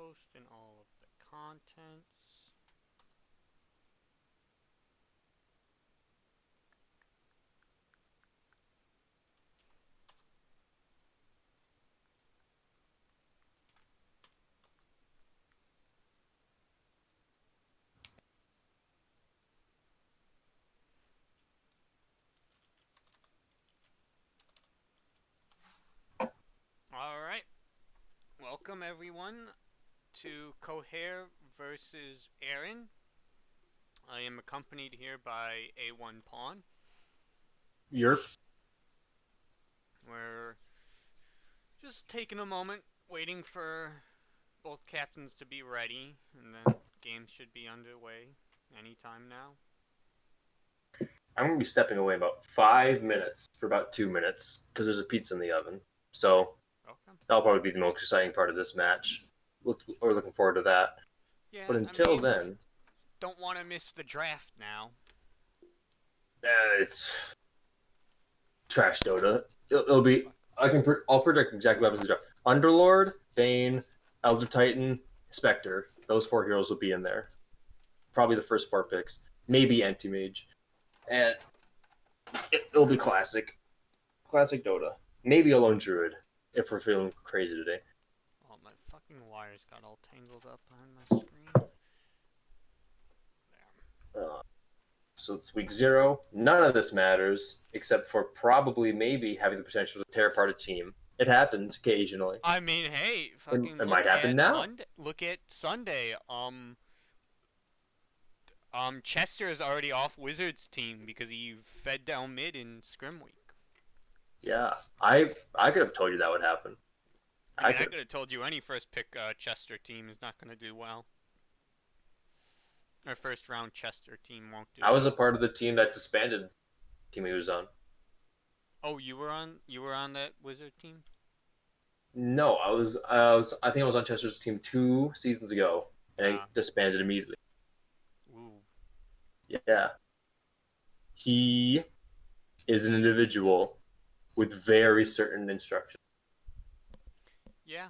post and all of the contents. Alright, welcome everyone to Coahre versus Aaron. I am accompanied here by A1 Pawn. Yerp. We're just taking a moment, waiting for both captains to be ready, and then game should be underway anytime now. I'm going to be stepping away in about 5 minutes for about 2 minutes because there's a pizza in the oven. So Okay. that'll probably be the most exciting part of this match. We're looking forward to that. Yeah, But I until mean, then, don't want to miss the draft now. it's trash Dota. It'll be. I'll predict exactly what happens in the draft. Underlord, Bane, Elder Titan, Spectre. Those 4 heroes will be in there. Probably the first 4 picks. Maybe Anti-Mage. And it'll be classic. Classic Dota. Maybe a Lone Druid if we're feeling crazy today. Oh, my fucking wires got all tangled up behind my screen. So it's week 0. None of this matters except for probably maybe having the potential to tear apart a team. It happens occasionally. I mean, hey, fucking It look might happen at now. Monday. Look at Sunday. Chester is already off Wizards team because he fed down mid in Scrim Week. Yeah, I could have told you that would happen. I mean, I could have told you any first pick Chester team is not going to do well. Or first round Chester team won't do I was a well. part of the team that disbanded. Team he was on. Oh, you were on that Wizard team? No, I think I was on Chester's team 2 seasons ago, and I disbanded immediately. Ooh. Yeah, he is an individual with very certain instructions. Yeah.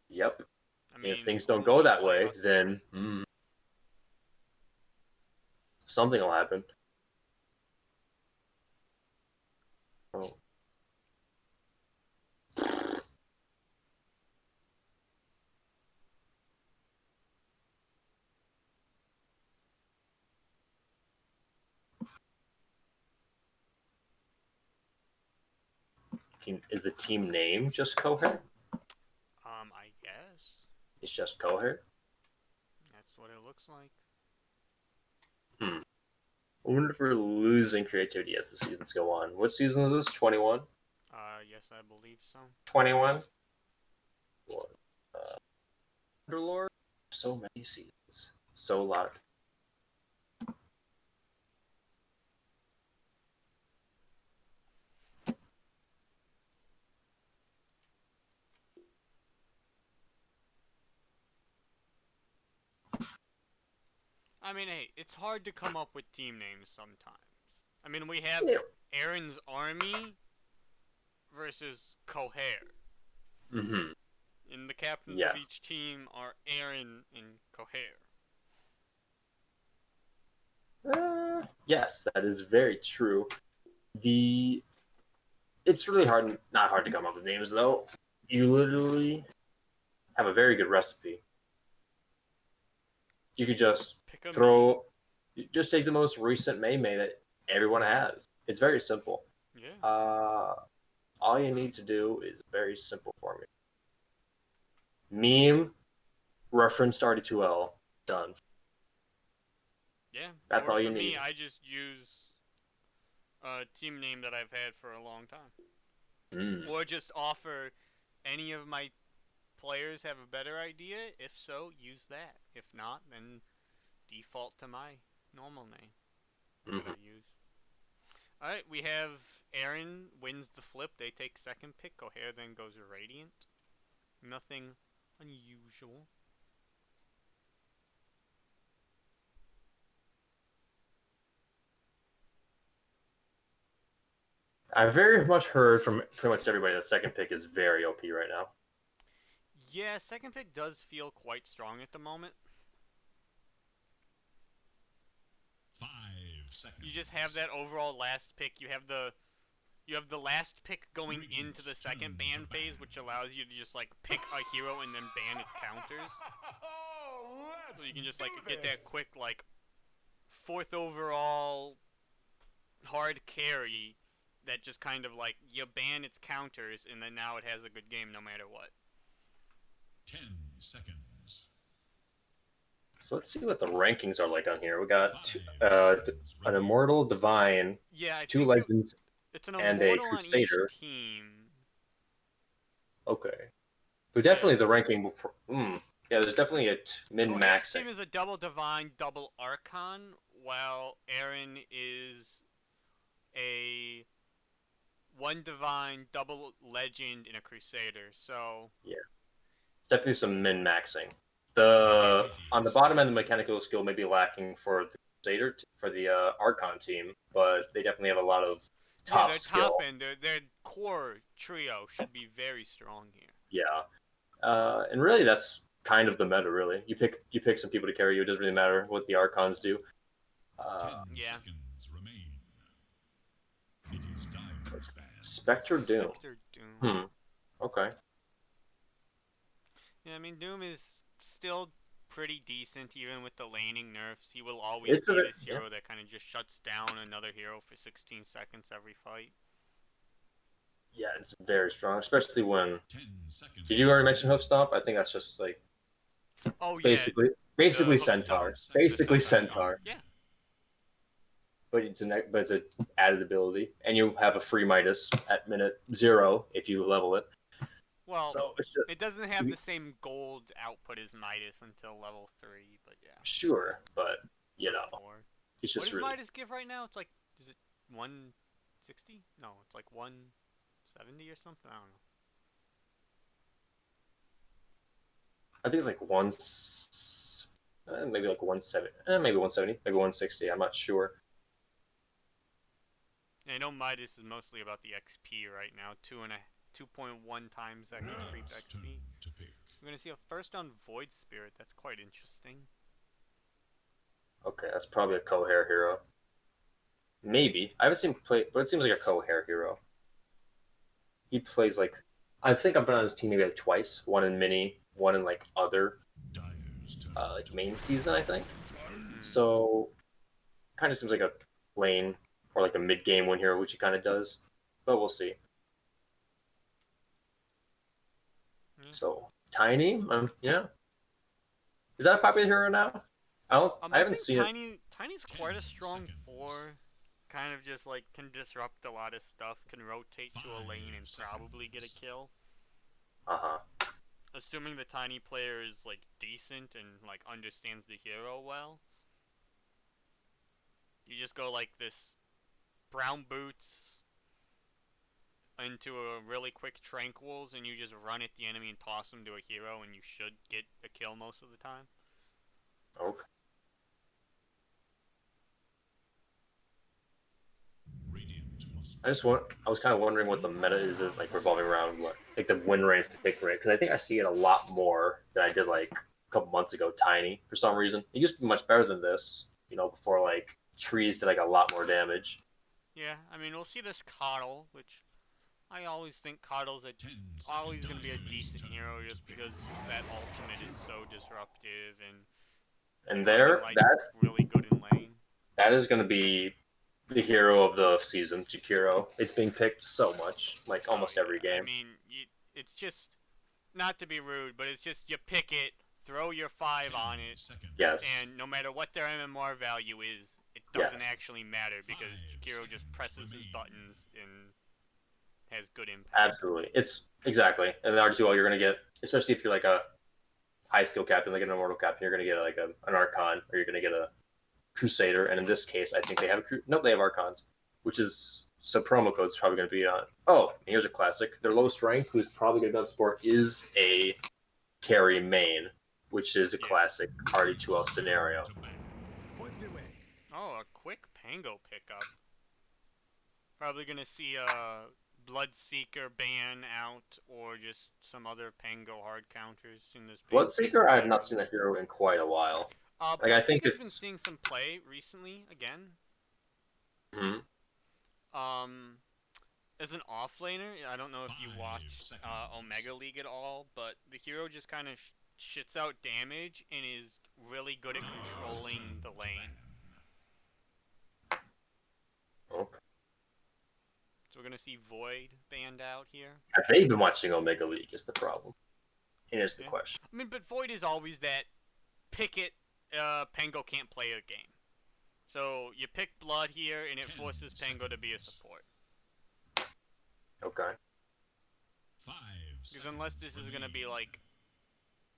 Yep. I mean, If things don't go that way, then something will happen. Oh. Is the team name just Coahre? I guess. It's just Coahre? That's what it looks like. I wonder if we're losing creativity as the seasons go on. What season is this? 21? Yes, I believe so. 21? What? Underlord? So many seasons. So a lot of. I mean, hey, it's hard to come up with team names sometimes. I mean, we have Aaron's Army versus Coahre. Mm-hmm. And the captains of each team are Aaron and Coahre. Yes, that is very true. It's really not hard to come up with names though. You literally have a very good recipe. You could just just take the most recent May that everyone has. It's very simple. Yeah. All you need to do is a very simple formula. Meme, reference to RD2L, done. Yeah. That's all you need. For me, I just use a team name that I've had for a long time. Or just offer any of my players have a better idea. If so, use that. If not, then default to my normal name that I use. Alright, we have Aaron wins the flip. They take second pick. Coahre then goes Radiant. Nothing unusual. I very much heard from pretty much everybody that second pick is very OP right now. Yeah, second pick does feel quite strong at the moment. 5 seconds. You just have that overall last pick. You have the last pick going into the second ban phase, which allows you to just like pick a hero and then ban its counters. So you can just like get that quick like 4th overall hard carry that just kind of like you ban its counters and then now it has a good game no matter what. 10 seconds. So let's see what the rankings are like on here. We got an Immortal, Divine, Yeah, I 2 think Legends, it's an and a immortal on each Crusader. team. Okay. But definitely the ranking will... yeah, there's definitely a min-maxing. Team is a double Divine, double Archon, while Aaron is a 1 Divine, double Legend, and a Crusader. So yeah, it's definitely some min-maxing. On the bottom end, the mechanical skill may be lacking for the Crusader, for the Archon team, but they definitely have a lot of top skill. Top end, their core trio should be very strong here. Yeah, and really that's kind of the meta. Really, you pick some people to carry you. It doesn't really matter what the Archons do. 10 seconds remain. It is Dire's band. Spectre Doom. Okay. Yeah, I mean Doom is still pretty decent even with the laning nerfs. He will always be this hero that kind of just shuts down another hero for 16 seconds every fight. Yeah, it's very strong, especially when... Did you already mention Hoof Stomp? I think that's just like... Oh, basically, yeah. Basically Centaur. Basically Centaur. Yeah. But it's an added ability, and you have a free Midas at minute 0 if you level it. Well, so it doesn't have the same gold output as Midas until level 3, but yeah. Sure, but you know, it's just what does Midas give right now? It's like, is it 160? No, it's like 170 or something. I don't know. I think it's like maybe like 170, maybe 170, maybe 160. I'm not sure. I know Midas is mostly about the XP right now. 2.1 times that creep XP. We're gonna see a first on Void Spirit. That's quite interesting. Okay, that's probably a Coahre hero. Maybe I haven't seen him play, but it seems like a Coahre hero. He plays like, I think I've been on his team maybe like twice. One in mini, one in like other, like main season, I think. So, kind of seems like a lane or like a mid game win hero, which he kind of does. But we'll see. So Tiny, yeah. Is that a popular hero now? I haven't seen it. Tiny's quite a strong 4. Kind of just like can disrupt a lot of stuff, can rotate to a lane and probably get a kill. Assuming the Tiny player is like decent and like understands the hero well. You just go like this brown boots into a really quick tranquils and you just run at the enemy and toss them to a hero and you should get a kill most of the time. Okay. I was kind of wondering what the meta is like revolving around what, like the win rate, pick rate, because I think I see it a lot more than I did like a couple months ago. Tiny, for some reason, it used to be much better than this. You know, before like trees did like a lot more damage. Yeah, I mean we'll see this Coddle, which I always think Coddle's always going to be a decent hero just because that ultimate is so disruptive and there that really good in lane. That is going to be the hero of the season, Jakiro. It's being picked so much, like almost every game. I mean, it's just, not to be rude, but it's just you pick it, throw your 5 on it, and no matter what their MMR value is, it doesn't actually matter because Jakiro just presses his buttons and has good impact. Absolutely. It's exactly. And the RD2L you're going to get, especially if you're like a high skill captain, like an immortal captain, you're going to get like an Archon, or you're going to get a Crusader, and in this case, I think they have they have Archons, which is, so promo code's probably going to be on. Oh, and here's a classic. Their lowest rank, who's probably going to be on support, is a carry main, which is a classic RD2L scenario. Oh, a quick Pango pickup. Probably going to see Bloodseeker ban out, or just some other Pango hard counters in this. Bloodseeker, I have not seen that hero in quite a while. Like I think Bloodseeker's been seeing some play recently again. As an offlaner, I don't know if you watch Omega League at all, but the hero just kind of shits out damage and is really good at controlling the lane. Okay. So we're gonna see Void banned out here. Have they been watching Omega League? Is the problem. Here's the question. I mean, but Void is always that pick it. Pango can't play a game, so you pick Blood here, and it forces Pango to be a support. Okay. 5 Because unless this is gonna be like,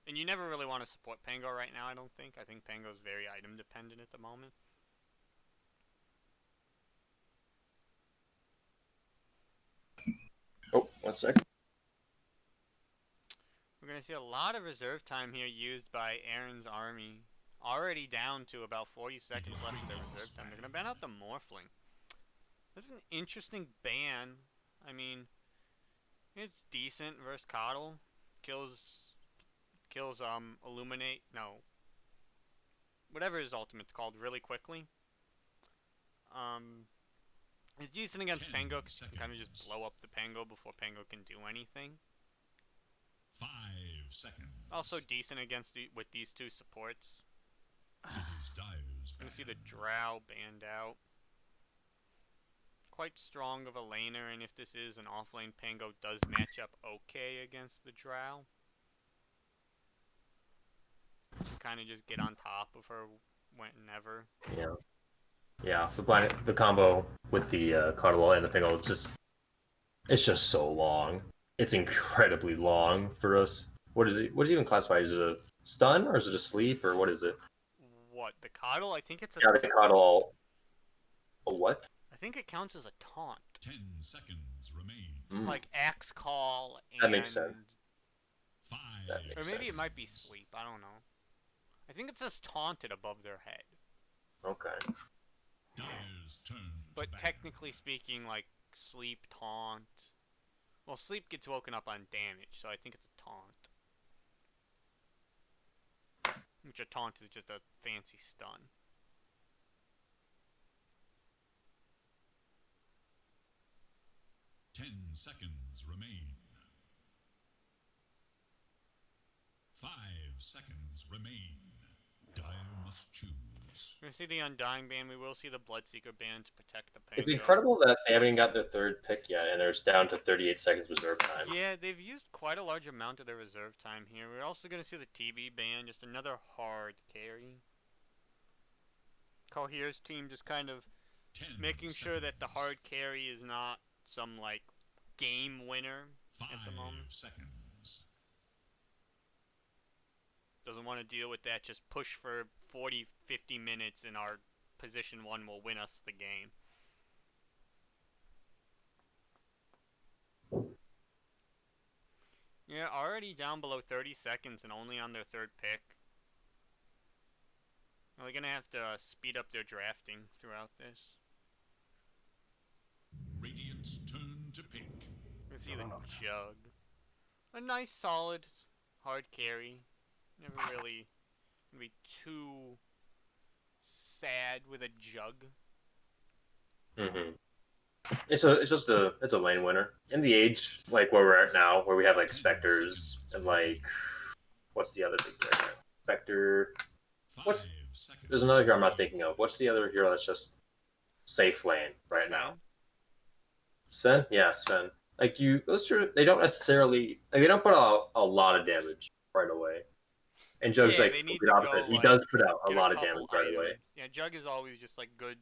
and you never really want to support Pango right now. I don't think. I think Pango is very item dependent at the moment. Oh, 1 second. We're going to see a lot of reserve time here used by Aaron's army. Already down to about 40 seconds left of their reserve time. They're going to ban out the Morphling. This is an interesting ban. I mean, it's decent versus Coddle. Kills Illuminate. No. Whatever his ultimate's called really quickly. It's decent against Pango because you can kind of just blow up the Pango before Pango can do anything. 5 seconds. Also decent against with these two supports. You can see the Drow banned out. Quite strong of a laner, and if this is an offlane, Pango does match up okay against the Drow. Kind of just get on top of her whenever. Yeah. Yeah, the combo with the Cardinal and the Pingle it's just so long. It's incredibly long for us. What is it? What do you even classify? Is it a stun or is it a sleep or what is it? What, the Coddle? I think it's a... Yeah, the Coddle. A what? I think it counts as a taunt. 10 seconds remain. Like Axe Call and... That makes sense. 5 Or maybe it might be sleep. I don't know. I think it says taunted above their head. Okay. But technically speaking, like, sleep, taunt... Well, sleep gets woken up on damage, so I think it's a taunt. Which a taunt is just a fancy stun. Ten seconds remain. 5 seconds remain. Dire must choose. We're going to see the Undying ban. We will see the Bloodseeker ban to protect the Pango. It's incredible that they haven't got their third pick yet, and there's down to 38 seconds reserve time. Yeah, they've used quite a large amount of their reserve time here. We're also going to see the TB ban, just another hard carry. Coahre's team just kind of making sure that the hard carry is not some, like, game winner at the moment. 5 seconds. Doesn't want to deal with that, just push for 40, 50 minutes and our position 1 will win us the game. Yeah, already down below 30 seconds and only on their third pick. They're going to have to speed up their drafting throughout this. Radiant's turn to pick. Let's see the Jug. A nice, solid, hard carry. Never really gonna be too sad with a Jug. It's a lane winner. In the age like where we're at now, where we have like Spectres and like what's the other big hero? Spectre. There's another hero I'm not thinking of. What's the other hero that's just safe lane right now? Sven? Yeah, Sven. Like they don't necessarily they don't put out a lot of damage right away. And Jug's like the opposite. He does put out a lot of damage right away. Yeah, Jug is always just like good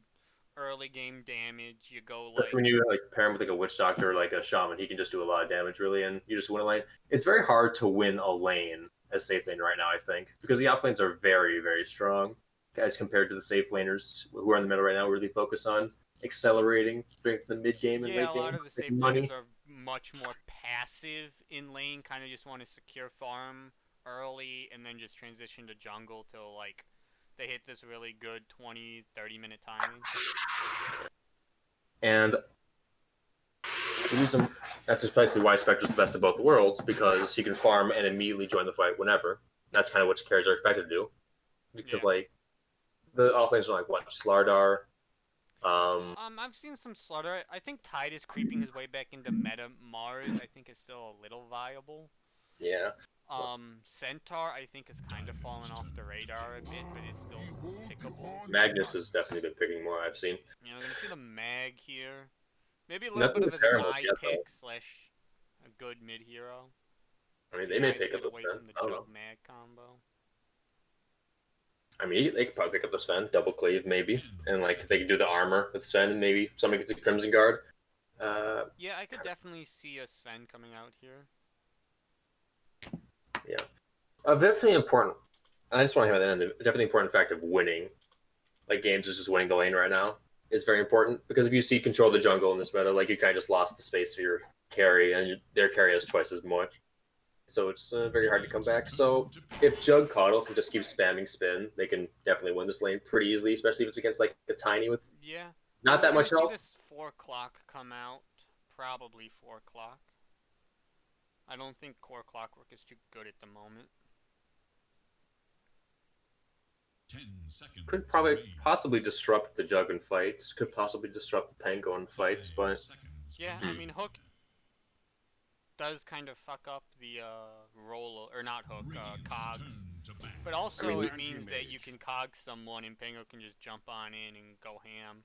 early game damage. You go like when you like pair him with like a witch doctor or like a shaman, he can just do a lot of damage really, and you just win a lane. It's very hard to win a lane as safe lane right now, I think, because the off lanes are very, very strong as compared to the safe laners who are in the middle right now, who really focus on accelerating during the mid game and late game. Yeah, a lot of the safe laners are much more passive in lane, kind of just want to secure farm early and then just transition to jungle till like they hit this really good 20-30 minute timing. And That's precisely why Spectre's the best of both worlds, because he can farm and immediately join the fight whenever. That's kind of what carries are expected to do. Because like the offlanes are like what Slardar. I've seen some Slaughter. I think Tide is creeping his way back into meta. Mars, I think, is still a little viable. Yeah. Centaur, I think, has kind of fallen off the radar a bit, but is still pickable. Magnus has definitely been picking more. I've seen. You know, we're gonna see the Mag here. Maybe a little Nothing bit of a terrible deny yet, pick though. / a good mid hero. I mean, they may Nice pick to up get the away Sven. from the I don't know. Jug Mag combo. I mean, they could probably pick up the Sven, double cleave maybe, and like they could do the armor with Sven, and maybe somebody gets a Crimson Guard. Yeah, I could definitely see a Sven coming out here. Yeah, definitely important. I just want to have that in. The definitely important fact of winning, like games is just winning the lane right now. It's very important because if you see control the jungle in this meta, like you kind of just lost the space for your carry, and their carry has twice as much. So it's very hard to come back. So if Jug Caudle can just keep spamming spin, they can definitely win this lane pretty easily, especially if it's against like a tiny with not that much health. health. See this 4 o'clock come out, probably 4 o'clock. I don't think Core Clockwork is too good at the moment. 10 seconds. Could probably possibly disrupt the Jug in fights. Could possibly disrupt the Tango in fights, but yeah, I mean Hook does kind of fuck up the roll, or not Hook, cogs. But also, I mean, it means that you can cog someone and Pango can just jump on in and go ham.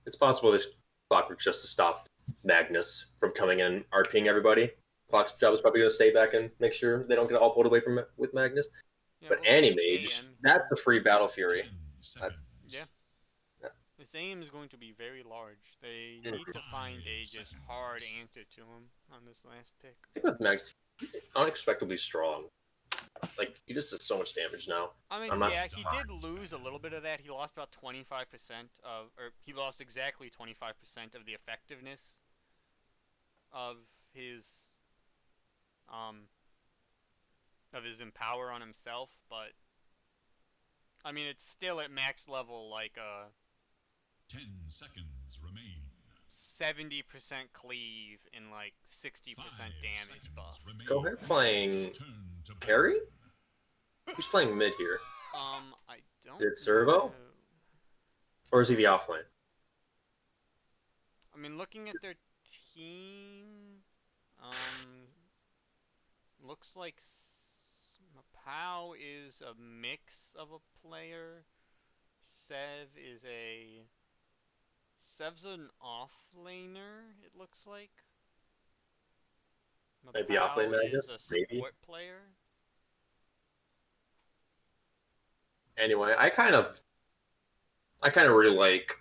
It's possible that Clockwork's just to stop Magnus from coming in and RPing everybody. Clock's job is probably going to stay back and make sure they don't get all pulled away from it with Magnus. Yeah, but Animage, that's a free Battle Fury. Yeah. His aim is going to be very large. They need to find a just hard answer to him on this last pick. I think with Max, he's unexpectedly strong. Like, he just does so much damage now. I mean, yeah, he did lose a little bit of that. He lost about 25% of, or he lost exactly 25% of the effectiveness of his Empower on himself, but I mean, it's still at max level, like 10 seconds remain. 70% cleave and like 60% damage buff. Is Coahre playing carry? Who's playing mid here? I don't. Is it Servo? Or is he the offlane? I mean, looking at their team, looks like Mapao is a mix of a player. Sev's an offlaner, it looks like. Maybe offlane Magnus? Is a support player. Anyway, I kind of really like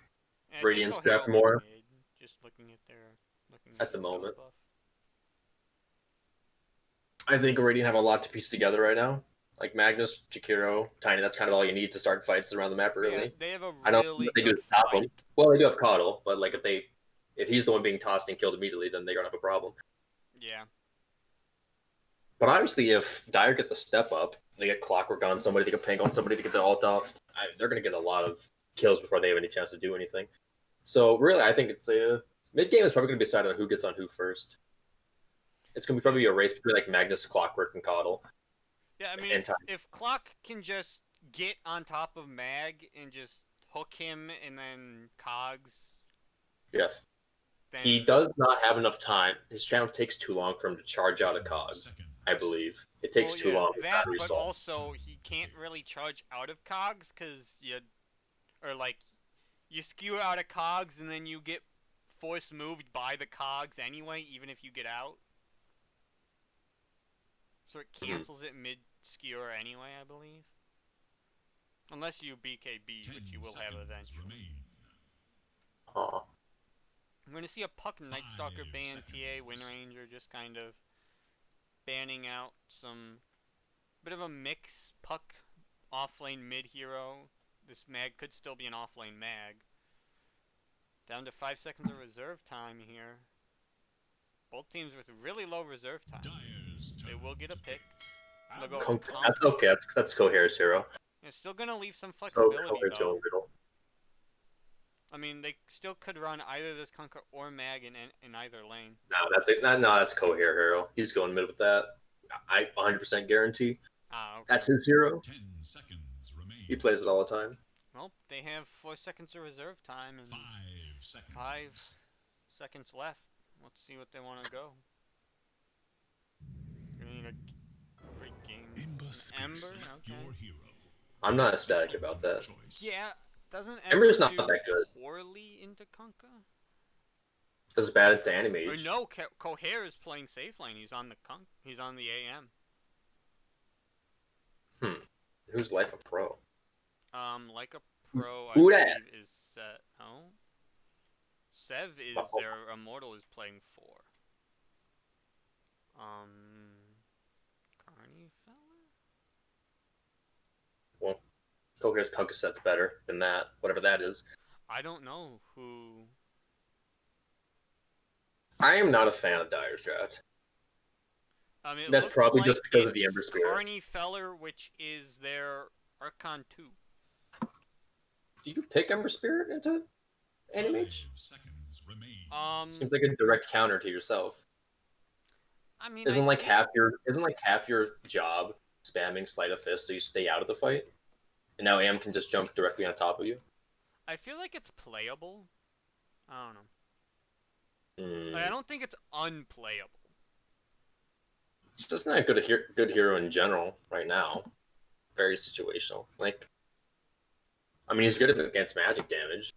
Radiant's draft more. Just looking at at the moment. Buff. I think Radiant have a lot to piece together right now. Like Magnus, Jakiro, Tiny, that's kind of all you need to start fights around the map, really. Yeah, they have a really I don't know what they do to stop him. Well, they do have Caudle, but like if he's the one being tossed and killed immediately, then they're gonna have a problem. Yeah. But obviously, if Dire get the step up, they get Clockwork on somebody, they get Ping on somebody to get the ult off, they're gonna get a lot of kills before they have any chance to do anything. So really, I think it's mid game is probably gonna be decided on who gets on who first. It's gonna be probably a race between like Magnus, Clockwork, and Caudle. Yeah, I mean, if Clock can just get on top of Mag and just hook him and then Cogs. Yes. He does not have enough time. His channel takes too long for him to charge out a Cogs, I believe. It takes too long. That, but also he can't really charge out of Cogs because you skew out of Cogs and then you get force moved by the Cogs anyway, even if you get out. So it cancels it mid-skewer anyway, I believe. Unless you BKB, which you will have eventually. I'm going to see a Puck Nightstalker ban, TA Windranger just kind of banning out some bit of a mix Puck offlane mid-hero. This Mag could still be an offlane Mag. Down to 5 seconds of reserve time here. Both teams with really low reserve time. They will get a pick. That's okay. That's Coahre's hero. It's still gonna leave some flexibility though. I mean, they still could run either this Kunkka or Mag in either lane. No, that's it. No, that's Coahre hero. He's going mid with that. I 100% guarantee. Ah, okay. That's his hero. 10 seconds remain. He plays it all the time. Well, they have 4 seconds of reserve time and 5 seconds. 5 seconds left. Let's see what they want to go. Gonna need a great game. Ember? Okay. Your hero. I'm not ecstatic about that. Yeah, doesn't Ember's Ember not do that good. poorly into Kunkka? It's bad at the Or animage. no, Coahre is playing safe lane. He's on the He's on the AM. Who's Life a Pro? Like a pro, I Who believe dat? is set. Oh, Sev is Uh-oh. their Immortal is playing 4. Carney fella? Well, Coahre's Kunkka set's better than that, whatever that is. I don't know who. I am not a fan of Dyer's draft. I mean, it That's looks probably like just because of the it's Ember Spirit. Carney Feller, which is their Archon 2. Do you pick Ember Spirit into 5 animage? seconds remain. Seems like a direct counter to yourself. I mean, Isn't like half your job spamming Sleight of Fist so you stay out of the fight? And now Am can just jump directly on top of you? I feel like it's playable. I don't know. Hmm. Like, I don't think it's unplayable. It's just not a good hero in general right now. Very situational. Like, I mean, he's good against magic damage.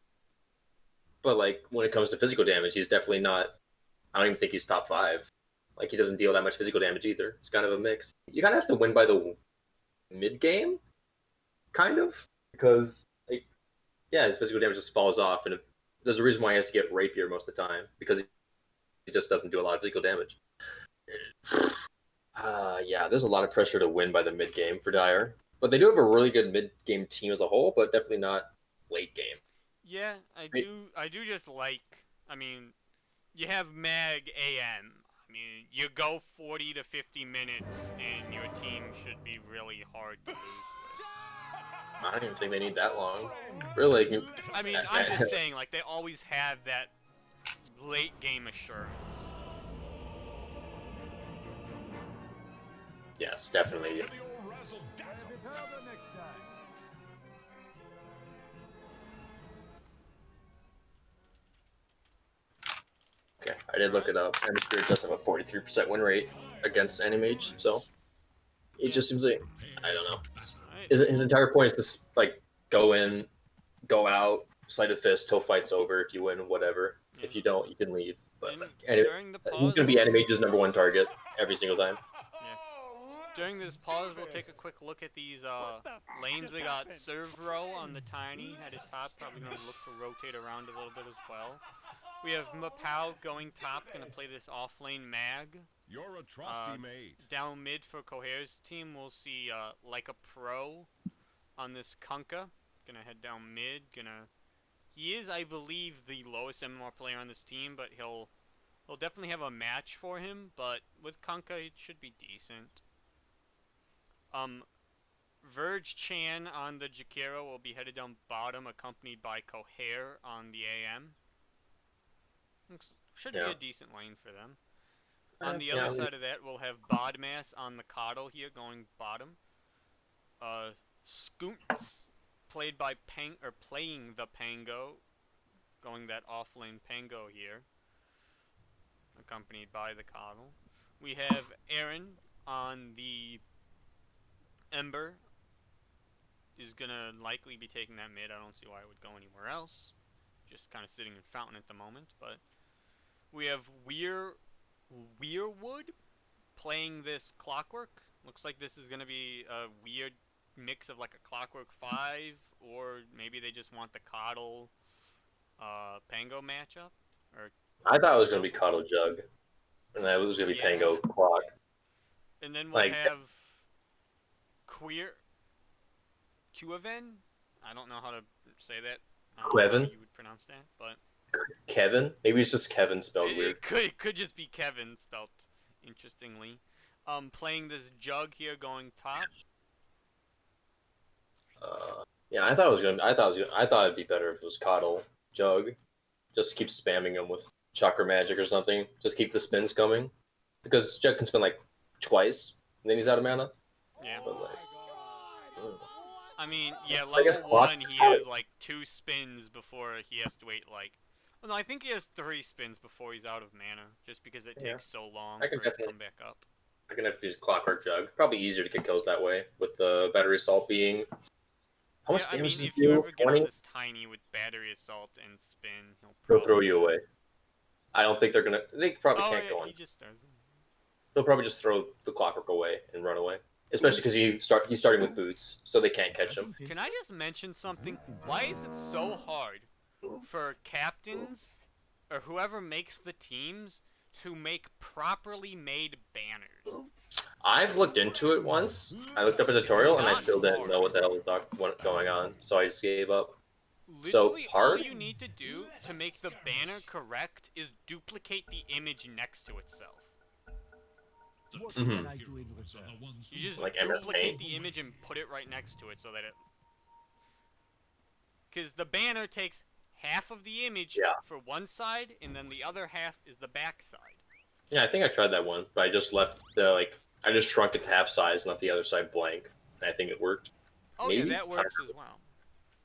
But, like, when it comes to physical damage, he's definitely not... I don't even think he's top 5. Like, he doesn't deal that much physical damage either. It's kind of a mix. You kind of have to win by the mid-game, kind of. Because, like, yeah, his physical damage just falls off. And there's a reason why he has to get Rapier most of the time. Because he just doesn't do a lot of physical damage. Yeah, there's a lot of pressure to win by the mid-game for Dyer. But they do have a really good mid-game team as a whole, but definitely not late game. Yeah, I do just like, I mean, you have Mag AM. I mean, you go 40 to 50 minutes, and your team should be really hard to lose with. I don't even think they need that long. Really? I mean, I'm just saying, like, they always have that late game assurance. Yes, definitely. Okay, I did look it up. Ember Spirit does have a 43% win rate against Animage, so it just seems like, I don't know. His entire point is to, like, go in, go out, Sleight of Fist till fight's over. If you win, whatever. Yeah. If you don't, you can leave. But during the he's pause, going to be Animage's #1 target every single time. during this pause, we'll take a quick look at these lanes. We got Servro on the Tiny at its top, probably going to look to rotate around a little bit as well. We have Mapao going top, going to play this off-lane Mag. You're a trusty mate. Down mid for Coahre's team, we'll see like a pro on this Kunkka. Going to head down mid. He is, I believe, the lowest MMR player on this team, but he'll definitely have a match for him. But with Kunkka, it should be decent. Verge Chan on the Jakiro will be headed down bottom, accompanied by Coahre on the AM. Should be a decent lane for them. On the other side of that, we'll have Bodmas on the Coddle here, going bottom. Scoonts, playing the Pango, going that off-lane Pango here, accompanied by the Coddle. We have Aaron on the Ember, is gonna likely be taking that mid. I don't see why it would go anywhere else. Just kind of sitting in Fountain at the moment, but we have Weirwood playing this Clockwork. Looks like this is gonna be a weird mix of like a Clockwork 5, or maybe they just want the Coddle Pango matchup. Or I thought it was gonna be Coddle Jug, and that was gonna be Pango Clock. And then we'll have Kueven. I don't know how to say that. Kueven? You would pronounce that, but Kevin? Maybe it's just Kevin spelled weird. It could just be Kevin spelled interestingly. Playing this Jug here, going top. Yeah, I thought it'd be better if it was Coddle Jug. Just keep spamming him with Chakra Magic or something. Just keep the spins coming. Because Jug can spin like twice, and then he's out of mana. Yeah. But like, I mean, yeah, I guess level Clock- 1 he has like 2 spins before he has to wait like... Well, no, I think he has 3 spins before he's out of mana, just because it Yeah. takes so long I can for it to definitely- come back up. I can have to use Clockwork Jug. Probably easier to get kills that way, with the Battery Assault being... How much Yeah, I damage mean, does it if you do? ever get 20? on this Tiny with Battery Assault and spin, he'll They'll probably... throw you away. I don't think they're gonna... They probably Oh, can't yeah, go on. he just started. They'll probably just throw the Clockwork away and run away. Especially because he's starting with boots, so they can't catch him. Can I just mention something? Why is it so hard for captains, or whoever makes the teams, to make properly made banners? I've looked into it once. I looked up a tutorial and I still didn't know what the hell was going on, so I just gave up. Literally, all hard? you need to do to make the banner correct is duplicate the image next to itself. What Mhm. am I doing with that? You just Like Emerald duplicate Paint? the image and put it right next to it so that it... Because the banner takes half of the image Yeah. for one side, and then the other half is the back side. Yeah, I think I tried that one, but I just left the, like, I just shrunk it to half size and left the other side blank. And I think it worked. Oh Maybe? yeah, that works as well.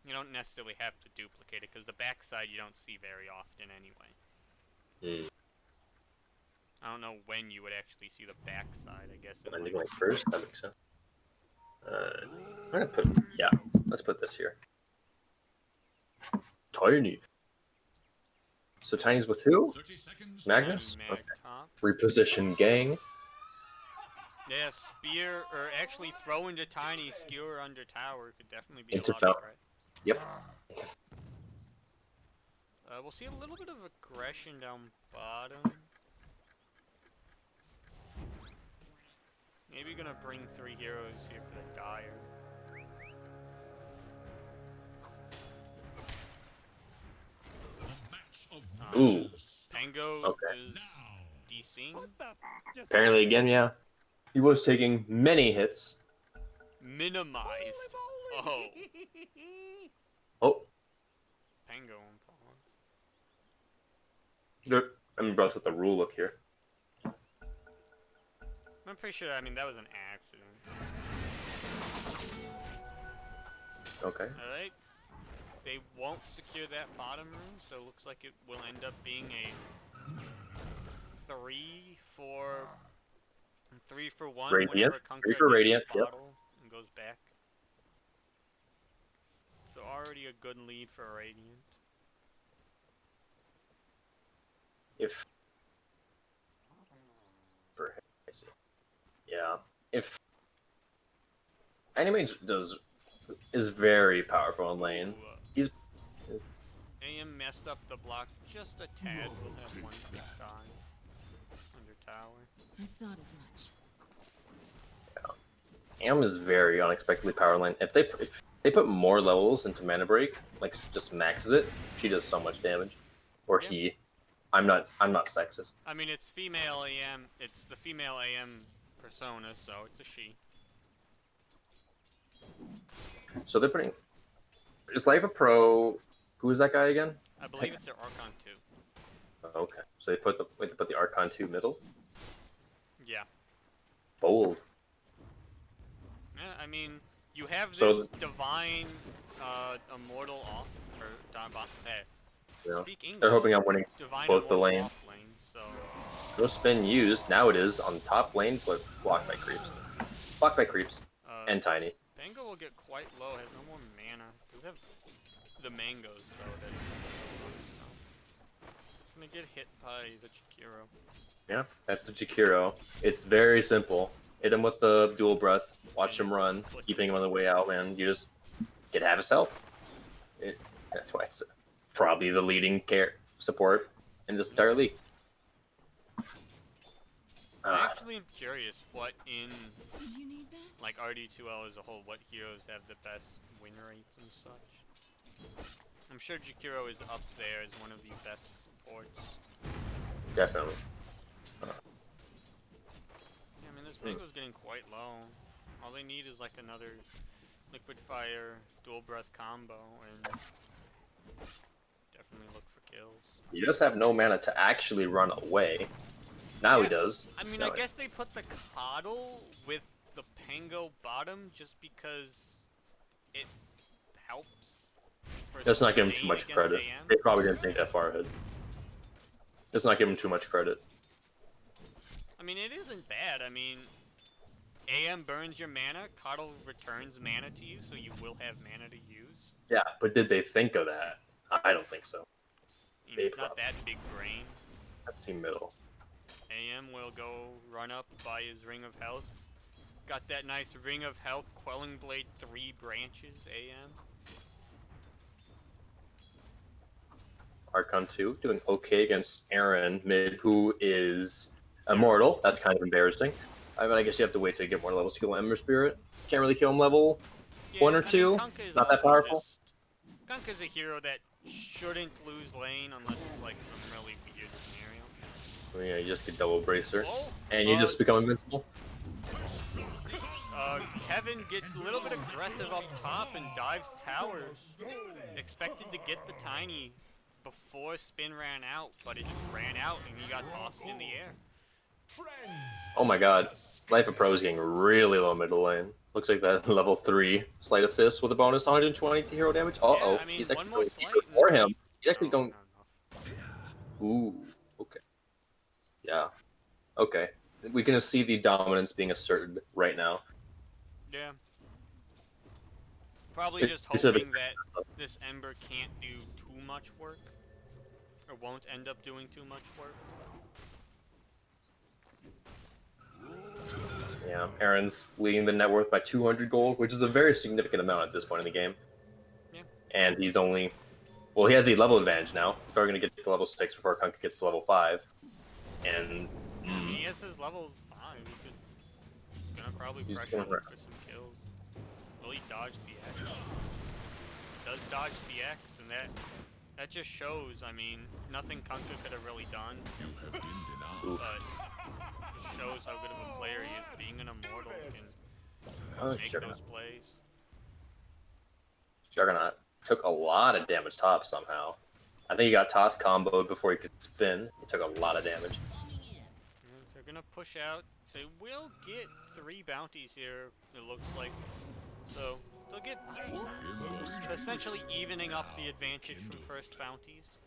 You don't necessarily have to duplicate it, because the back side you don't see very often anyway. Hmm. I don't know when you would actually see the back side, I guess. in, Ending like- like first, that makes sense. I'm gonna put, yeah, let's put this here. Tiny. So Tiny's with who? 30 seconds. Magnus? Mag Okay. top. Reposition gang. Yeah, spear, or actually throw into Tiny, skewer under tower could definitely be Into a lot fel- of threat. Yep. We'll see a little bit of aggression down bottom. Maybe gonna bring 3 heroes here for the Dire. A match of Ooh. matches. Tango Okay. is Now. DCing. Apparently, again, yeah. He was taking many hits. Minimized. Oh, Oh, Tango on pause. I'm impressed with the rule look here. I'm pretty sure, I mean, that was an accident. Okay. Alright. They won't secure that bottom room, so it looks like it will end up being a 3 for 1 Radiant. whenever Kunkka 3 for gets Radiant, the yep. bottle and goes back. So already a good lead for Radiant. If yeah, if Animage is very powerful in lane. Ooh, He's AM messed up the block just a tad. We'll have 1 quick die under tower. I thought as much. Am is very unexpectedly power lane. If they put more levels into Mana Break, like just maxes it, she does so much damage. Or Yeah. he. I'm not sexist. I mean, it's female AM. It's the female AM persona, so it's a she. So they're putting. Is Life a Pro? Who is that guy again? I believe it's their Archon 2. Okay, so they put the Archon 2 middle. Yeah. Bold. Yeah, I mean, you have this So divine immortal off, or Yeah. speak English. They're hoping I'm winning divine both the immortal lane. off lane, so No spin used. Now it is on top lane, but blocked by creeps. Blocked by creeps and Tiny. Bango will get quite low, has no more mana. Does have the mangoes though that it's gonna get hit by the Chikiro. Yeah, that's the Jakiro. It's very simple. Hit him with the dual breath, watch him run, keeping him on the way out, and you just get half his health. That's why it's probably the leading support in this entire league. I actually am curious what in Did you need that? like RD2L as a whole, what heroes have the best win rates and such. I'm sure Jakiro is up there as one of the best supports. Definitely. Yeah, I mean, this Bango's getting quite low. All they need is like another Liquid Fire dual breath combo, and definitely look for kills. He does have no mana to actually run away. Now Yeah, he does. I mean, Now I guess they put the Coddle with the Pango bottom just because it helps. For Let's not give him too sustain much against credit. AM. They probably didn't think that far ahead. Let's not give him too much credit. I mean, it isn't bad. I mean, AM burns your mana, Coddle returns mana to you, so you will have mana to use. Yeah, but did they think of that? I don't think so. I mean, it's not that big brain. Let's see middle. AM will go run up by his Ring of Health. Got that nice Ring of Health, Quelling Blade 3 branches, AM. Archon 2 doing okay against Aaron mid, who is immortal. That's kind of embarrassing. I guess you have to wait to get more levels to kill Ember Spirit. Can't really kill him level 1 or 2. Kunkka is Not that also powerful. Kunkka's a hero that shouldn't lose lane unless it's like some really weird scenario. So yeah, you just get double bracer. Oh, And you just become invincible. Kevin gets a little bit aggressive up top and dives tower. Expected to get the tiny before spin ran out, but it just ran out and he got tossed in the air. Oh my god. Life of Pro is getting really low middle lane. Looks like that level 3 Sleight of Fist with a bonus 120 to hero damage. Uh-oh. Yeah, I mean, He's one actually more going slight deeper for him. He's actually no, going... not enough. Ooh, okay. Yeah. Okay. We can see the dominance being asserted right now. Yeah. Probably just It's a bit- hoping that this Ember can't do too much work. Or won't end up doing too much work. Yeah, Aaron's leading the net worth by 200 gold, which is a very significant amount at this point in the game. Yeah. And he's only... Well, he has the level advantage now. He's probably going to get to level 6 before Kunkka gets to level 5. And... He has his level 5. He's gonna probably He's pressure gonna him for some kills. Will he dodge the X? Does dodge the X, and that just shows, I mean, nothing Kunkka could have really done. You have been denied. But just shows how good of a player he is. Being an immortal can make Juggernaut. those plays. Juggernaut took a lot of damage top somehow. I think he got toss comboed before he could spin. He took a lot of damage. They're gonna push out. They will get 3 bounties here, it looks like. So, they'll get essentially evening up the advantage from first bounties.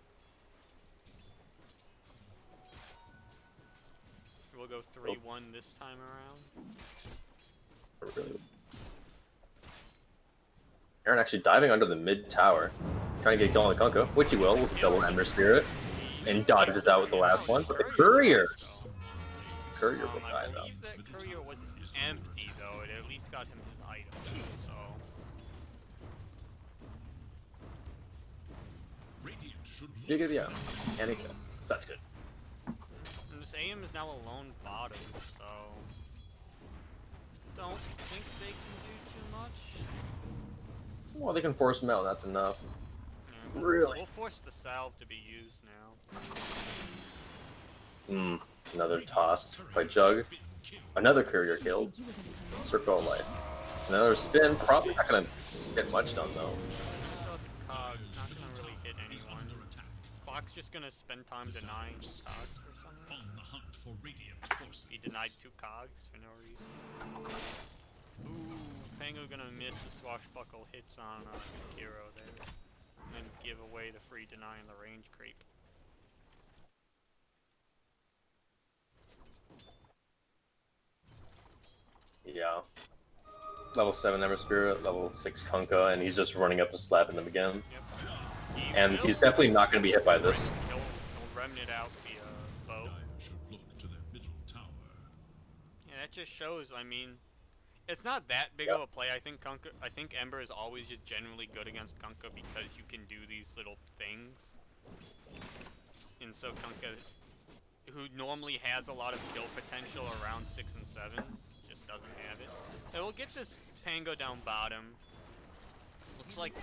We'll go 3-1 this time around. Aaron actually diving under the mid tower, trying to get going on Kunkka, which he will with double Ember Spirit, and dodges out with the last one. But the Courier! Courier will die I though. believe that Courier was empty though, it at least got him his item, so... Radiant should You look get yeah, and he killed. So that's good. And this AM is now a lone bottom, so... Don't think they can do too much. Well, they can force him out, that's enough. Yeah, Really? We'll force the salve to be used now. Hmm, another toss by Jug. Another Courier killed. You were gonna come in. Circle of life. Another spin, probably not gonna get much done though. Cogs, not gonna really hit anyone. Fox just gonna spend time denying Cogs for some reason. on the hunt for radiant forces. He denied 2 Cogs for no reason. Ooh, Pango gonna miss the swashbuckle hits on Hero there. And then give away the free deny and the range creep. Yeah. Level 7 Ember Spirit, level 6 Kunkka, and he's just running up and slapping them again. Yep. And he's definitely not going to be hit by this. He'll remnant out the bow. Dire should look to their middle tower. Yeah, that just shows, I mean, it's not that big of a play. I think Ember is always just generally good against Kunkka because you can do these little things. And so Kunkka, who normally has a lot of kill potential around 6 and 7, just doesn't have it. And we'll get this Pango down bottom. Looks like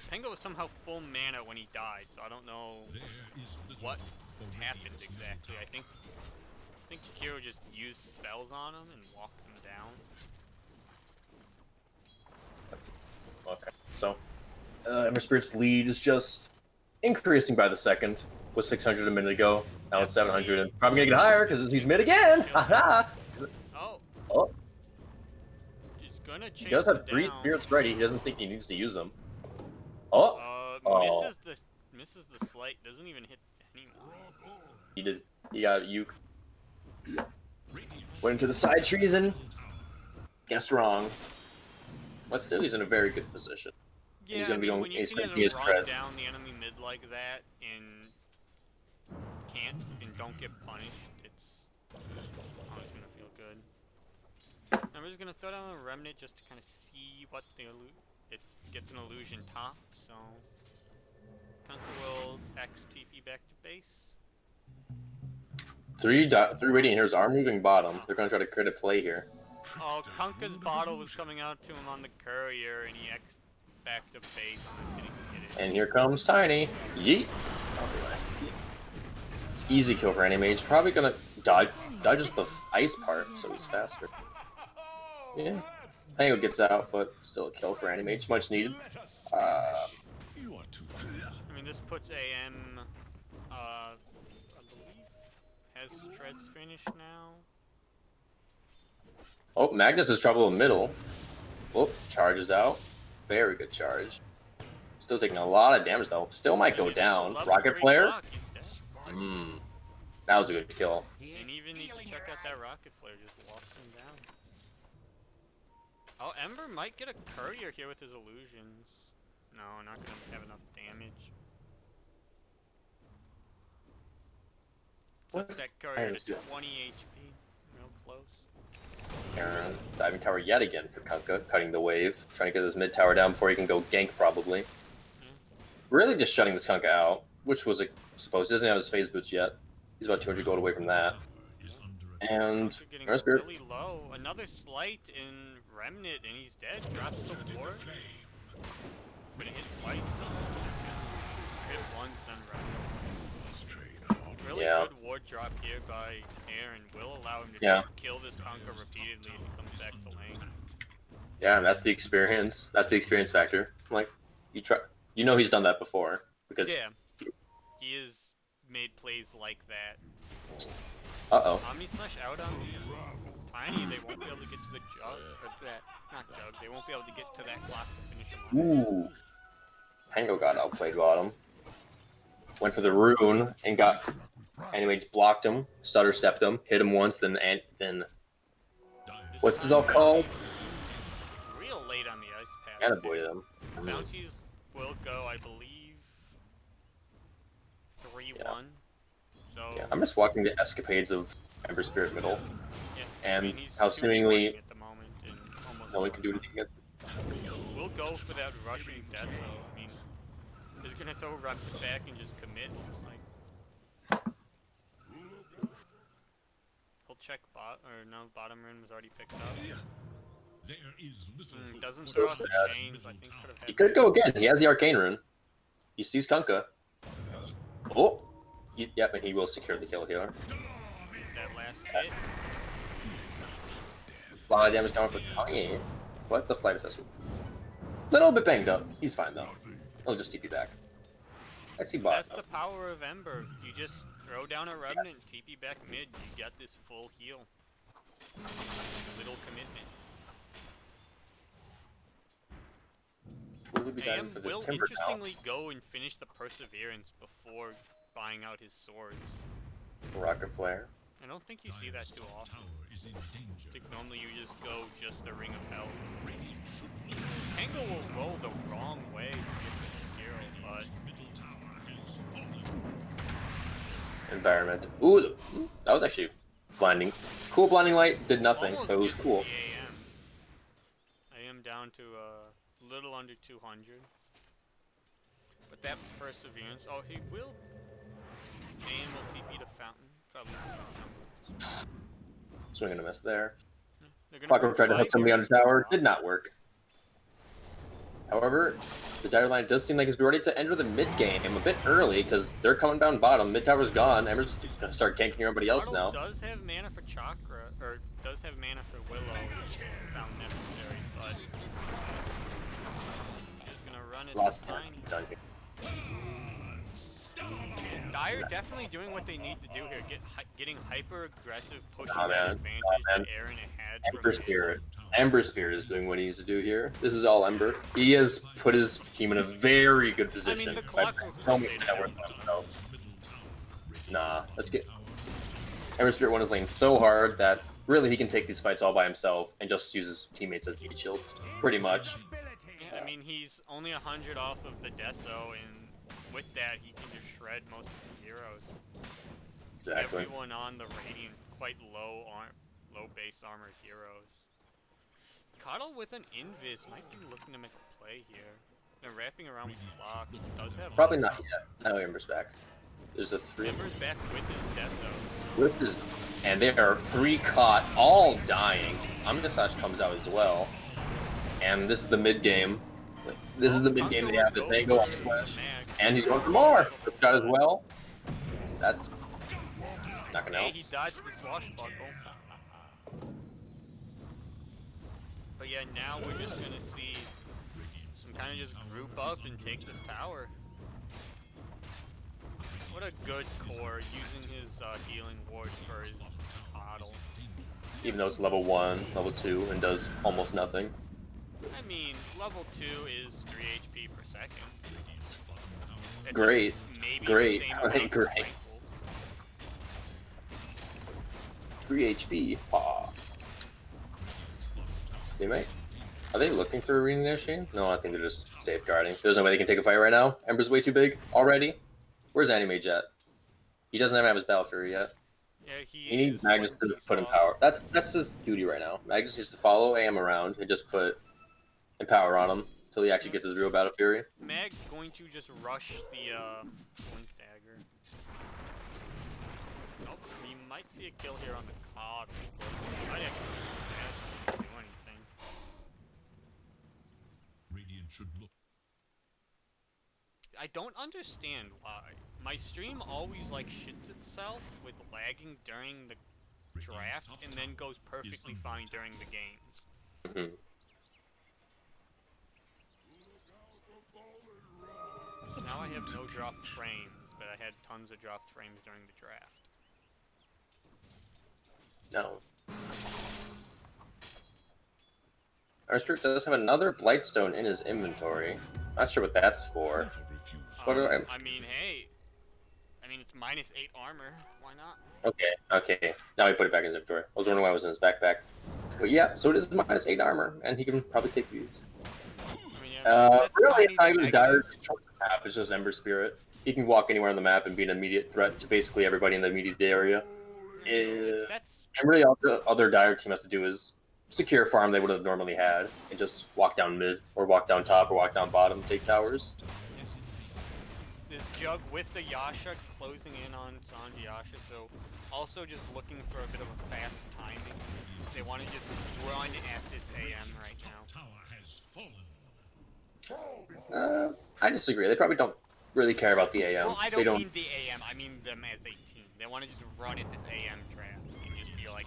Pango was somehow full mana when he died, so I don't know There is little what for happened Radiant's middle exactly. I tower. think Kiro just used spells on him and walked him down. Okay, so Ember Spirit's lead is just increasing by the second. Was 600 a minute ago. Now it's 700, and probably gonna get Yeah. higher because he's mid again. Haha. Oh, Oh, he's gonna chase he does have him 3 down. spirits ready. He doesn't think he needs to use them. Oh, oh, Misses the slight. Doesn't even hit anymore. he did. He got Uke. Radiant Went into the side trees and guessed wrong. But still, he's in a very good position. Yeah, He's gonna be I mean, going. when you He's can gonna either be his run tread. down the enemy mid like that and can't and don't get punished, it's always gonna feel good. I'm just gonna throw down a remnant just to kind of see what it gets an illusion top. So Kunka will XTP back to base. Three radiant heroes are moving bottom. They're gonna try to crit a play here. Oh, Kunka's bottle was coming out to him on the courier, and he X back to base and didn't get it. And here comes Tiny. Yeet. Easy kill for Animage. Probably gonna dodges the ice part, so he's faster. Yeah. Tango gets out, but still a kill for Animage. Much needed. You are too clear. I mean, this puts AM, I believe, has Shred's finished now. Oh, Magnus is trouble in middle. Oh, charges out. Very good charge. Still taking a lot of damage though. Still might go down. Level Rocket 3 flare. block, he's dead. That was a good kill. And even if you check out that rocket flare, just walks him down. Oh, Ember might get a courier here with his illusions. No, not gonna have enough damage. What? That courier Iron's to good. 20 HP. Real close. Aaron, diving tower yet again for Kunkka, cutting the wave, trying to get this mid tower down before he can go gank probably. Really just shutting this Kunkka out, which was supposed. He doesn't have his phase boots yet. He's about 200 gold away from that. Is under attack. And Kunka getting Iron Spirit. really low. Another slight in Remnant, and he's dead. Drops the ward. Gonna hit twice. Hit once, then Remnant. Really Yeah. good ward drop here by Aaron. Will allow him to Yeah. kill this Kunkka repeatedly if he comes back to lane. Yeah, and that's the experience. That's the experience factor. Like, you know he's done that before because. Yeah. He has made plays like that. Uh-oh. Omni Slash out on Tiny, they won't be able to get to the jug, or that, not jug, they won't be able to get to that clock to finish him off. Ooh. Tango got outplayed bottom. Went for the rune and got. Anyway, just blocked him, stutter stepped him, hit him once, then what's this all called? Real late on the ice path. Attaboy them. Bounties will go, I believe, 3-1. So, Yeah, I'm just watching the escapades of Ember Spirit middle, yeah, and he's how 2v1 seemingly at the moment, and almost no one can do anything against him. We'll go for that rushing death, though. I mean, he's gonna throw Rocket back and just commit. Just like he'll check bottom rune was already picked up. There is little hope Doesn't for throw the out the sad. chains. I think could have had. He could go again. He has the Arcane Rune. He sees Kunkka. Oh! Yep, and he will secure the kill here. That last hit. A lot of damage down for Kanye. What? The slight assessment. Little bit banged up. He's fine though. He'll just TP back. Let's see bot. That's the power of Ember. You just throw down a remnant, TP back mid. You get this full heal. Little commitment. Will be AM diving for the will timber now. interestingly go and finish the Perseverance before buying out his swords. Rocket Flare. I don't think you see that too often. tower is in danger. I think normally you just go just the Ring of Hell. Radiant should be Tango will roll the wrong way to get the hero, but middle tower has fallen. Environment. Ooh, that was actually blinding. Cool blinding light did nothing, almost but it was gets cool. the AM down to a little under 200. But that Perseverance, oh, he will. AM will TP to Fountain. Probably. Swing and a miss there. They're gonna Clockwork tried to revive hook somebody here. on the tower, did not work. However, the Dire Line does seem like it's ready to enter the mid game a bit early because they're coming down bottom. Mid tower's gone. Ember's just gonna start ganking everybody else Arnold now. does have mana for Chakra, or does have mana for Willow, which found necessary, but he's gonna run it Lots this of time. time done here. Dire definitely doing what they need to do here. Getting hyper aggressive, pushing Nah, that man. advantage Nah, man. that Aaron had from Ember mid. Spirit. Ember Spirit is doing what he needs to do here. This is all Ember. He has put his team in a very good I position. mean, the by Clockwork so many Crusader network didn't do themselves. much. Nah, let's get. Ember Spirit won his lane so hard that really he can take these fights all by himself and just use his teammates as meat shields. Pretty much. Yeah, I mean, he's only 100 off of the Deso, and with that, he can just shred most of the heroes. Exactly. Everyone on the Radiant quite low base armor heroes. Coddle with an invis might be looking to make a play here. They're wrapping around with block. Does have Probably not yet. Now Ember's back. There's a 3. Ember's back with his Deso. With his, and there are 3 caught, all dying. Omnisash comes out as well. And this is the mid game. This is the mid game they have the Tango Omnisash. And he's going for more. Good shot as well. That's not gonna Hey, help. he dodged the swashbuckle. But yeah, now we're just gonna see him kind of just group up and take this tower. What a good core using his healing ward for his Coddle. Even though it's level 1, level 2, and does almost nothing. I mean, level 2 is 3 HP per second. It's Great. Maybe Great. the same I amount think for great. rifle. 3 HP. Aw. They might. Are they looking for a reinitiation? No, I think they're just safeguarding. There's no way they can take a fight right now. Ember's way too big already. Where's Animage at? He doesn't even have his Battle Fury yet. Yeah, He needs Magnus to put in power. That's his duty right now. Magnus needs to follow AM around and just put Empower on him until he actually gets his real Battle Fury. Mag's going to just rush the Blink Dagger. Nope, we might see a kill here on the Cog. He might actually do anything. Radiant should look. I don't understand why. My stream always like shits itself with lagging during the draft and then goes perfectly fine during the games. Mhm. Now I have no dropped frames, but I had tons of dropped frames during the draft. No. Our Spirit does have another Blightstone in his inventory. Not sure what that's for. What do I mean, hey. I mean, it's -8 armor. Why not? Okay. Now he put it back in his inventory. I was wondering why it was in his backpack. But yeah, so it is -8 armor, and he can probably take these. I mean, yeah, that's Really, tiny it's not even negative. dire control of the map. It's just Ember Spirit. He can walk anywhere on the map and be an immediate threat to basically everybody in the immediate area. That's And really, all the other dire team has to do is secure a farm they would have normally had, and just walk down mid, or walk down top, or walk down bottom, take towers. this Jug with the Yasha closing in on Yasha, so also just looking for a bit of a fast timing. They want to just run at this AM right now. Tower has fallen. I disagree. They probably don't really care about the AM. Well, I They don't don't. mean the AM, I mean them as a team. They want to just run at this AM draft and just be like,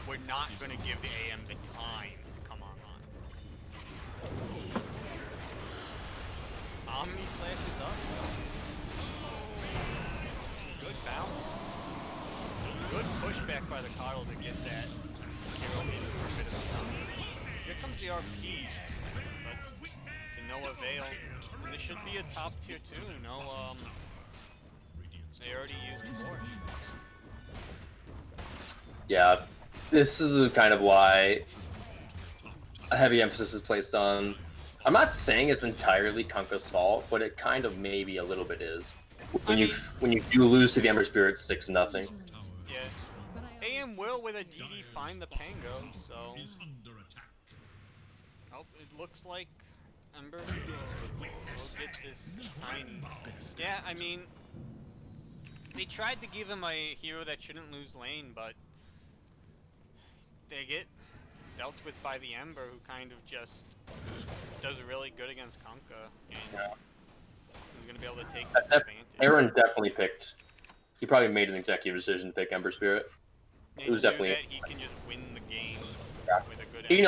we're not going to give the AM the time to come online. Omni slashes up. Good bounce. Good pushback by the Coddle to get that hero in for a bit of time. Here comes the RP, but to no avail. And this should be a top tier 2. No, they already used 4. Yeah, this is kind of why a heavy emphasis is placed on. I'm not saying it's entirely Kunkka's fault, but it kind of maybe a little bit is. When you do lose to the Ember Spirit 6-0. Yeah. AM will with a DD find the Pango, so. Is under attack. Oh, it looks like Ember will get this tiny. Yeah, I mean, they tried to give him a hero that shouldn't lose lane, but they get dealt with by the Ember, who kind of just does really good against Kunkka, and he's gonna be able to take this advantage. Aaron definitely picked. He probably made an executive decision to pick Ember Spirit. And It was he knew definitely. that he can just win the game with a good. He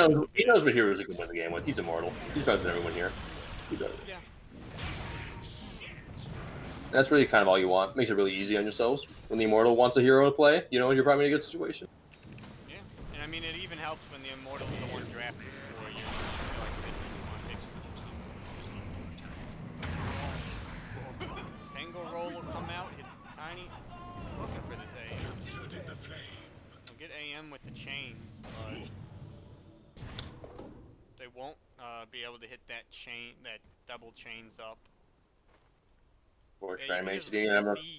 knows what heroes he can win the game with. He's immortal. He's better than everyone here. He's better. Yeah. That's really kind of all you want. Makes it really easy on yourselves. When the Immortal wants a hero to play, you know you're probably in a good situation. Yeah, and I mean it even helps when the Immortal's the one drafted for you. Like this is one. Tango Roll will come out, hits Tiny. Looking for this AM. We'll get AM with the chains, but they won't be able to hit that double chains up. Or Yeah, you can just he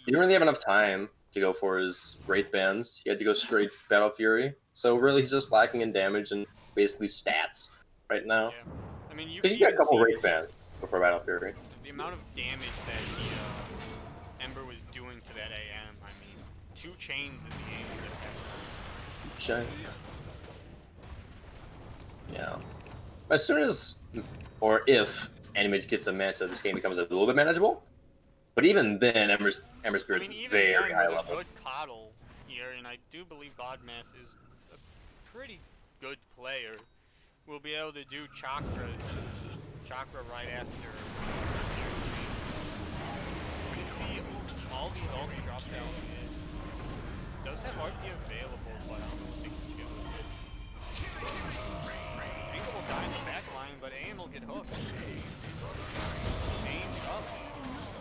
didn't really have enough time to go for his Wraith Bands. He had to go straight Battle Fury. So really, he's just lacking in damage and basically stats right now. Yeah, I mean you Because can you got a even couple see Wraith Bands before Battle Fury. the amount of damage that the Ember was doing to that AM. I mean, 2 chains in the AM. Shine. Yeah. As soon as, or if Animage gets a Manta, this game becomes a little bit manageable. But even then, Ember Spirit's even very then, high with level. a good coddle here, and I do believe Bodmas is a pretty good player, we'll be able to do Chakra right after. You see all these ults drop down mid. Does have RP available, but I don't know what they can kill with it. Angle will die in the back line, but AM will get hooked. Aim up.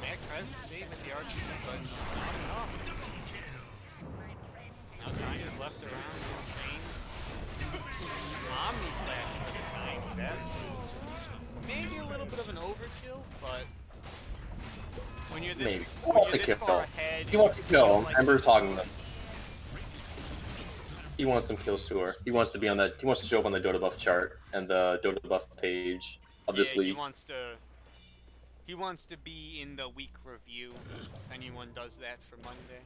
Mac tries to save at the RP, but not enough. Now Tiny's left around his chain. Omni Slash for the Tiny. That's maybe a little bit of an overkill, but when you're this, far ahead, He wants to kill. like Ember's talking to them. He wants some kills to her. He wants to be on that. He wants to show up on the Dota buff chart and the Dota buff page of this league. He wants to be in the week review. If anyone does that for Monday.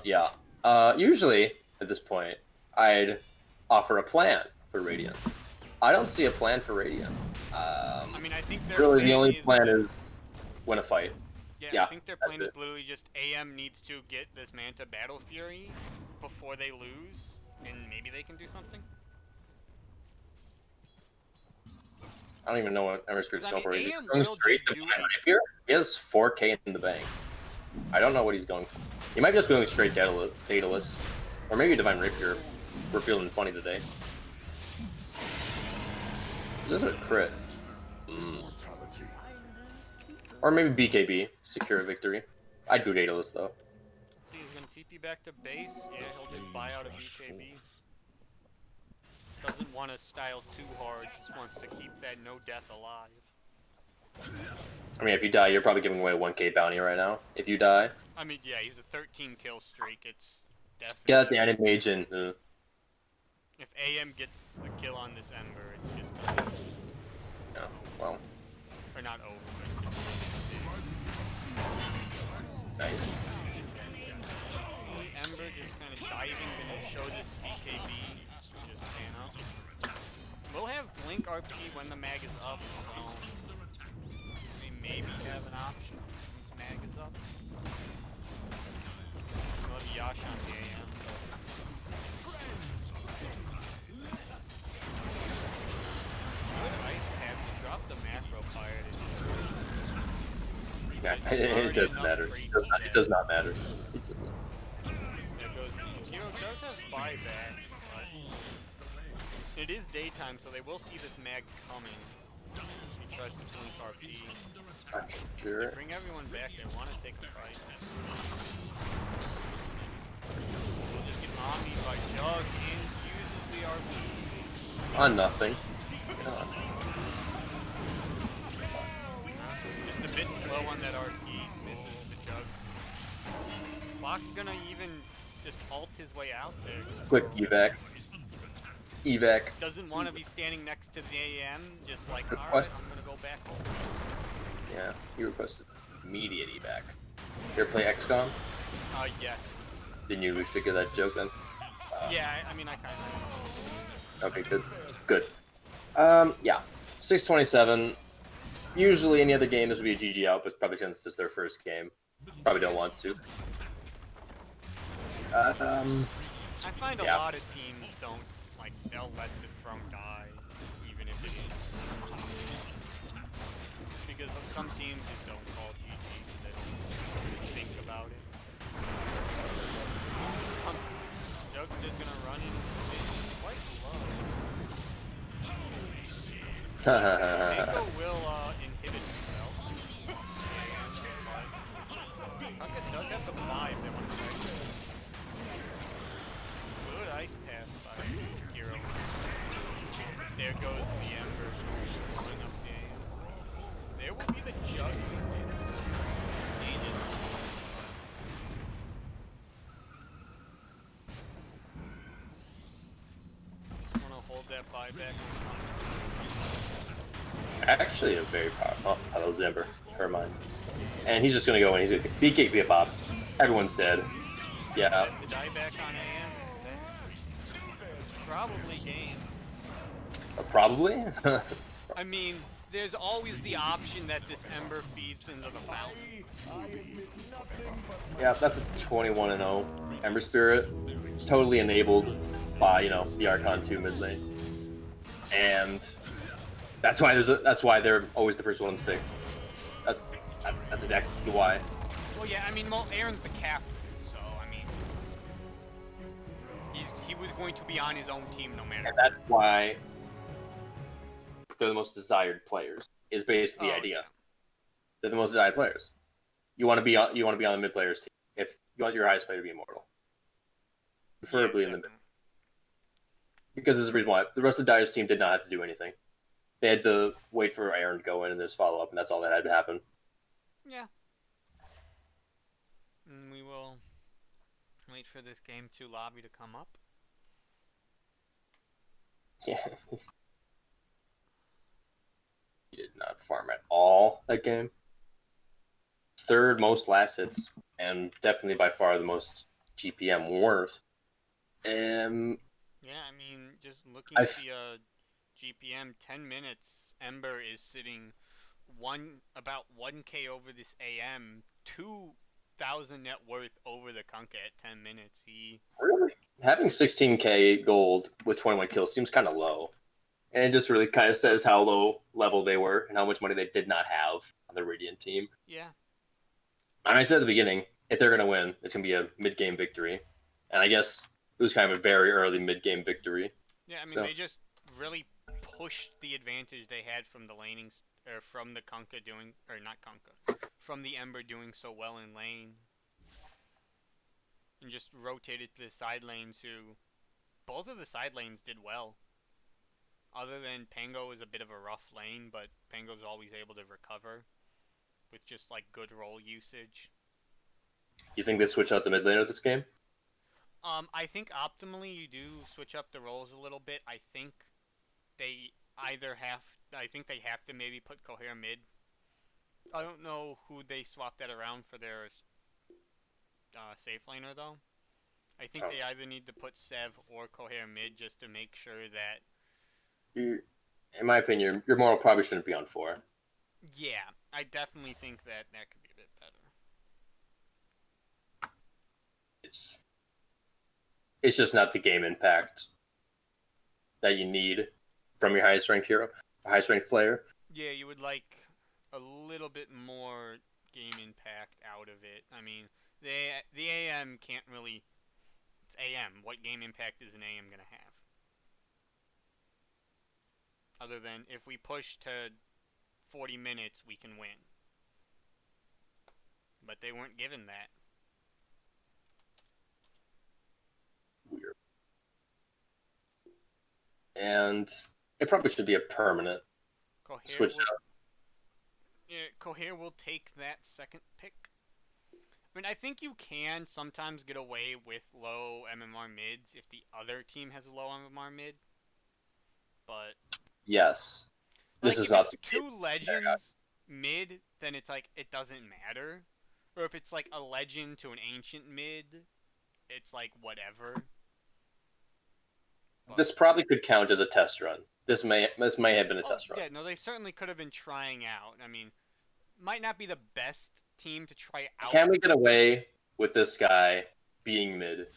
Yeah. Usually at this point, I'd offer a plan for Radiant. I don't see a plan for Radiant. I mean, I think their really plan the only is plan is win a fight. Yeah, I think their plan is literally just AM needs to get this Manta Battle Fury before they lose, and maybe they can do something. I don't even know what Ember Spirit's going for. Is he AM going will straight just to do Divine Rapier? He has 4k in the bank. I don't know what he's going for. He might be just going straight Daedalus. Or maybe Divine Rapier. We're feeling funny today. This is a crit. Or maybe BKB. Secure a victory. I'd do Daedalus though. See, he's gonna TP back to base. Yeah, he'll just buy out a BKB. Doesn't want to style too hard, just wants to keep that no death alive. I mean, if you die, you're probably giving away a 1k bounty right now. If you die. I mean, yeah, he's a 13 kill streak. It's definitely. Get the Animage and. If AM gets a kill on this Ember, it's just. Yeah, well. Or not over. Nice. Ember just kind of diving to show this BKB. Just pan up. We'll have Blink RP when the mag is up, so we maybe have an option once mag is up. We'll have Yash on the AM. Nice to have to drop the macro fire to It doesn't matter. It does not matter. Hero does have buyback, but it is daytime, so they will see this mag coming. He tries to blink RP. Sure. They bring everyone back, they want to take the fight. We'll just get omnied by Jug and uses the RP. On nothing. Just a bit slow on that RP, misses the Jug. Bach's gonna even just ult his way out there. Quick evac. Evac. Doesn't want to be standing next to the AM, just like, alright, I'm gonna go back home. Yeah, he requested immediate evac. You ever play XCOM? Yes. Didn't you figure that joke then? Yeah, I mean, I kind of. Okay, good. Good. Yeah. 627. Usually any other game this would be a GG out, but probably since this is their first game. Probably don't want to. I find a lot of teams don't, like, they'll let the throne die, even if it is. because some teams just don't call GG because they don't really think about it. Jug's just gonna run in quite low. Mango will inhibit himself. But does have the fly if they want to play. Good ice pass by Hero. There goes the Ember going up the AM. There will be the Jug. Just want to hold that buyback. Actually, a very powerful. Oh, that was Ember. Never mind. And he's just gonna go in. He's gonna be a pop. Everyone's dead. Yeah. That's the dieback on AM. That's probably game. Probably. I mean, there's always the option that this Ember feeds into the fountain. Yeah, that's a 21-0 Ember Spirit, totally enabled by the Archon 2 mid lane, and that's why they're always the first ones picked. That's exactly why. Well, yeah, I mean, Aaron's the captain, so I mean, he was going to be on his own team no matter. And that's why they're the most desired players. Is basically the idea. Yeah. They're the most desired players. You want to be on the mid players team if you want your highest player to be immortal, preferably in the mid. Because there's a reason why the rest of the Dyer's team did not have to do anything. They had to wait for Aaron to go in and just follow up, and that's all that had to happen. Yeah. And we will wait for this game 2 lobby to come up. Yeah. He did not farm at all that game. Third most last hits, and definitely by far the most GPM worth. Yeah, I mean, just looking at the GPM, 10 minutes, Ember is sitting about 1k over this AM, 2,000 net worth over the Kunkka at 10 minutes. Really? Having 16k gold with 21 kills seems kind of low. And it just really kind of says how low level they were and how much money they did not have on the Radiant team. Yeah. And I said at the beginning, if they're going to win, it's going to be a mid-game victory. And I guess it was kind of a very early mid-game victory. Yeah, I mean, they just really pushed the advantage they had from the laning, or from the Kunkka from the Ember doing so well in lane. And just rotated to the side lanes who, both of the side lanes did well. Other than Pango was a bit of a rough lane, but Pango's always able to recover with just like good role usage. You think they switch out the mid laner this game? I think optimally you do switch up the roles a little bit. I think they have to maybe put Coahre mid. I don't know who they swap that around for their safe laner though. I think they either need to put Sev or Coahre mid just to make sure that. In my opinion, your Mortal probably shouldn't be on 4. Yeah, I definitely think that could be a bit better. It's just not the game impact that you need from your highest ranked hero, highest ranked player. Yeah, you would like a little bit more game impact out of it. I mean, the AM can't really. It's AM. What game impact is an AM gonna have? Other than if we push to 40 minutes, we can win. But they weren't given that. Weird. And it probably should be a permanent switch out. Yeah, Coahre will take that second pick. I mean, I think you can sometimes get away with low MMR mids if the other team has a low MMR mid. But yes, this like, is not if it's 2 legends mid, then it's like it doesn't matter. Or if it's like a legend to an ancient mid, it's like whatever. But this probably could count as a test run. This may have been a test run. Yeah, no, they certainly could have been trying out. I mean, might not be the best team to try out. Can we get away with this guy being mid,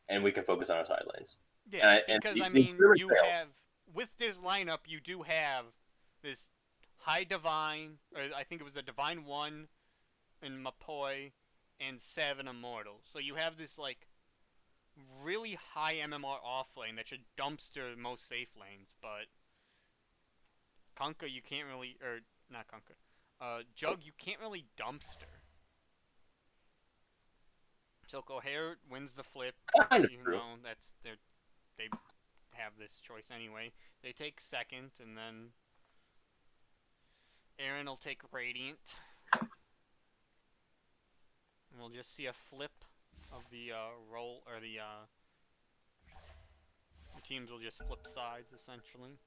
and we can focus on our side lanes? Yeah, because I mean, you have with this lineup, you do have this High Divine, or I think it was a Divine 1 in Mapoi, and 7 Immortal. So you have this, like, really high MMR off lane that should dumpster most safe lanes, but Kunkka you can't really, or not Kunkka, Jug you can't really dumpster. So Coahre wins the flip, Kind of even true. though they have this choice anyway. They take second, and then Aaron will take Radiant. And we'll just see a flip of the roll, or the teams will just flip sides, essentially.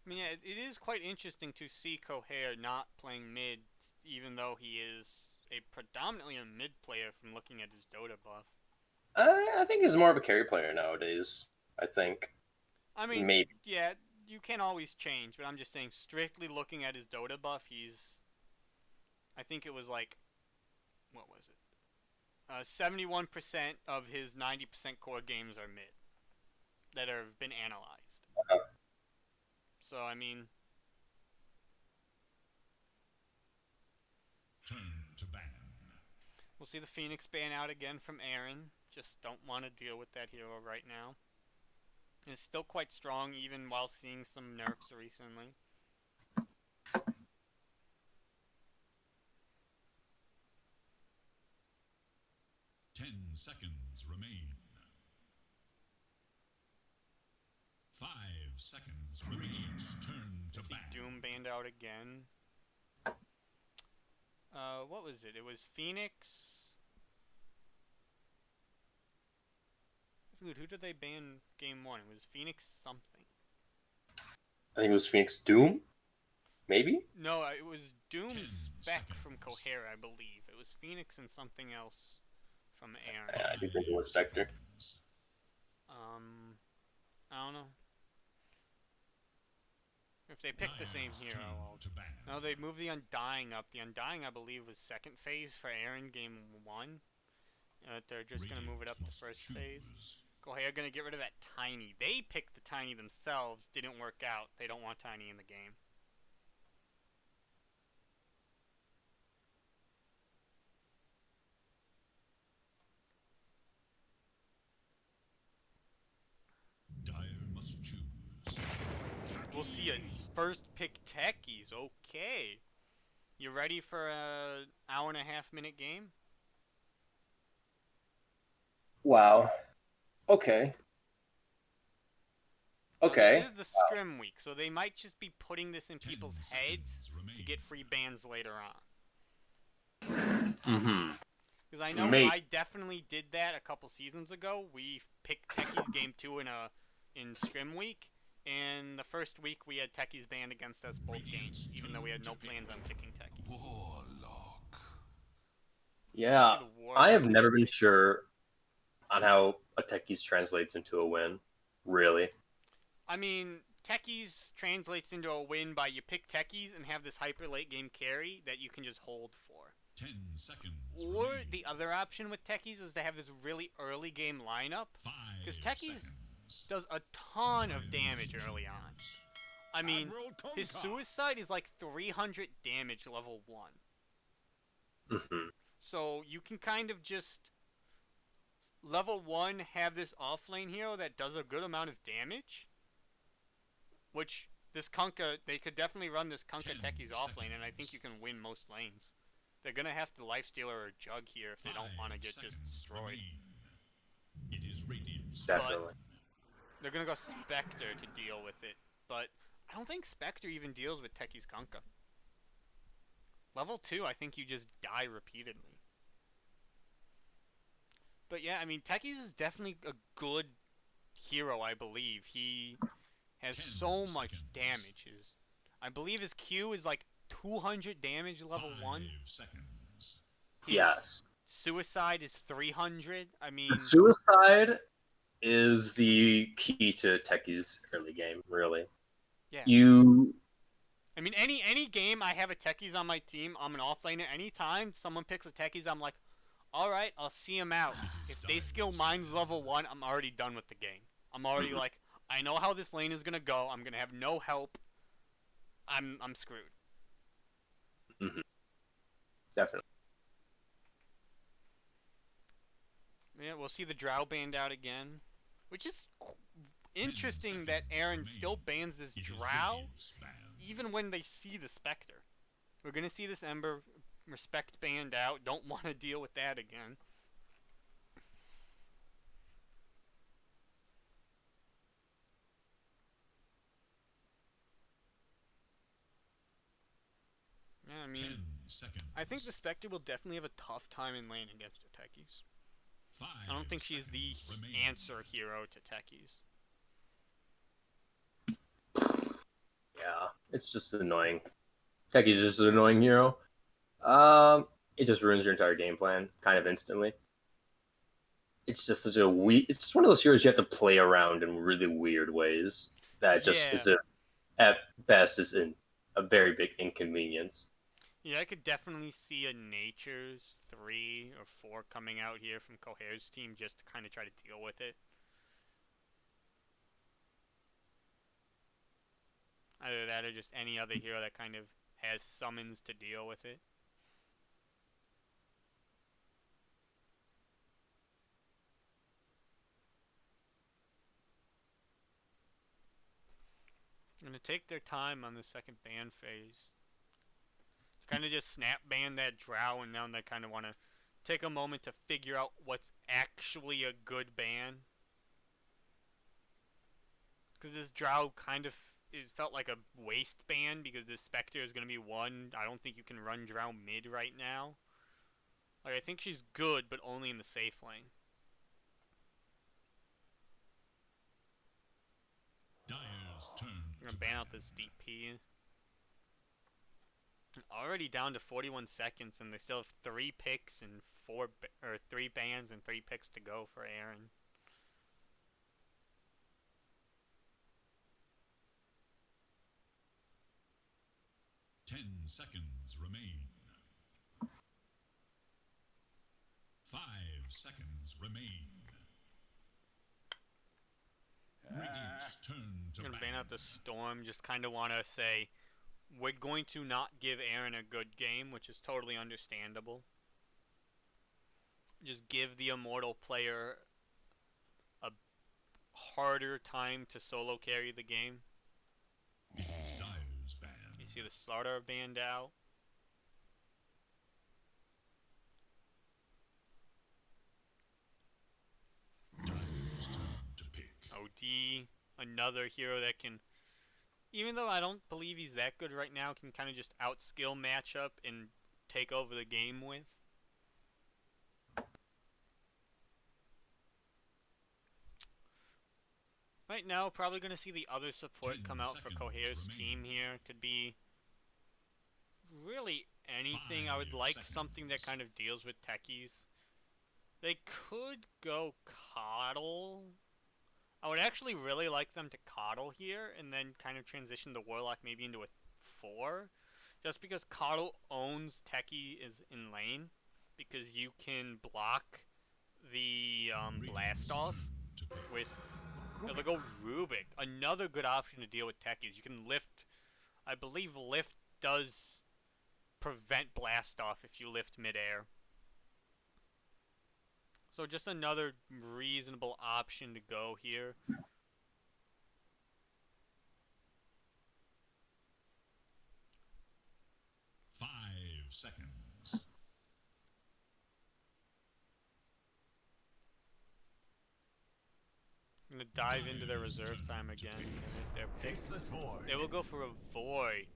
I mean, yeah, it is quite interesting to see Coahre not playing mid, even though he is predominantly a mid player from looking at his Dota buff. I think he's more of a carry player nowadays. I think. I mean, Maybe. yeah, you can always change, but I'm just saying, strictly looking at his Dota buff, I think it was like, what was it? 71% of his 90% core games are mid that have been analyzed. So, I mean, Turn to ban. we'll see the Phoenix ban out again from Aaron. Just don't want to deal with that hero right now. And it's still quite strong even while seeing some nerfs recently. Seconds remain. 5 seconds. Radiant's turn to See ban. Doom banned out again. What was it? It was Phoenix. Dude, who did they ban game 1? It was Phoenix something. I think it was Phoenix Doom. Maybe. No, it was Doom's 10 spec from seconds. Coahre, I believe. It was Phoenix and something else from Aaron. Yeah, I do think it was Spectre. I don't know. If they picked the same Dire's hero, turn I'll... to ban. No, they moved the Undying up. The Undying, I believe, was second phase for Aaron game 1. They're just going to move it up to Radiant first must phase. choose. Coahre going to get rid of that Tiny. They picked the Tiny themselves. Didn't work out. They don't want Tiny in the game. Dire must choose. We'll see a first pick techies. Okay. You ready for a hour and a half minute game? Wow. Okay. Now, Okay. this is the scrim week, so they might just be putting this in 10 people's seconds heads remain. to get free bans later on. Mm-hmm. Because I know Maybe. I definitely did that a couple seasons ago. We picked techies game 2 in scrim week, and the first week we had techies banned against us both games, even though we had no plans on picking techies. Warlock. Yeah. See the I have Warlock. never been sure on how a techies translates into a win. Really. I mean, techies translates into a win by you pick techies and have this hyper late game carry that you can just hold for. 10 seconds. Or remain. the other option with techies is to have this really early game lineup. 5 'Cause techies seconds. Does a ton of Dire damage must early on. choose. I mean, Admiral his Kunkka. suicide is like 300 damage level 1. Mm-hmm. So you can kind of just level 1 have this offlane hero that does a good amount of damage. Which this Kunkka, they could definitely run this Kunkka 10 techies offlane, and I seconds. think you can win most lanes. They're gonna have to lifestealer or jug here if they don't want to 5 get just seconds destroyed. remain. It is Radiant's Definitely. They're gonna go Spectre to deal with it, but I don't think Spectre even deals with Techies Kunkka. Level 2, I think you just die repeatedly. But yeah, I mean, Techies is definitely a good hero, I believe. He has 10 so much seconds. damage. I believe his Q is like 200 damage level 1. 5 seconds. His Yes. Suicide is 300. I mean, Suicide is the key to techies early game, really. yeah. You I mean, any game I have a Techies on my team, I'm an offlaner. Anytime someone picks a Techies, I'm like, alright, I'll see him out. If they skill Mines level 1, I'm already done with the game. I'm already like, I know how this lane is gonna go. I'm gonna have no help. I'm screwed. Definitely. Yeah, we'll see the Drow banned out again. Which is 10 interesting that seconds Aaron remain. still bans this It is Drow, Radiant's ban. even when they see the Spectre. We're gonna see this Ember Respect banned out. Don't want to deal with that again. Yeah, I 10 mean, seconds. I think the Spectre will definitely have a tough time in lane against the Techies. 5 I don't think she's the seconds remain. answer hero to Techies. Yeah, it's just annoying. Techies is just an annoying hero. It just ruins your entire game plan kind of instantly. It's just such a it's just one of those heroes you have to play around in really weird ways. That just Yeah. is at best is a very big inconvenience. Yeah, I could definitely see a Nature's 3 or 4 coming out here from Coahre's team just to kind of try to deal with it. Either that or just any other hero that kind of has summons to deal with it. I'm going to take their time on the second ban phase. Kind of just snap ban that Drow, and now they kind of want to take a moment to figure out what's actually a good ban. Because this Drow kind of felt like a waste ban because this Spectre is going to be one. I don't think you can run Drow mid right now. Like, I think she's good, but only in the safe lane. Dyer's turn I'm going to ban out this DP. Already down to 41 seconds, and they still have 3 picks and 3 bans and 3 picks to go for Aaron. seconds remain. 5 seconds remain. Radiant's turn to I'm gonna ban out the Storm. Just kind of want to say we're going to not give Aaron a good game, which is totally understandable. Just give the Immortal player a harder time to solo carry the game. It is Dyer's ban. You see the Slaughter banned out. Dyer's turn to pick. OD, another hero that can, even though I don't believe he's that good right now, can kind of just outskill matchup and take over the game with. Right now, probably going to see the other support 10 come out for seconds Coahre's remain. team here. Could be really anything. I would 5 like something that seconds. kind of deals with techies. They could go Coddle. I would actually really like them to Coddle here and then kind of transition the Warlock maybe into a 4. Just because Coddle owns Techie is in lane. Because you can block the Blast off Radiant's turn to pick. with... They'll go Rubik. Another good option to deal with techies. You can lift... I believe lift does prevent blast off if you lift midair. So just another reasonable option to go here. Five seconds. I'm gonna dive into their reserve time again. Their pick. They will go for a Void.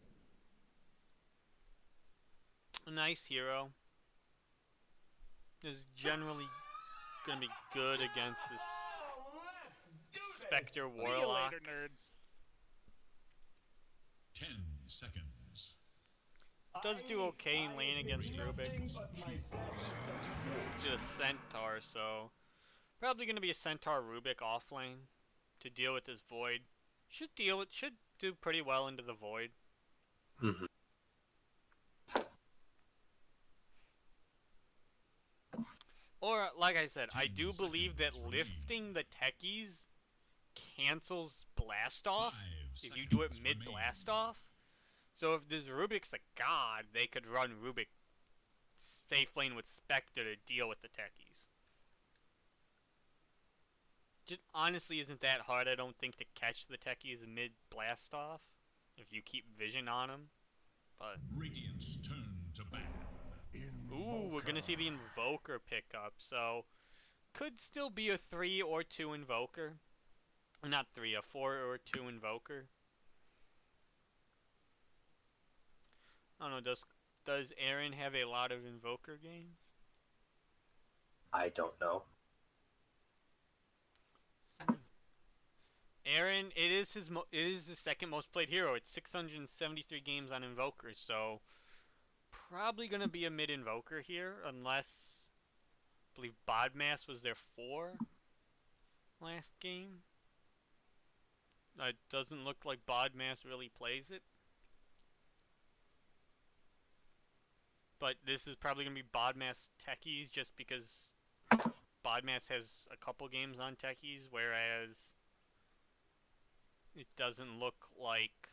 A nice hero. Is generally gonna be good against this Spectre Warlock. See you later, nerds. 10 seconds. Does do okay in lane against Rubik. Just a Centaur, so probably gonna be a Centaur Rubik off lane to deal with this Void. Should do pretty well into the Void. Or, like I said, I 10 do believe that seconds lifting the techies cancels blast off 5 if you do it seconds mid remain. blast off. So if this Rubik's a god, they could run Rubik safe lane with Spectre to deal with the techies. Just honestly isn't that hard, I don't think, to catch the techies mid blast off if you keep vision on them. But Radiant's turn to ban. ooh, we're gonna see the Invoker pick up, so could still be a 3 or 2 Invoker. Not 3, a 4 or 2 Invoker. I don't know, does Aaron have a lot of Invoker games? I don't know. Aaron, it is his second most played hero. It's 673 games on Invoker, so probably gonna be a mid Invoker here, unless I believe Bodmass was their 4 last game. It doesn't look like Bodmass really plays it. But this is probably going to be Bodmass Techies just because Bodmass has a couple games on Techies, whereas it doesn't look like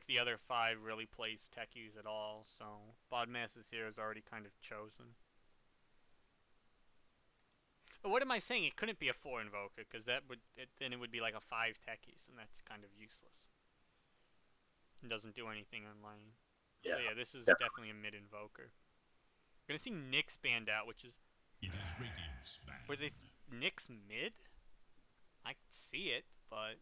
the other 5 really plays Techies at all, so Bodmass's here is already kind of chosen. But what am I saying? It couldn't be a 4 Invoker, because then it would be like a 5 Techies, and that's kind of useless. It doesn't do anything on lane. Yeah. So yeah, this is definitely a mid Invoker. We're gonna see Nyx banned out, which is... It is Radiant's ban. Were they Nyx mid? I can see it, but...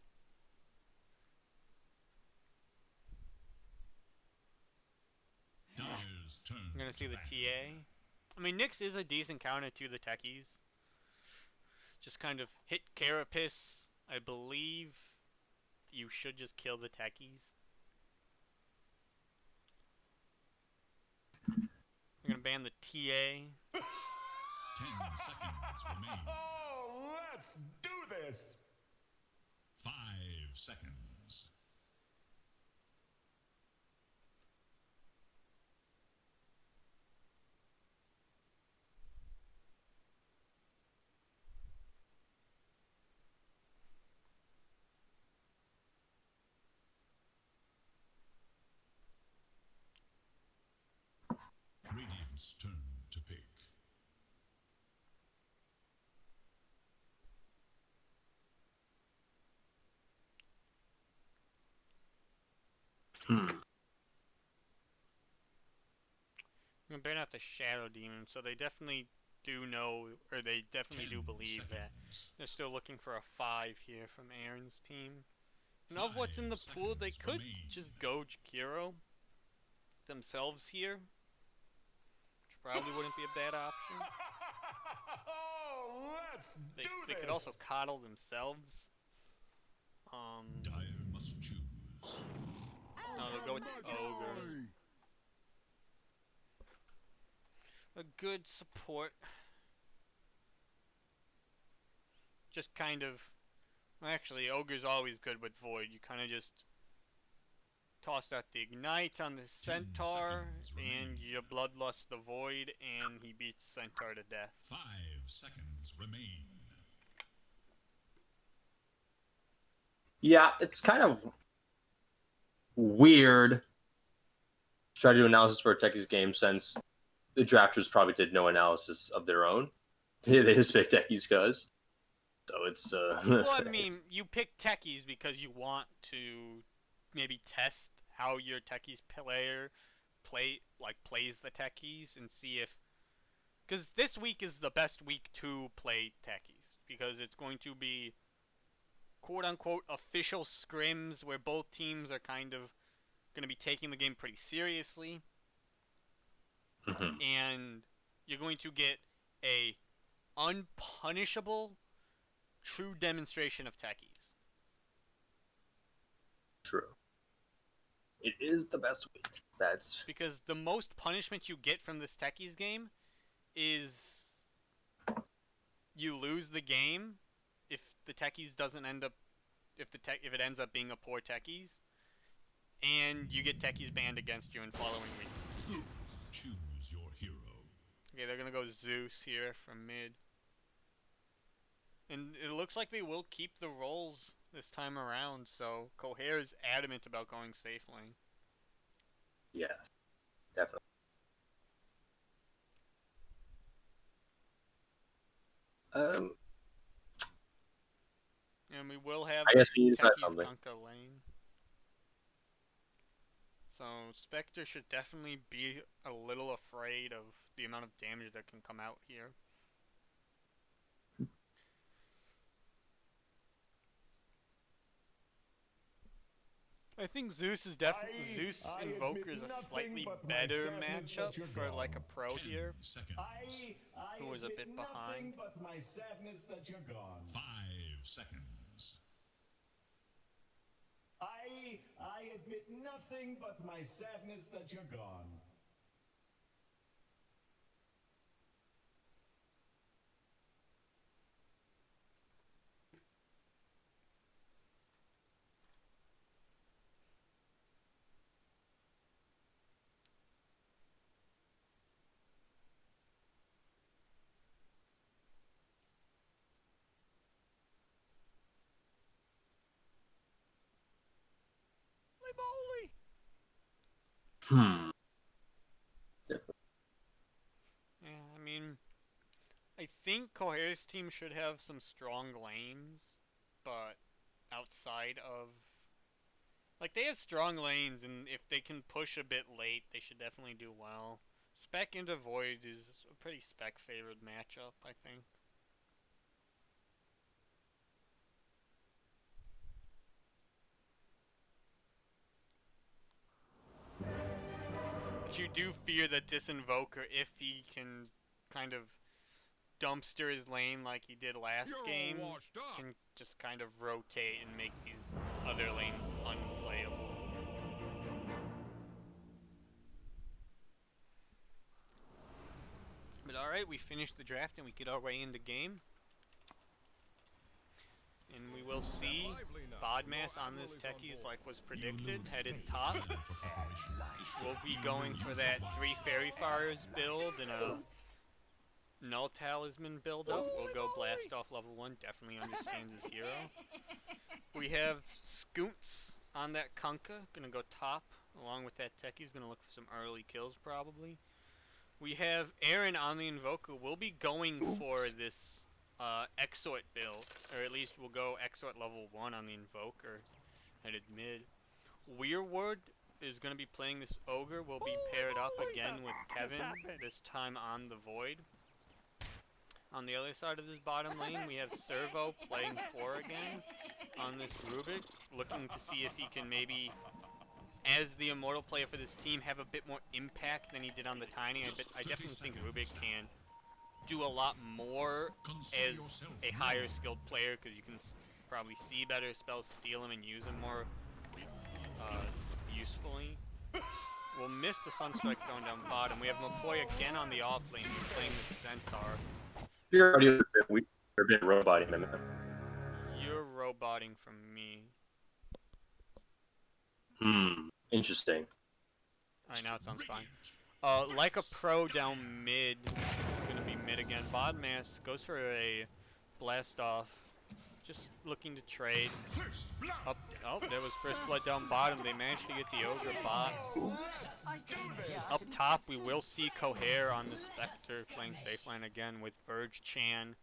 Dyer's turn I'm gonna see to the ban. TA. I mean, Nyx is a decent counter to the techies. Just kind of hit Carapace. I believe you should just kill the techies. I'm gonna ban the TA. 10 seconds remain. Oh, let's do this! 5 seconds. Radiant's turn to pick. I'm gonna ban out the Shadow Demon, so they definitely do know, or they definitely do 10 believe that seconds. they're still looking for a 5 here from Aaron's team. And of what's in the 5 pool, they seconds could remain. just go Jakiro themselves here, which probably wouldn't be a bad option. Oh, let's They do this! could also coddle themselves. Dyer must choose. No, they'll go with the Ogre. A good support. Just kind of... Well, actually, Ogre's always good with Void. You kind of just toss out the Ignite on the Centaur, seconds and remain. you Bloodlust the Void, and he beats Centaur to death. 5 seconds remain. Yeah, it's kind of weird to try to do analysis for a Techies game since the drafters probably did no analysis of their own. They just picked Techies because. So it's Well, I mean, you pick techies because you want to maybe test how your techies player plays the techies and see if, because this week is the best week to play techies because it's going to be quote unquote official scrims where both teams are kind of going to be taking the game pretty seriously, and you're going to get a unpunishable true demonstration of techies. True. It is the best week. That's Because the most punishment you get from this techies game is you lose the game if the techies doesn't end up if it ends up being a poor techies. and you get techies banned against you in following week. Choose your hero. Okay, they're gonna go Zeus here from mid. And it looks like they will keep the rolls this time around, so Coahre is adamant about going safe lane. Yeah, definitely. And we will have I guess this we need to try Techies something. Kunkka lane. So Spectre should definitely be a little afraid of the amount of damage that can come out here. I think Zeus is Zeus Invoker is a slightly better matchup for like a pro 10 here, seconds. who was a bit behind. But my sadness that you're gone. 5 seconds. I admit nothing but my sadness that you're gone. Definitely. Yeah, I mean, I think Coahre's team should have some strong lanes, but outside of... Like, they have strong lanes, and if they can push a bit late, they should definitely do well. Spec into Void is a pretty spec-favored matchup, I think. But you do fear that this Invoker, if he can kind of dumpster his lane like he did last game, can just kind of rotate and make these other lanes unplayable. But alright, we finished the draft and we get our way into game. And we will see Bodmass on this Techies like was predicted, headed top. We'll be going for that 3 Fairy Fires build and a Null Talisman build up. We'll go Blast off level 1, definitely understands his hero. We have Scoonts on that Kunkka, gonna go top along with that Techies, gonna look for some early kills probably. We have Aaron on the Invoker. We'll be going for this Exort build, or at least we'll go Exort level 1 on the Invoker, headed mid. Weirwood is going to be playing this Ogre. We'll be paired up again with Kevin, this time on the Void. On the other side of this bottom lane, we have Servo playing 4 again on this Rubik, looking to see if he can maybe, as the Immortal player for this team, have a bit more impact than he did on the Tiny. I definitely think Rubik can do a lot more as a higher skilled player, because you can probably see better spells, steal them, and use them more usefully. We'll miss the Sunstrike going down bottom. We have Mapoy again on the off lane, who's playing the Centaur. You're already a bit roboting them. You're roboting from me. Interesting. Alright, now it sounds fine. Like a pro down mid. Gonna be mid again. Bodmass goes for a blast off. Just looking to trade. Up, oh, there was first blood down bottom. They managed to get the Ogre bot. Up top, we will see Coahre on the Spectre playing safe lane again with Verge Chan.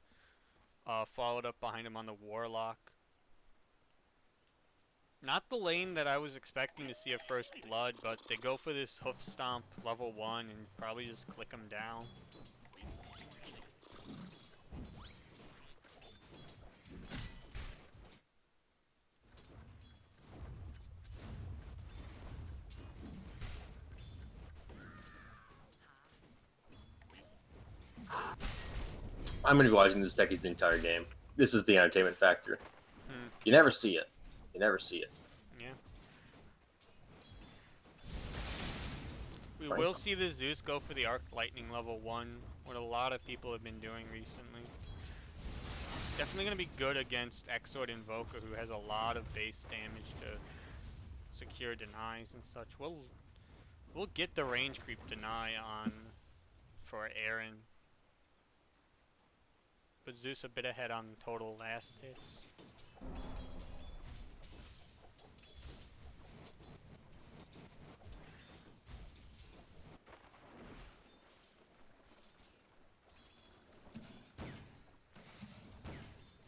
Followed up behind him on the Warlock. Not the lane that I was expecting to see a first blood, but they go for this Hoof Stomp level 1 and probably just click him down. I'm going to be watching this Techies the entire game. This is the entertainment factor. You never see it. You never see it. Yeah. We will see the Zeus go for the Arc Lightning level 1, what a lot of people have been doing recently. Definitely going to be good against Exort Invoker, who has a lot of base damage to secure denies and such. We'll get the range creep deny on for Aaron. But Zeus a bit ahead on total last hits.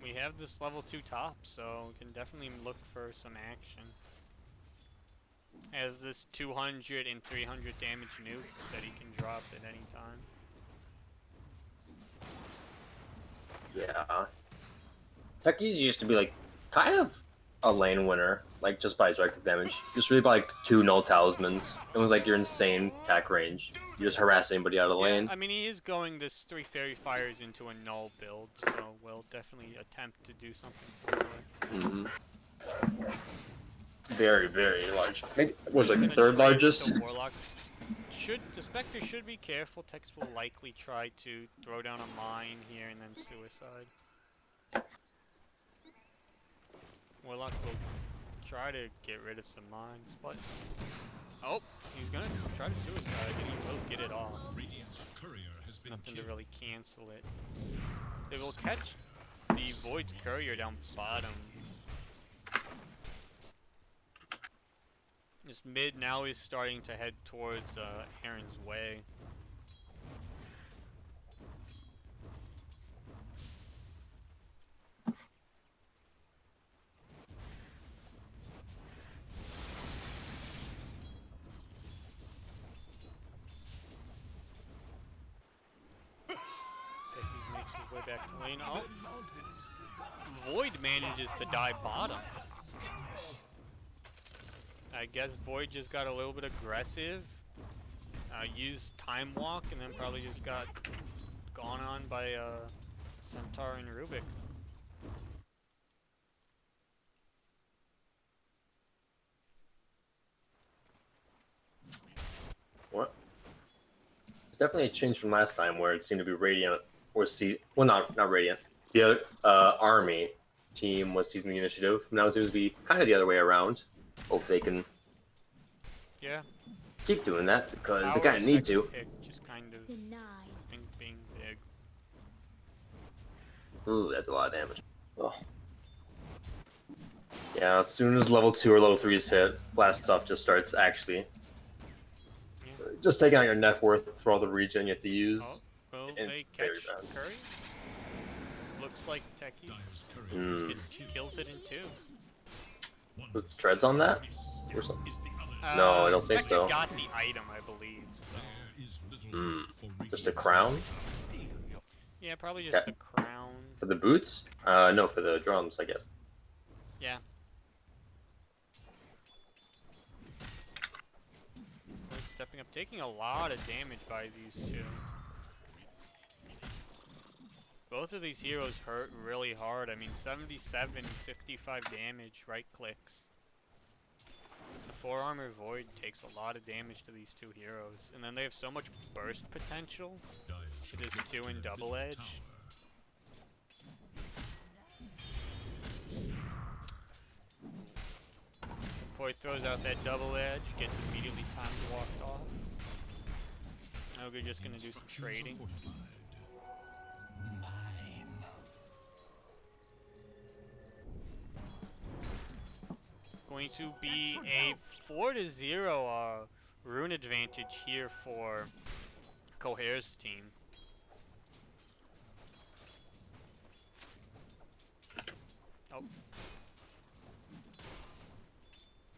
We have this level 2 top, so we can definitely look for some action. Has this 200 and 300 damage nukes that he can drop at any time. Yeah. Techies used to be like kind of a lane winner, like just by his reactive damage. Just really by like 2 null talismans. It was like your insane attack range. You just harass anybody out of the lane. I mean, he is going this 3 fairy fires into a null build, so we'll definitely attempt to do something similar. Very, very large. Maybe was like the 3rd largest. The Warlock the Spectre should be careful. Tex will likely try to throw down a mine here and then suicide. Warlock will try to get rid of some mines, but oh, he's gonna try to suicide and he will get it off. Radiant's courier has been Nothing to killed. really cancel it. They will catch the Void's courier down bottom. This mid now is starting to head towards Aaron's way. He makes his way back to lane. Oh, Void manages to die bottom. I guess Void just got a little bit aggressive, used Time Walk, and then probably just got gone on by Centaur and Rubik. What? It's definitely a change from last time where it seemed to be Radiant or well, not Radiant. The other army team was seizing the initiative. Now it seems to be kind of the other way around. Hope they can keep doing that because they kind of need to. Just kind of Denied. being big. Ooh, that's a lot of damage. Oh. Yeah, as soon as level 2 or level 3 is hit, blast stuff just starts actually just taking out your net worth for all the regen you have to use. Oh, will It's they very catch bad. Curry? Looks like Techie Dire's courier kills it in 2. Was the treads on that? Or something? is the other. No, I don't think Spectre so. got the item, I believe. So. There is little for Just a Radiant's crown? Yeah, probably just the crown. For the boots? No, for the drums, I guess. Yeah. Stepping up, taking a lot of damage by these two. Both of these heroes hurt really hard. I mean, 77, 65 damage, right clicks. The 4 armor Void takes a lot of damage to these two heroes. And then they have so much burst potential. It is 2 in double edge. Void throws out that double edge, gets immediately timed walked off. Now we're just gonna do some trading. Going to be a 4-0 rune advantage here for Coahre's team. Oh.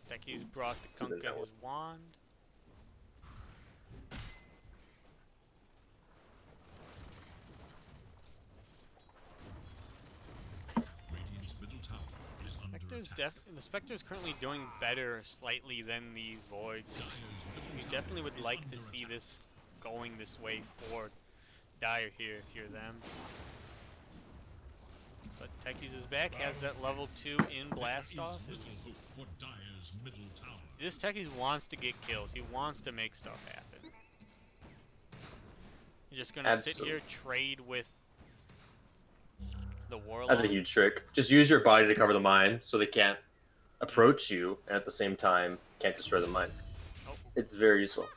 Techie's brought the Kunkka his wand. Radiant's middle tower is under attack. The Spectre's currently doing better slightly than the Voids. Dire's middle We tower definitely would is like to under see attack. this going this way for Dire here if you're them. But Techie's is back, has that level 2 in blast off. There is little hope for Dire's middle tower. This Techie's wants to get kills. He wants to make stuff happen. You're just gonna sit here, trade with the Warlock. That's a huge trick. Just use your body to cover the mine so they can't approach you, and at the same time can't destroy the mine. Oh. It's very useful.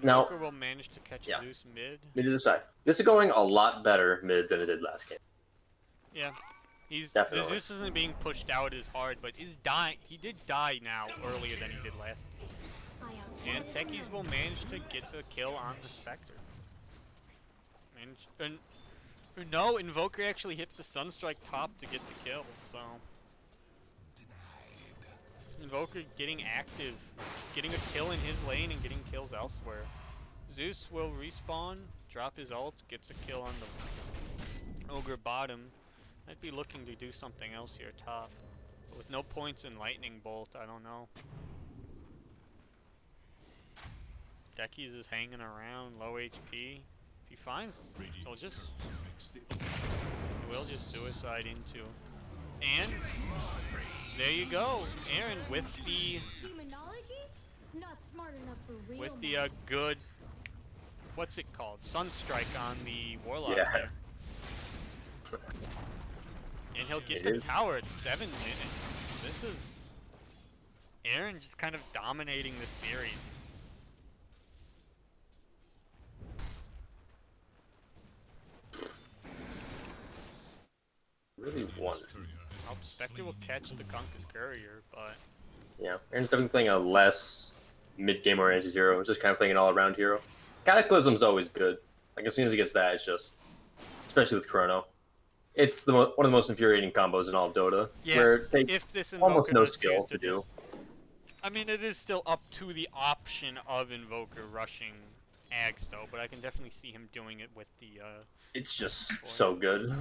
Now- Invoker will manage to catch Yeah. Zeus mid. Mid to the side. This is going a lot better mid than it did last game. Yeah. The Definitely. Zeus isn't being pushed out as hard, but is dying. He did die now earlier than he did last. And Techies will manage to get the kill on the Spectre. No, Invoker actually hits the Sunstrike top to get the kill, so... Invoker getting active, getting a kill in his lane and getting kills elsewhere. Zeus will respawn, drop his ult, gets a kill on the Ogre bottom. Might be looking to do something else here top. But with no points in Lightning Bolt, I don't know. Deckies is hanging around, low HP. If he finds, he'll just suicide into. And there you go, Aaron with the good, what's it called? Sunstrike on the Warlock there. Yes. And he'll get It the is. tower at 7 minutes. This is Aaron just kind of dominating the series. Really won. Oh, Spectre will catch the Kunkka's Courier, but Yeah, Aaron's definitely playing a less mid-game oriented hero, just kind of playing an all-around hero. Cataclysm's always good. Like, as soon as he gets that, it's just... Especially with Chrono. It's one of the most infuriating combos in all of Dota. yeah, Where it takes if this almost Invoker no does skill choose to do. I mean, it is still up to the option of Invoker rushing Ags, though, but I can definitely see him doing it with the, It's just so good.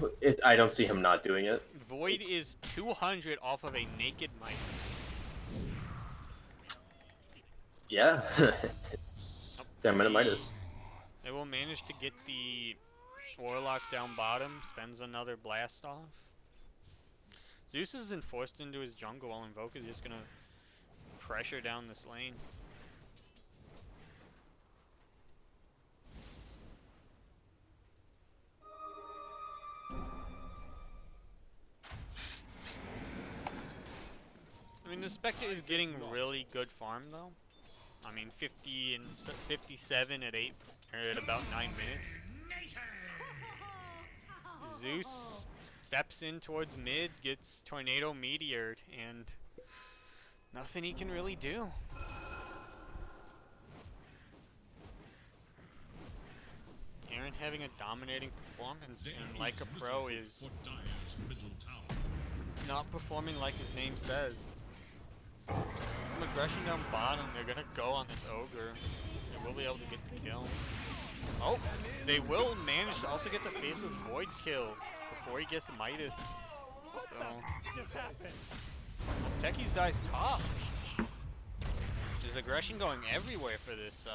I don't see him not doing it. Void is 200 off of a naked Might. Yeah. 10-minute Midas. They will manage to get the Warlock down bottom, spends another blast off. Zeus is then forced into his jungle while Invoker is just gonna pressure down this lane. I mean, the Spectre is getting really good farm though. I mean, 50 and 57 at 8 or at about 9 minutes. Zeus steps in towards mid, gets Tornado Meteored, and nothing he can really do. Aaron having a dominating performance, and like a pro is not performing like his name says. Some aggression down bottom, they're gonna go on this Ogre. They will be able to get the kill. Oh, they will manage to also get the Faceless Void kill before he gets Midas. So, Techies dies top. There's aggression going everywhere for this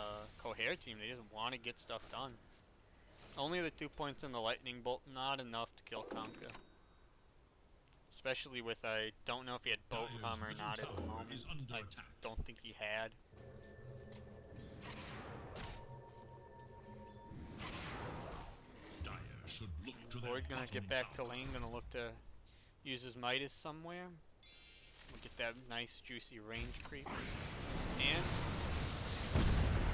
Coahre team. They just want to get stuff done. Only the 2 points in the Lightning Bolt, not enough to kill Kunkka. Especially with, I don't know if he had Boat Hum or not at the moment. I don't think he had. Lord gonna get back to lane, gonna look to use his Midas somewhere. We'll get that nice juicy range creep. And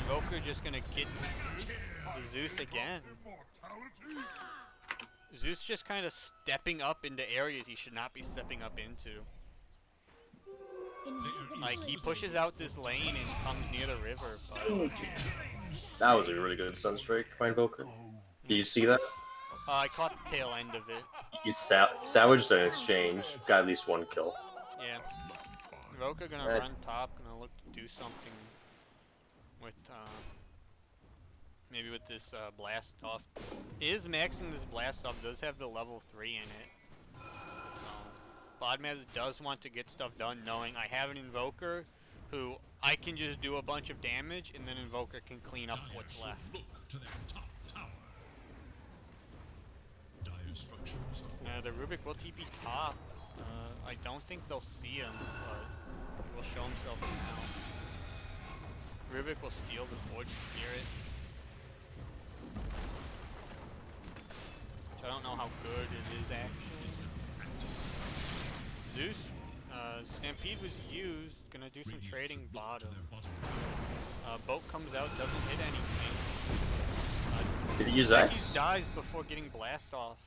Invoker just gonna get the Zeus again. Zeus just kind of stepping up into areas he should not be stepping up into. Like, he pushes out this lane and comes near the river, but... That was a really good Sunstrike by Invoker. Did you see that? I caught the tail end of it. He salvaged an exchange, got at least one kill. Yeah. Invoker gonna run top, gonna look to do something with, maybe with this blast off. Is maxing this blast off, does have the level 3 in it. Bodmaz does want to get stuff done knowing I have an Invoker who I can just do a bunch of damage and then Invoker can clean up what's left. The Rubik will TP top. I don't think they'll see him, but he will show himself now. Rubik will steal the Forged Spirit. Which I don't know how good it is actually. Zeus Stampede was used. Gonna do some Radiant trading should look to bottom. their bottom. Boat comes out, doesn't hit anything. Did he use Techies X? dies before getting blast off.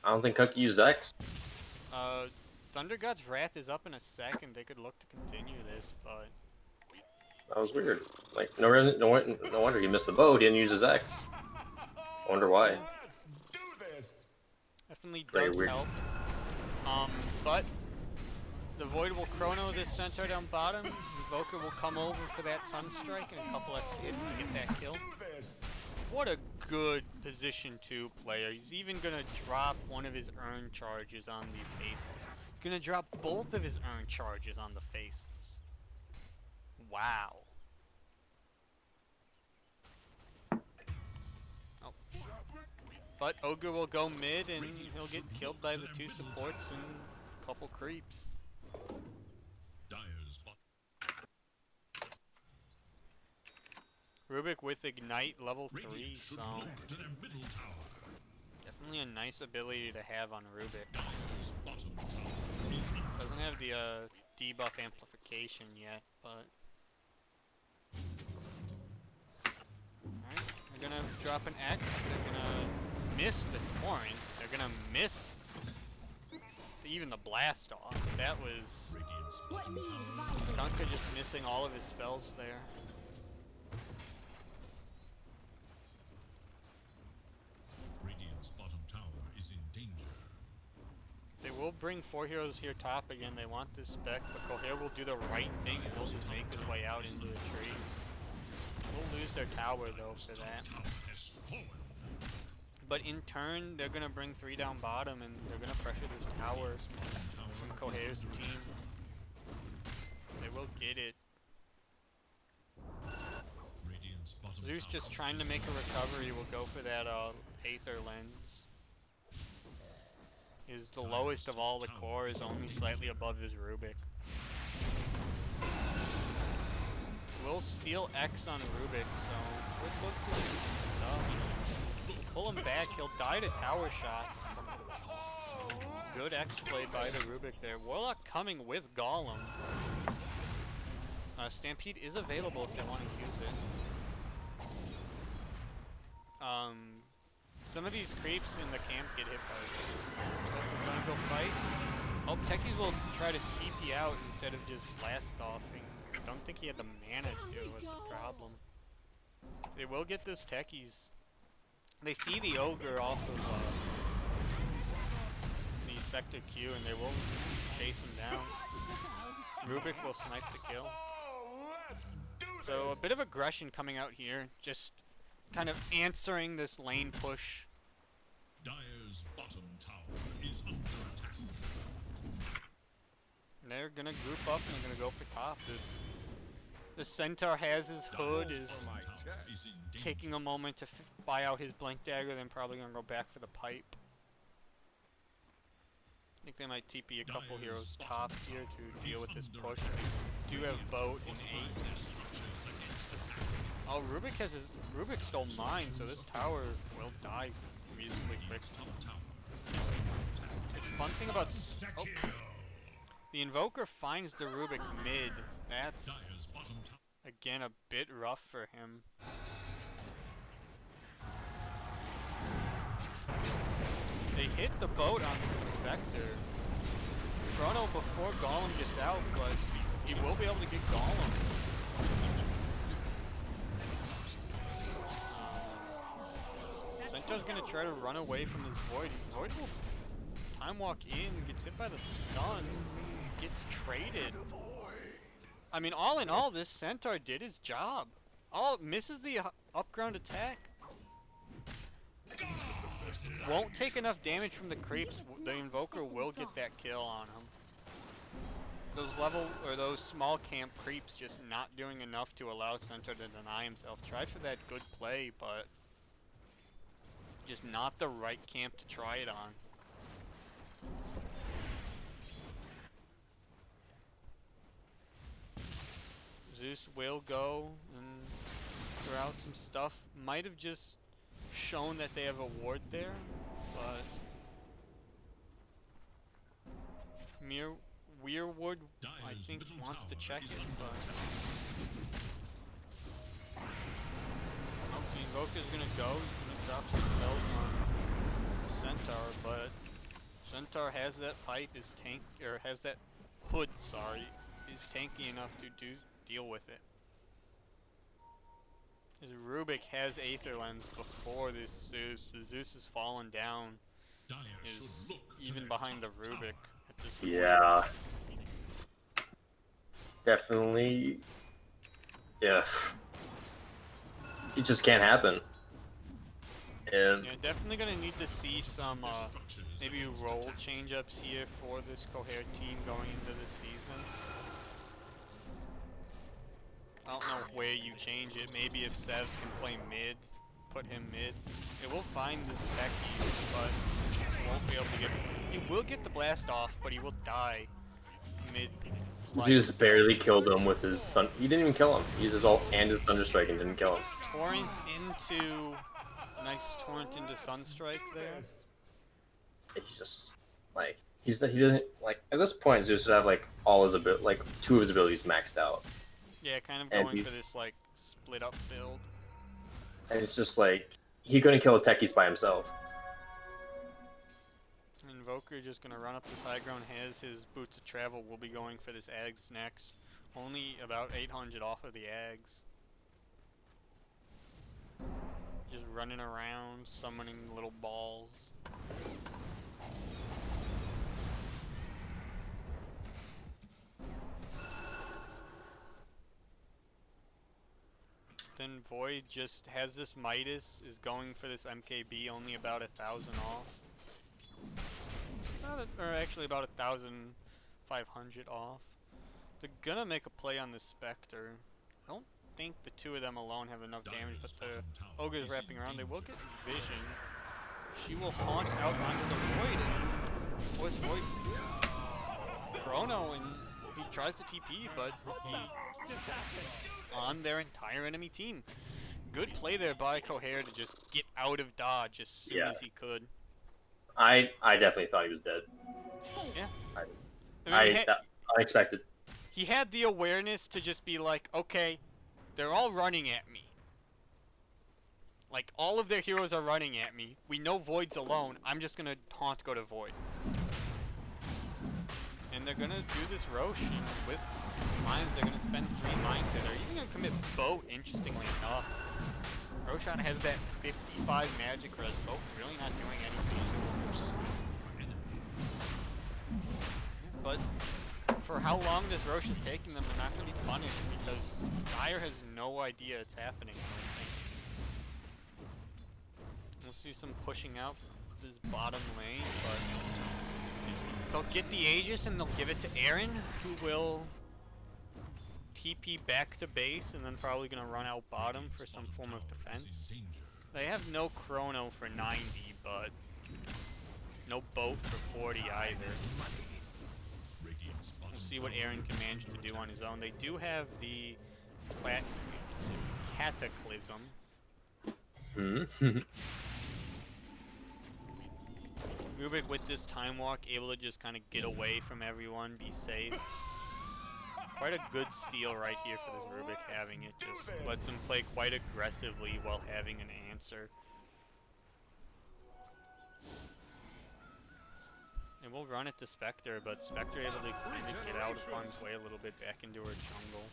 I don't think Cookie used X. Thunder God's Wrath is up in a second. They could look to continue this, but That was weird. Like, no wonder he missed the boat. He didn't use his X. I wonder why. Let's do this. definitely Very does weird. help. But the Void will chrono this centaur down bottom. Invoker will come over for that Sunstrike and a couple extra hits to get that kill. Do this. What a good position 2 player. He's even gonna drop one of his earn charges on the faces. Gonna drop both of his earn charges on the faces. Wow. Oh. But Ogre will go mid and he'll get killed by the 2 supports and a couple creeps. Dyer's bottom. Rubik with Ignite level 3, Radiant so should look to their middle tower. definitely a nice ability to have on Rubik. Dyer's bottom tower is under Doesn't have the debuff amplification yet, but alright, they're gonna drop an X, they're gonna miss the Torrent, they're gonna miss even the blast off. That was Radiant's What bottom need tower. have I been? Skunka just missing all of his spells there. Radiant's bottom tower is in danger. They will bring 4 heroes here top again. They want this spec, but Coahre will do the right thing and he'll just make his way out into the trees. We'll lose their tower though for that. Tower has fallen. But in turn, they're gonna bring 3 down bottom and they're gonna pressure this tower from Coahre's team. They will get it. Radiant's bottom Zeus tower just trying to is make a recovery will go for that Aether Lens. Is the lowest of all the core, is only slightly above his Rubik. We'll steal X on Rubik, so good look to do stuff. Pull him back, he'll die to tower shots. Good X play by the Rubik there. Warlock coming with Golem. Stampede is available if they want to use it. Some of these creeps in the camp get hit by this. We're gonna go fight. Oh, Techies will try to TP out instead of just blast offing. Don't think he had the mana to, was the problem. They will get this Techies. They see the Ogre off of the Spectre Q and they will chase him down. Rubik will snipe the kill. Oh, let's do this. So a bit of aggression coming out here, just kind of answering this lane push. Dyer's bottom tower is under attack. They're gonna group up and they're gonna go for top. The Centaur has his hood, is Dyer's bottom tower is in danger. taking a moment to buy out his Blink Dagger, then probably gonna go back for the pipe. I think they might TP a couple heroes top here to deal with this push. They do have boat and 8. Their structures against attack. Oh, Rubik stole mine, so this tower will die reasonably quick. Radiant's top tower The fun thing about oh, Kill. the Invoker finds the Rubik mid. That's Dyer's bottom tower. again a bit rough for him. They hit the boat on the Spectre. Chrono before Golem gets out, but he will be able to get Golem. Centaur's gonna try to run away from this Void. Void will time walk in, gets hit by the stun, gets traded. I mean, all in all, this Centaur did his job. Misses the upground attack. Won't take enough damage from the creeps. The Invoker will get that kill on him. Those small camp creeps just not doing enough to allow Centaur to deny himself. Tried for that good play, but just not the right camp to try it on. Zeus will go and throw out some stuff. Might have just shown that they have a ward there, but Mir Weirwood, I Dire's think, middle wants to tower check is it, under but attack. the Invoker's gonna go. He's gonna drop some spells on Centaur, but Centaur has that pipe, is tank, or has that hood, sorry, is tanky enough to deal with it. His Rubik has Aether Lens before this Zeus. The Zeus has fallen down, Dire is should look to even their behind the top Rubik tower. at this point. Yeah. Definitely. Yeah. It just can't happen. And Yeah, definitely gonna need to see some Their structures maybe against role attack. change-ups here for this Coahre team going into the season. I don't know where you change it. Maybe if Sev can play mid, put him mid. It will find this Becky, but he won't be able to get. He will get the blast off, but he will die mid. Zeus barely killed him with his stun. He didn't even kill him. He used his ult and his Thunderstrike and didn't kill him. Torrent into nice torrent into Sunstrike there. He's just like he doesn't like at this point Zeus should have like all his like 2 of his abilities maxed out. Yeah, kind of And going he- for this like split up build. And it's just like he couldn't kill the techies by himself. Invoker just gonna run up this high ground, has his boots of travel, will be going for this Ags next. Only about 800 off of the Ags. Just running around, summoning little balls. Then Void just has this Midas, is going for this MKB, only about 1,000 off. Or actually about 1,500 off. They're gonna make a play on the Spectre. I don't think the 2 of them alone have enough damage, but the Ogre's wrapping around. They will get Vision. She will haunt out onto the Void. Of course, Void Chrono, and he tries to TP, but he's on their entire enemy team. Good play there by Coahre to just get out of dodge as soon Yeah. as he could. I definitely thought he was dead. Yeah. Unexpected. He had the awareness to just be like, okay, they're all running at me. Like, all of their heroes are running at me. We know Void's alone. I'm just gonna taunt go to Void. And they're gonna do this Rosh with mines. They're gonna spend 3 mines here. They're even gonna commit Boat, interestingly enough. Roshan has that 55 magic res. Boat really not doing anything. But for how long this Rosh is taking them, they're not going to be punished because Dire has no idea it's happening, I don't think. We'll see some pushing out this bottom lane, but they'll get the Aegis and they'll give it to Aaron, who will TP back to base and then probably going to run out bottom for some form of defense. They have no Chrono for 90, but no Boat for 40 either. We'll see what Aaron can manage to do on his own. They do have the Cataclysm. Rubik with this time walk, able to just kind of get away from everyone, be safe. Quite a good steal right here for this Rubik, having it just lets him play quite aggressively while having an answer. And we'll run it to Spectre, but Spectre able to kind of get out of harm's way a little bit back into her jungle.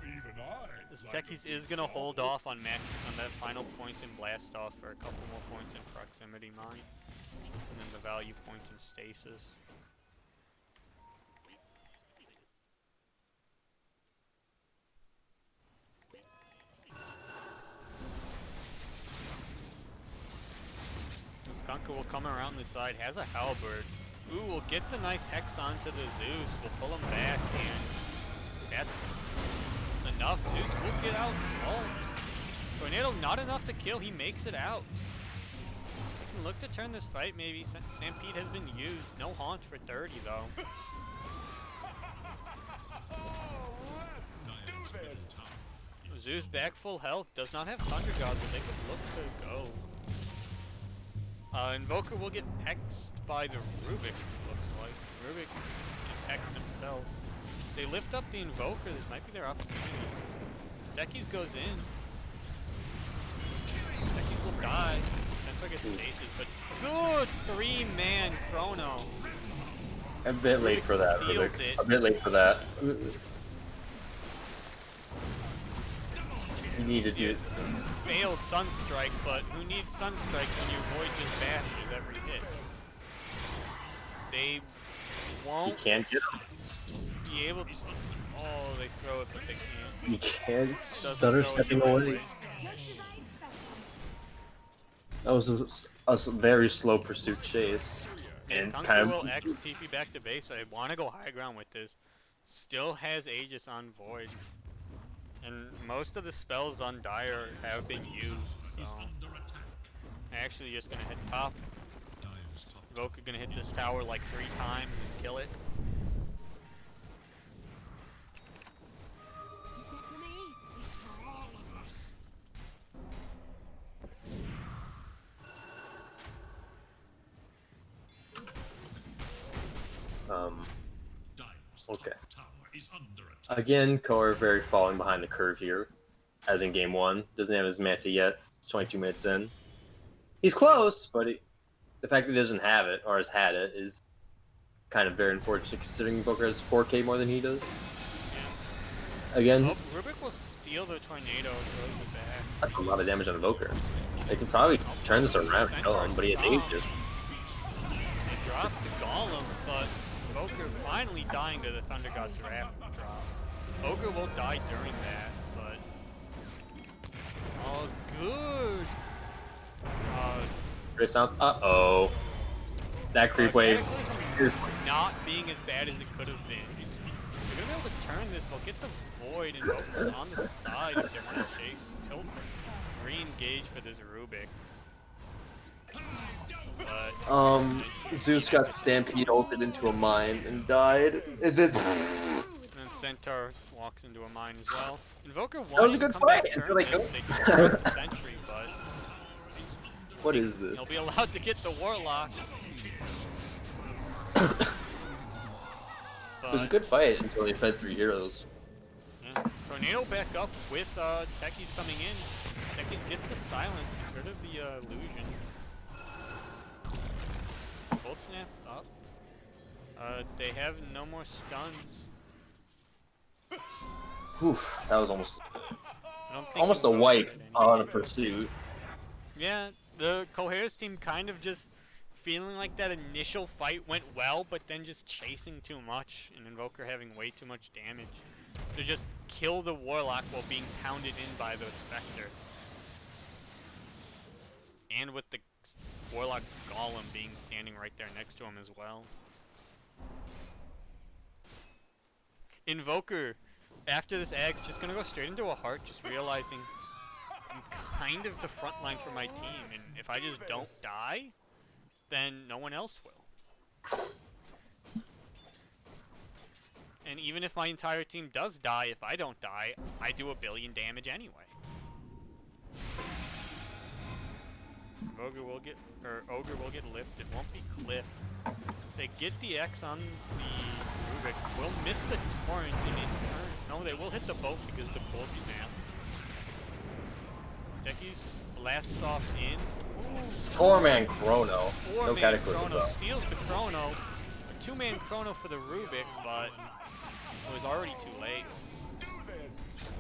Even I. This Techies is going to hold off on that final point in Blast Off for a couple more points in Proximity Mine. And then the value point in Stasis. Skunka will come around the side, has a Halberd. Ooh, will get the nice Hex onto the Zeus, will pull him back, and that's enough. Zeus will get out ult. Tornado not enough to kill, he makes it out. They can look to turn this fight maybe. Stampede has been used, no haunt for 30 though. Zeus back full health, does not have Thunder God, but they could look to go. Invoker will get hexed by the Rubik, it looks like. Rubik gets hexed himself. They lift up the Invoker, this might be their opportunity. Deckies goes in. Deckies will die. Sensor gets stasis, but good 3-man chrono. A bit late for that, steals Rubik. it. A bit late for that. You need to do it. Failed Sunstrike, but who needs Sunstrike when your Void just bashes every hit? They You won't can't get him. be able to. Oh, they throw it, but they can't. You can't Doesn't stutter throw it stepping the right away. way. Just as I expected. That was a very slow pursuit chase. And Conquer kind will of. X TP back to base. I want to go high ground with this. Still has Aegis on Void. And most of the spells on Dire have been used, Is so under attack. I'm actually just gonna hit top. Dire's top Invoker gonna hit this tower like 3 times and kill it. Is that for me? It's for all of us. Dire's Okay. top tower is under attack. Again, Coahre very falling behind the curve here, as in game 1. Doesn't have his Manta yet. It's 22 minutes in. He's close, but the fact that he doesn't have it, or has had it, is kind of very unfortunate considering Booker has 4k more than he does. Yeah. Again, Oh, Rubik will steal the tornado and throws it back. that's a lot of damage on Evoker. They can probably turn this around and kill him, but he has Aegis. They drop the Golem, but Ogre finally dying to the Thunder God's Wrath drop. Ogre will die during that, but... Oh, good! It sounds. Uh-oh. That creep wave. Cataclysm not being as bad as it could have been. They're gonna be able to turn this, they'll get the Void and Ogre on the side if they want to chase. He'll re-engage for this Rubik. But Zeus got Stampede ulted into a mine and died. And then and then Centaur walks into a mine as well. Invoker was wanted a good to come back fight turn until they this, killed- they killed the Sentry, but what is he'll this? be allowed to get the Warlock. It was a But, good fight until they fed 3 heroes. yeah. Tornado back up with Techies coming in. Techies gets the silence, gets rid of the illusion. Cold Snap up. They have no more stuns. Whew, that was almost I don't think almost a Invoker wipe did anything. on a pursuit. Yeah, the Coahre's team kind of just feeling like that initial fight went well, but then just chasing too much, and Invoker having way too much damage. To just kill the Warlock while being pounded in by the Spectre. And with the Warlock's Golem being standing right there next to him as well. Invoker, after this Ag's just gonna go straight into a heart, just realizing I'm kind of the front line for my team, and if I just don't die, then no one else will. And even if my entire team does die, if I don't die, I do 1 billion damage anyway. Ogre will get lifted. Won't be Cliff. They get the X on the Rubik. Will miss the torrent and in turn. No, they will hit the boat because of the cold snap. Decky's blasts off in. 4-man Chrono. No 4-man Cataclysm Chrono though. steals the Chrono. A 2-man Chrono for the Rubik, but it was already too late.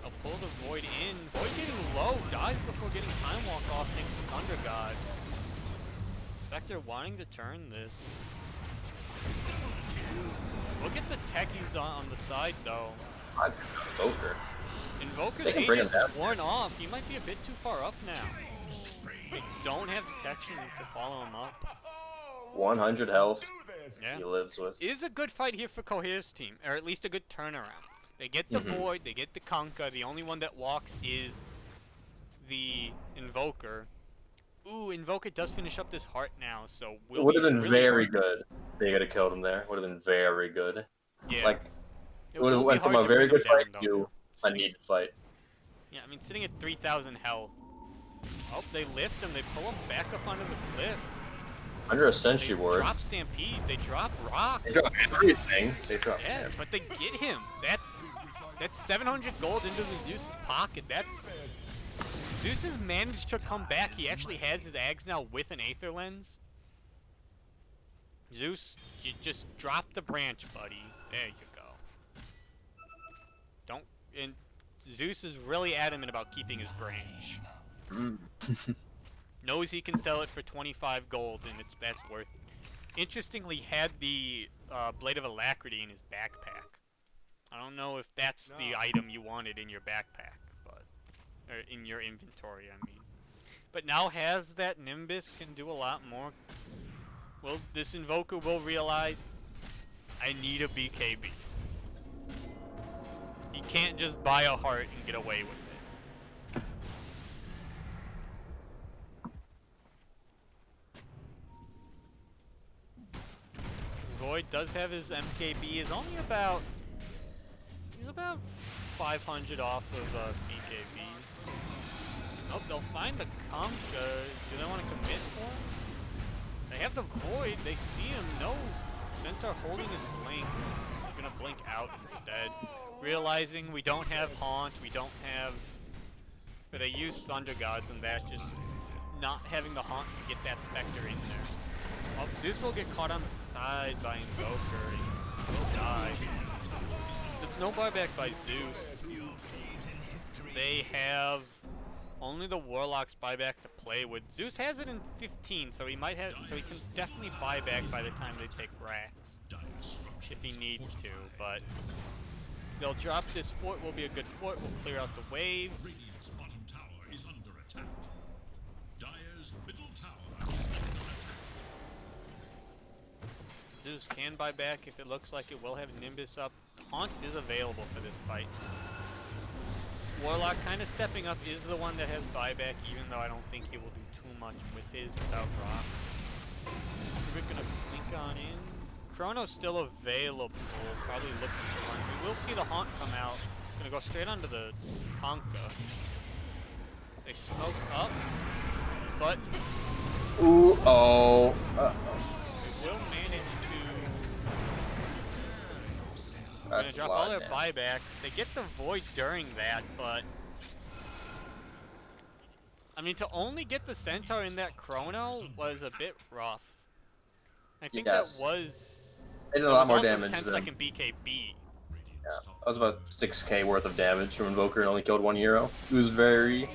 I'll pull the Void in. Void getting low, dies before getting Time Walk off thanks to Thunder God. Spectre wanting to turn this. Look at the techies on the side though. Invoker. Invoker's They can bring him Aegis down. is worn off. He might be a bit too far up now. They don't have detection to follow him up. 100 health. Yeah. He lives with. It is a good fight here for Coahre's team, or at least a good turnaround. They get the Void, they get the Kunkka, the only one that walks is the Invoker. Ooh, Invoker does finish up this heart now, so It would have been very good. They could have killed him there. Would have been very good. Yeah. Like, it would have will be went from hard a to very bring good him fight down, to though. a needed fight. Yeah, I mean, sitting at 3,000 health. Oh, they lift him, they pull him back up onto the cliff. Under a They Sentry Ward. drop Stampede. They drop Rock. They drop everything. They drop Yeah, but they get him. That's 700 gold into the Zeus's pocket. Zeus has managed to come back. He actually has his Ags now with an Aether Lens. Zeus, you just drop the branch, buddy. There you go. And Zeus is really adamant about keeping his branch. Knows he can sell it for 25 gold, and that's worth it. Interestingly, had the Blade of Alacrity in his backpack. I don't know if that's the item you wanted in your backpack, or in your inventory, I mean. But now has that Nimbus, can do a lot more. Well, this Invoker will realize, I need a BKB. He can't just buy a heart and get away with it. Void does have his MKB. He's about 500 off of BKB. Nope, they'll find the Conk. Do they want to commit for him? They have the Void. They see him. No. Centaur holding his blink. He's gonna blink out instead. Realizing we don't have Haunt. We don't have. But they use Thunder Gods and that. Just not having the Haunt to get that Spectre in there. Oh, Zeus will get caught on the side by Invoker and will die. There's no buyback by Zeus. They have only the Warlock's buyback to play with. Zeus has it in 15, so he might have. So he can definitely buy back by the time they take Rax, if he needs to. But they'll drop this fort. Will be a good fort. We'll clear out the waves. Radiant's bottom tower is under attack. Dire's middle tower is under attack. Zeus can buy back if it looks like it will have Nimbus up. Haunt is available for this fight. Warlock kind of stepping up is the one that has buyback, even though I don't think he will do too much with his without Rock. We're gonna blink on in. Chrono's still available, probably looking to run. We will see the Haunt come out. Gonna go straight onto the Conka. They smoke up, but Ooh, oh. they will manage to. They're gonna That's drop a all lot, their man. buyback. They get the Void during that, but I mean, to only get the Centaur in that Chrono was a bit rough. I think Yes. that was. They did a that lot was more also damage 10 than. second BKB. Yeah, that was about 6k worth of damage from Invoker and only killed 1 hero. It was very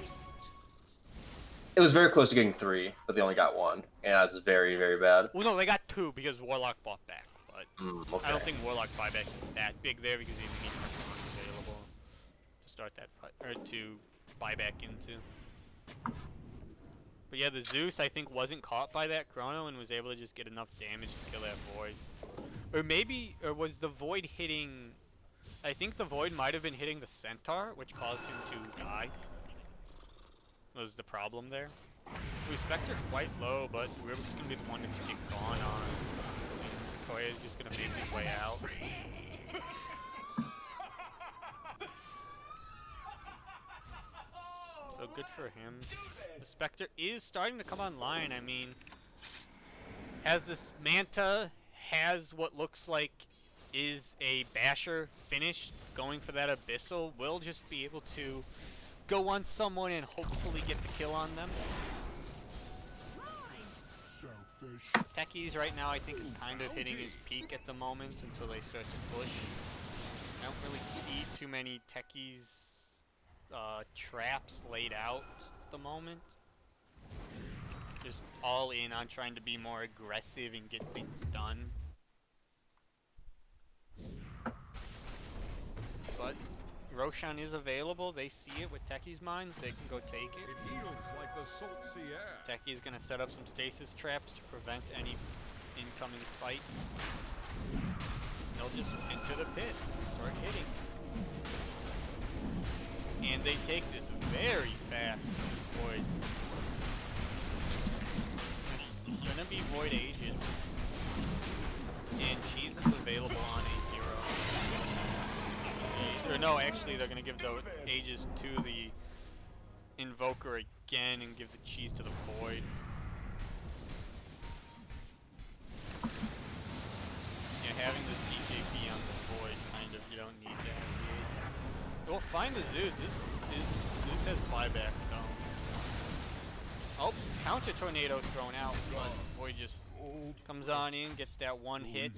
close to getting 3, but they only got 1, and that's very, very bad. Well, no, they got 2 because Warlock bought back, but Okay. I don't think Warlock buyback is that big there because he needs someone available to start that fight, or to buy back into. But yeah, the Zeus I think wasn't caught by that Chrono and was able to just get enough damage to kill that Void. Or was the Void hitting... I think the Void might have been hitting the Centaur, which caused him to die. Was the problem there. We Spectre quite low, but we're just going to be the one to get gone on. And Coahre is just going to make his way out. So good for him. The Spectre is starting to come online. I mean, has this Manta, has what looks like is a Basher finish, going for that Abyssal, will just be able to go on someone and hopefully get the kill on them. Techies right now I think is kind of hitting his peak at the moment until they start to push. I don't really see too many Techies traps laid out at the moment. Just all in on trying to be more aggressive and get things done. But Roshan is available. They see it with Techie's mines. They can go take it. It heals like the salt sea air. Techie's gonna set up some stasis traps to prevent any incoming fight. They'll just enter the pit, start hitting. And they take this very fast Void. It's gonna be Void Aegis. And she's available on a hero. Or no, actually they're gonna give the Aegis to the Invoker again and give the cheese to the Void. find the Zeus. Zeus has buyback though. Oh, counter tornado thrown out, but Void just comes on in, gets that one hit.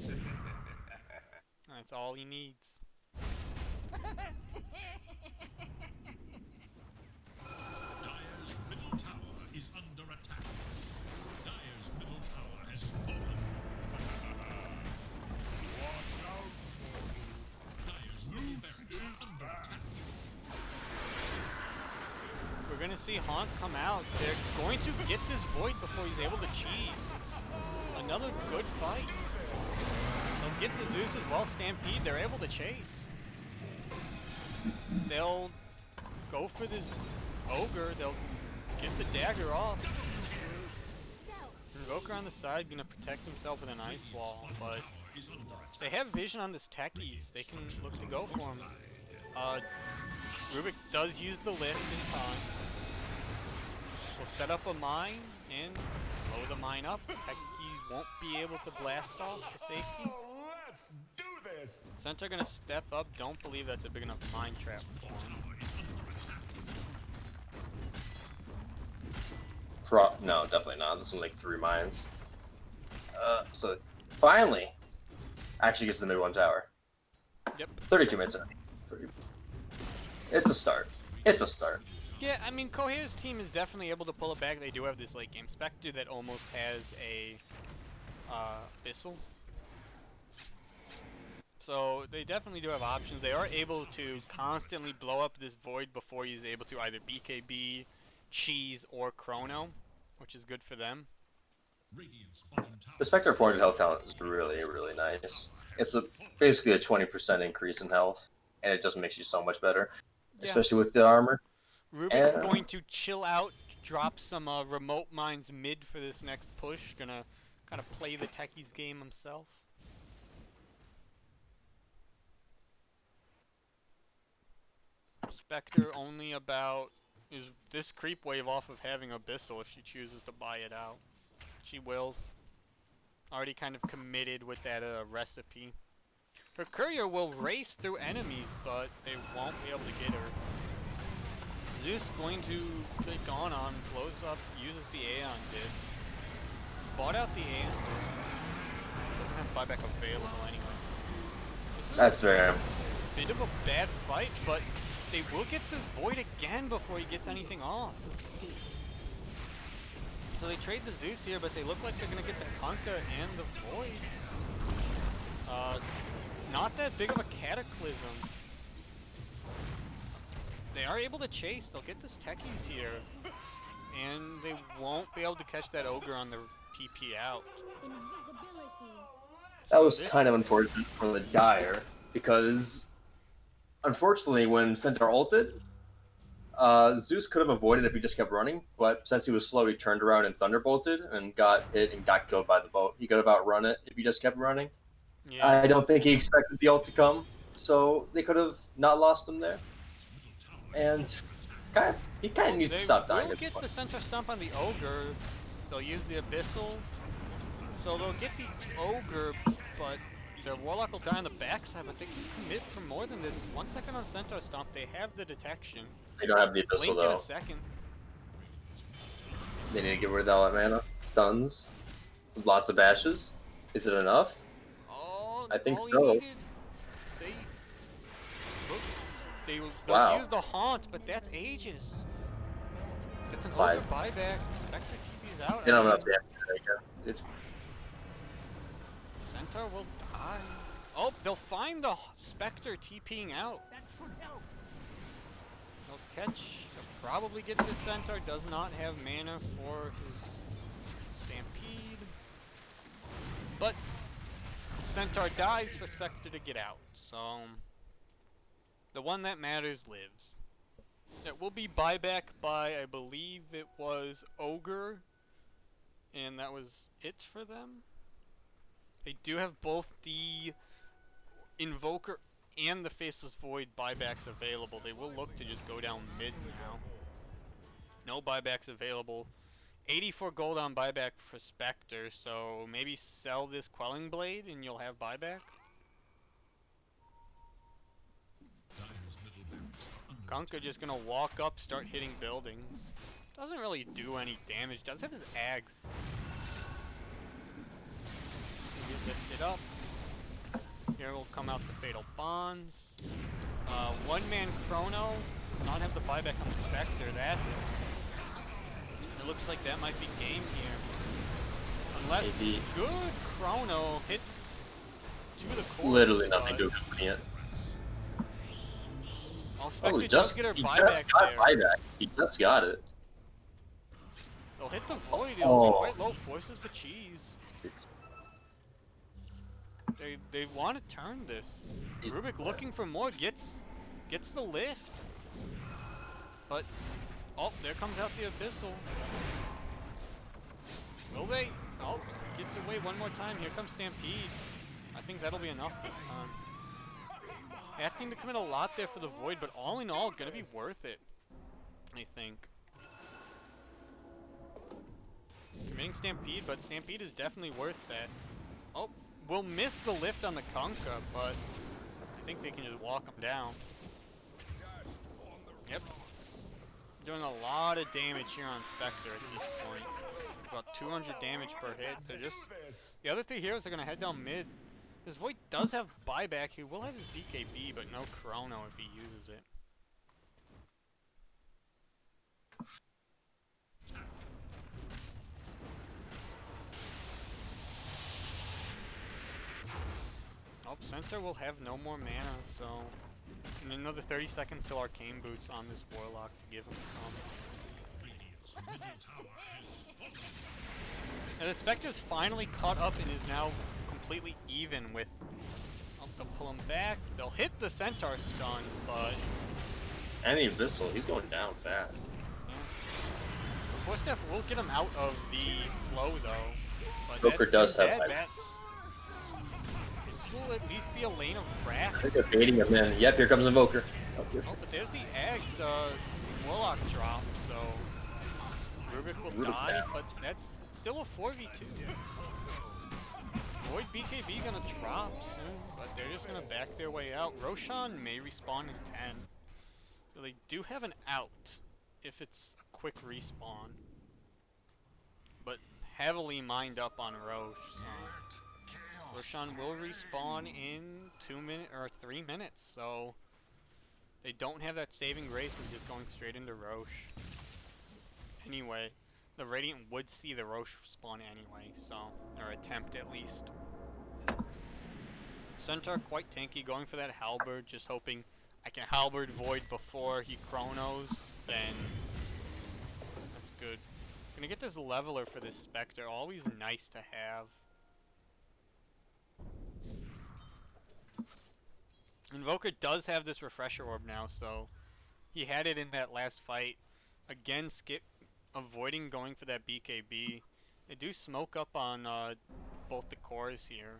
That's all he needs. Dire's middle tower is under attack. Dire's middle tower has fallen. Dire's middle barracks are under attack. We're gonna see Haunt come out. They're going to get this Void before he's able to cheese. Another good fight. They'll get the Zeus as well. Stampede, they're able to chase. They'll go for this Ogre. They'll get the dagger off. Invoker on the side, gonna protect himself with an ice wall, but they have vision on this Techies. They can look to go for him. Rubik does use the lift in time. We'll set up a mine and blow the mine up. Techies won't be able to blast off to safety. Let's do this. Centaur gonna step up. Don't believe that's a big enough mine trap for him. No, definitely not. This one's like 3 mines. So finally, actually gets to the mid 1 tower. Yep. 32 minutes in. It's a start. It's a start. Yeah, I mean, Coahre's team is definitely able to pull it back. They do have this late game Spectre that almost has a Abyssal. So they definitely do have options. They are able to constantly blow up this Void before he's able to either BKB, Cheese, or Chrono, which is good for them. The Spectre 400 health talent is really, really nice. It's basically a 20% increase in health, and it just makes you so much better, especially with the armor. Rubik going to chill out, drop some remote mines mid for this next push. Gonna kind of play the Techies game himself. Spectre only about is this creep wave off of having Abyssal if she chooses to buy it out. She will. Already kind of committed with that recipe. Her courier will race through enemies, but they won't be able to get her. Zeus going to get gone on, blows up, uses the Aeon Disc. Bought out the Aeon Disc. Doesn't have buyback available anyway. That's fair. Bit of a bad fight, but they will get this Void again before he gets anything off. So they trade the Zeus here, but they look like they're gonna get the Kunkka and the Void. Not that big of a cataclysm. They are able to chase. They'll get this Techies here, and they won't be able to catch that Ogre on the TP out. That was kind of unfortunate for the Dire, because unfortunately when Centaur ulted, Zeus could have avoided if he just kept running, but since he was slow, he turned around and thunderbolted and got hit and got killed by the boat. He could have outrun it if he just kept running. Yeah. I don't think he expected the ult to come, so they could have not lost him there. And he kind of needs to stop dying. They'll get the Centaur Stomp on the Ogre. They'll use the Abyssal. So they'll get the Ogre, but their Warlock will die on the backside, but they can commit for more than this. 1 second on Centaur Stomp, they have the detection. They don't have the Abyssal Blink though. in a second. They need to get rid of all that mana. Stuns. Lots of bashes. Is it enough? Oh, I think all he so. needed, they'll Wow. use the Haunt, but that's ages. That's an Five. Ogre buyback. Spectre TP's out. They don't have I enough damage. It's Centaur will die. Oh, they'll find the Spectre TPing out. That should help. They'll catch. They'll probably get this Centaur. Does not have mana for his Stampede. But Centaur dies for Spectre to get out. So the one that matters lives. It will be buyback by, I believe it was Ogre. And that was it for them. They do have both the Invoker and the Faceless Void buybacks available. They will look to just go down mid now. No buybacks available. 84 gold on buyback for Spectre, so maybe sell this Quelling Blade and you'll have buyback. Dire's middle barracks are Kunkka just gonna walk up, start hitting buildings. Doesn't really do any damage. Does have his Ags. He lifted up. Here will come out the Fatal Bonds. One-man Chrono. Not have the buyback on the Spectre. It looks like that might be game here. Unless Maybe. good Chrono hits to the core. Literally nothing good from it. Spectre does get her buyback there. Buyback. He just got it. They'll hit the void. It'll be quite low. Forces the cheese. They want to turn this. Rubik looking for more. Gets the lift. But there comes out the Abyssal. Will they? Gets away one more time. Here comes Stampede. I think that'll be enough this time. Having to commit a lot there for the void, but all in all, gonna be worth it. I think. Committing Stampede, but Stampede is definitely worth that. We'll miss the lift on the Kunkka, but I think they can just walk him down. Yep. Doing a lot of damage here on Spectre at this point. About 200 damage per hit. The other three heroes are gonna head down mid. This Void does have buyback. He will have his BKB, but no Chrono if he uses it. Centaur will have no more mana, so... And another 30 seconds till Arcane Boots on this Warlock to give him some. And the Spectre's finally caught up and is now completely even with... They'll pull him back. They'll hit the Centaur stun, but... And the Abyssal, he's going down fast. Yeah. Force Staff will get him out of the slow, though. But Joker does have bats. Will at least be a lane of rats. I think they're baiting him in. Yep, here comes Invoker. But there's the Ags Warlock drop, so Rubik will die, but that's still a 4v2. Void BKB gonna drop soon, but they're just gonna back their way out. Roshan may respawn in 10. So they do have an out if it's a quick respawn. But heavily mined up on Roche, so Roshan will respawn in 2 minutes or 3 minutes, so they don't have that saving grace of just going straight into Roche. Anyway, the Radiant would see the Roche spawn anyway, so or attempt at least. Centaur quite tanky, going for that halberd, just hoping I can halberd Void before he chronos, then that's good. Gonna get this leveler for this Spectre, always nice to have. Invoker does have this refresher orb now, so he had it in that last fight. Again, avoiding going for that BKB. They do smoke up on both the cores here.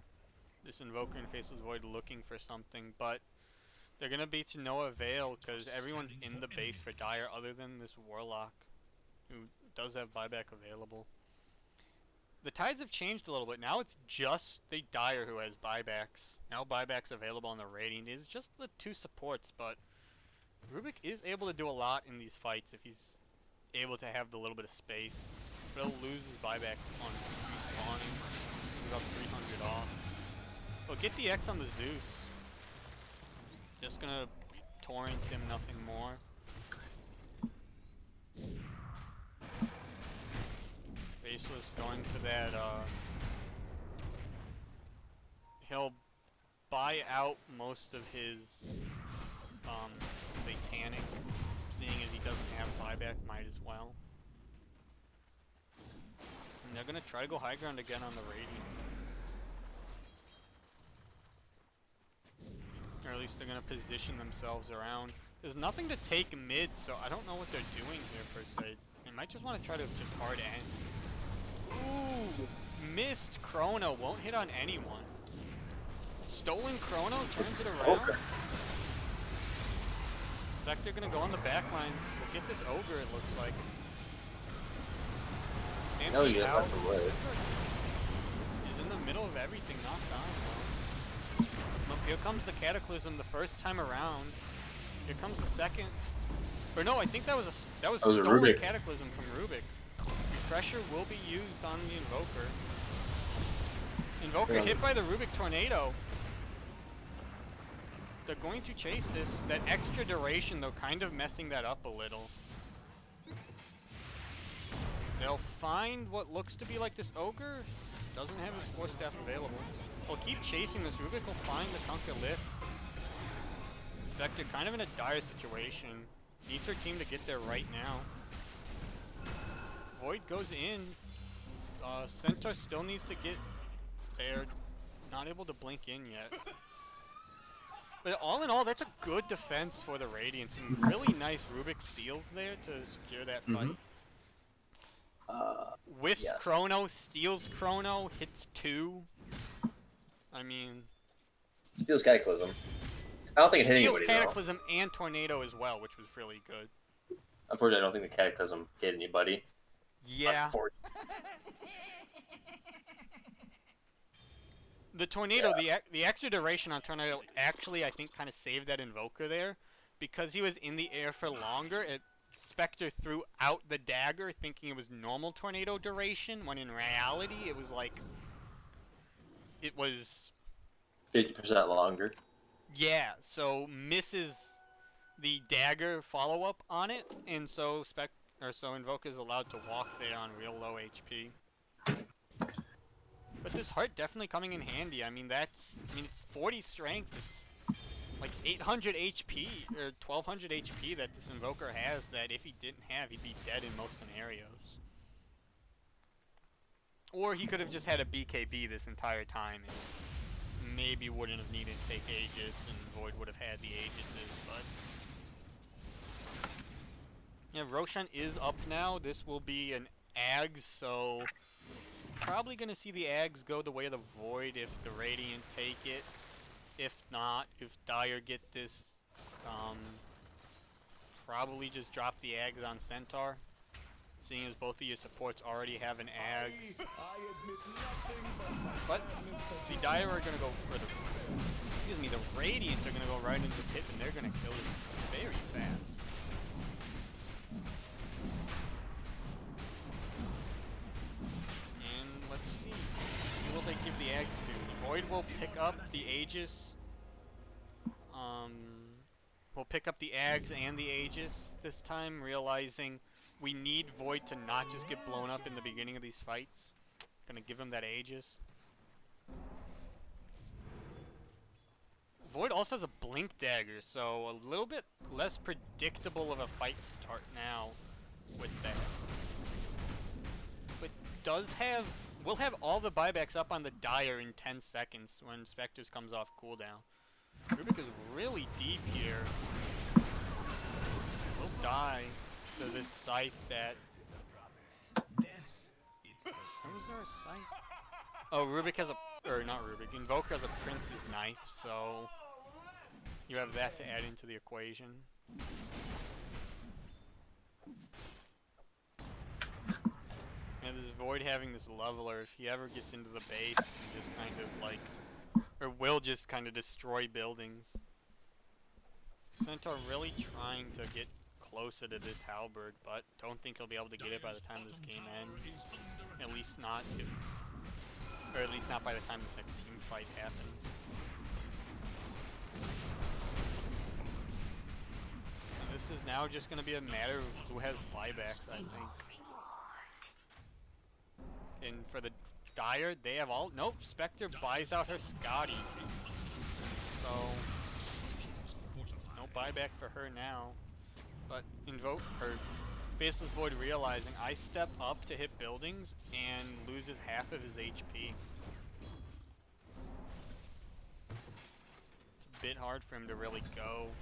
This Invoker and Faceless Void looking for something, but they're going to be to no avail because everyone's in the base for Dire other than this Warlock, who does have buyback available. The tides have changed a little bit. Now it's just the Dire who has buybacks. Now buybacks available on the Radiant. It's just the two supports, but Rubik is able to do a lot in these fights if he's able to have the little bit of space. But he'll lose his buyback on respawning. He's about 300 off. He'll get the X on the Zeus. Just gonna torrent him, nothing more. Faceless going for that, he'll buy out most of his, Satanic, seeing as he doesn't have buyback, might as well. And they're gonna try to go high ground again on the Radiant. Or at least they're gonna position themselves around. There's nothing to take mid, so I don't know what they're doing here per se. They might just want to try to just hard end. Ooh, missed Chrono, won't hit on anyone. Stolen Chrono, turns it around. Okay. Spectre gonna go on the back lines. We'll get this Ogre, it looks like. No, you got the way. He's in the middle of everything, knocked on. Well, here comes the Cataclysm the first time around. Here comes the second. Or no, I think that was That was a stolen Rubik. Cataclysm from Rubik. Refresher will be used on the Invoker. Invoker hit by the Rubik Tornado. They're going to chase this. That extra duration, though, kind of messing that up a little. They'll find what looks to be like this Ogre. Doesn't have his Force Staff available. They'll keep chasing this Rubik. Will find the Kunkka Lift. Vector kind of in a dire situation. Needs her team to get there right now. Void goes in. Centaur still needs to get there. Not able to blink in yet. But all in all, that's a good defense for the Radiant. Some really nice Rubik steals there to secure that fight. Whiffs yes. Chrono, steals Chrono, hits 2. I mean... Steals Cataclysm. I don't think it hit steals anybody, Cataclysm and Tornado as well, which was really good. Unfortunately, I don't think the Cataclysm hit anybody. Yeah. The Tornado, the extra duration on Tornado actually, I think, kind of saved that Invoker there. Because he was in the air for longer, Spectre threw out the dagger thinking it was normal Tornado duration, when in reality it was like... It was... 50% longer. Yeah, so misses the dagger follow-up on it, and so Invoker is allowed to walk there on real low HP. But this heart definitely coming in handy. I mean, it's 40 strength. It's like 800 HP or 1200 HP that this Invoker has. That if he didn't have, he'd be dead in most scenarios. Or he could have just had a BKB this entire time and maybe wouldn't have needed to take Aegis, and Void would have had the Aegises. But yeah, Roshan is up now. This will be an Ags, so. Probably going to see the Ags go the way of the Void if the Radiant take it. If not, if Dire get this, probably just drop the Ags on Centaur. Seeing as both of your supports already have an Ags. But the Dire are going to go for the Radiant are going to go right into the pit and they're going to kill it very fast. Will they give the Ags to? Void will pick up the Aegis. We'll pick up the Ags and the Aegis this time, realizing we need Void to not just get blown up in the beginning of these fights. Gonna give him that Aegis. Void also has a Blink Dagger, so a little bit less predictable of a fight start now with that. But does have... We'll have all the buybacks up on the Dire in 10 seconds when Spectres comes off cooldown. Rubik is really deep here. We'll die to this scythe that... Where was there a scythe? Oh, Rubik has a... Or not Rubik. Invoker has a Prince's Knife, so... You have that to add into the equation. And this Void having this leveler, if he ever gets into the base, can just kind of like, or will just kind of destroy buildings. Centaur really trying to get closer to this halberd, but don't think he'll be able to get it by the time this game ends. At least not if, or at least not by the time this next team fight happens. And this is now just going to be a matter of who has buybacks, I think. And for the Dire, they have all... Nope, Spectre buys out her Scotty. So... No buyback for her now. But Invoke, or Faceless Void realizing, I step up to hit buildings and loses half of his HP. It's a bit hard for him to really go.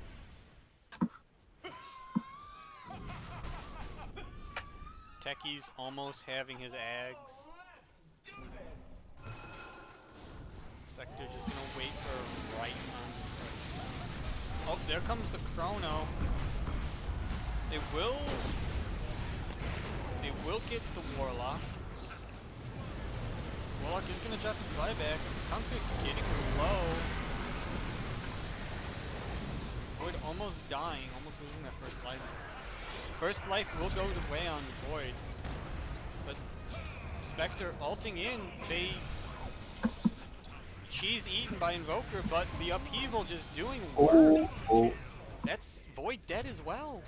Techie's almost having his Ags. Spectre just gonna wait for right on. Oh, there comes the Chrono. They will get the Warlock. Warlock is gonna drop his buyback. Kunkka's getting low. Void almost dying, almost losing that first life. First life will go the way on Void. But Spectre ulting in, she's eaten by Invoker, but the upheaval just doing work. Oh. That's Void dead as well.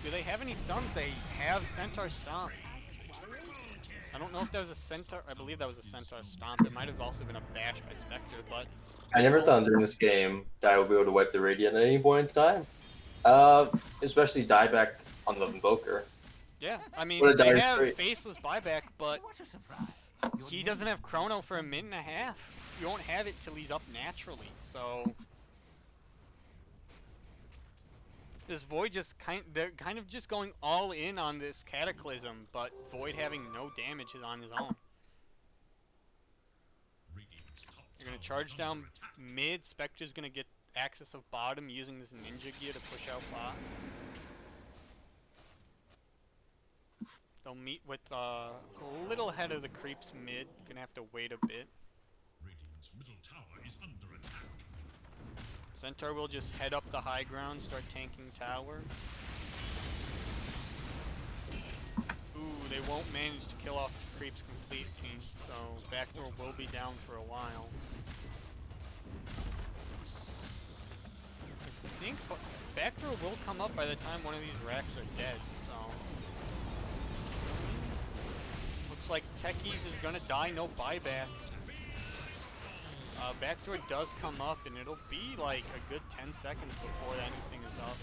Do they have any stuns? They have Centaur Stomp. I don't know if that was a Centaur. I believe that was a Centaur Stomp. It might have also been a bash by Spectre, but I never thought during this game that I would be able to wipe the Radiant at any point in time. Especially dieback on the Invoker. yeah, I mean, What a they dire have trait. Faceless buyback, but he doesn't have Chrono for a minute and a half. You won't have it till he's up naturally, so... This Void just they're kind of just going all in on this Cataclysm, but Void having no damage is on his own. You're gonna charge down mid, Spectre's gonna get access of bottom using this ninja gear to push out bot. They'll meet with a little ahead of the creeps mid, gonna have to wait a bit. Radiant's middle tower is under attack. Centaur will just head up the high ground, start tanking tower. Ooh, they won't manage to kill off the creeps completely, so backdoor will be down for a while. I think backdoor will come up by the time one of these racks are dead, so... Looks like Techies is gonna die, no buyback. Backdoor does come up, and it'll be like a good 10 seconds before anything is up.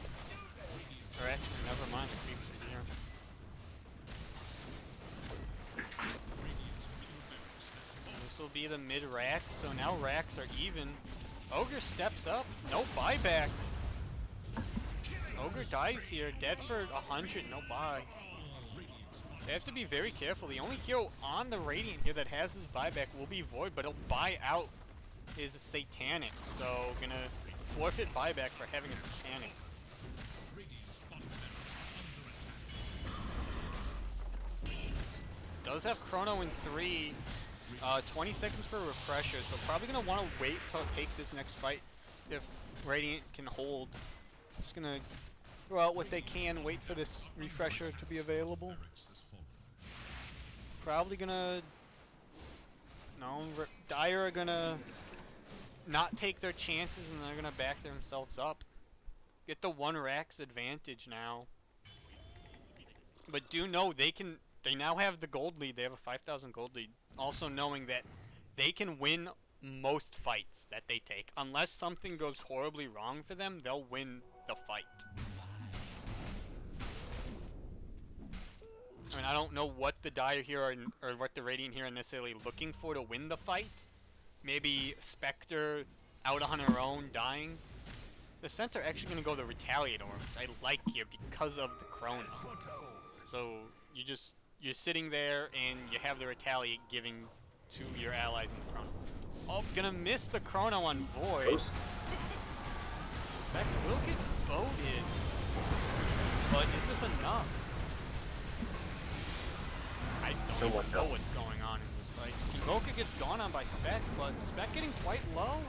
Or actually, never mind, the creeps are here. This will be the mid racks, so now racks are even. Ogre steps up, no buyback. Ogre dies here, dead for 100, no buy. They have to be very careful. The only hero on the Radiant here that has his buyback will be Void, but he'll buy out his Satanic, so gonna forfeit buyback for having a Satanic. Does have Chrono in 3, 20 seconds for a refresher, so probably gonna want to wait to take this next fight if Radiant can hold. Just gonna go out what they can, wait for this refresher to be available. Probably gonna... No, Dire are gonna not take their chances and they're gonna back themselves up. Get the 1 Rax advantage now. But do know they now have the gold lead, they have a 5,000 gold lead. Also knowing that they can win most fights that they take. Unless something goes horribly wrong for them, they'll win the fight. I mean, I don't know what the Dire here are, or what the Radiant here are necessarily looking for to win the fight. Maybe Spectre out on her own, dying. The Centaur actually going to go the Retaliator, which I like here because of the Chrono. So you're sitting there and you have the Retaliate giving to your allies in the Chrono. Oh, gonna miss the Chrono on Void. Spectre will get voted, but is this enough? I don't even know what's going on in this fight. Invoker gets gone on by Spec, but Spec getting quite low.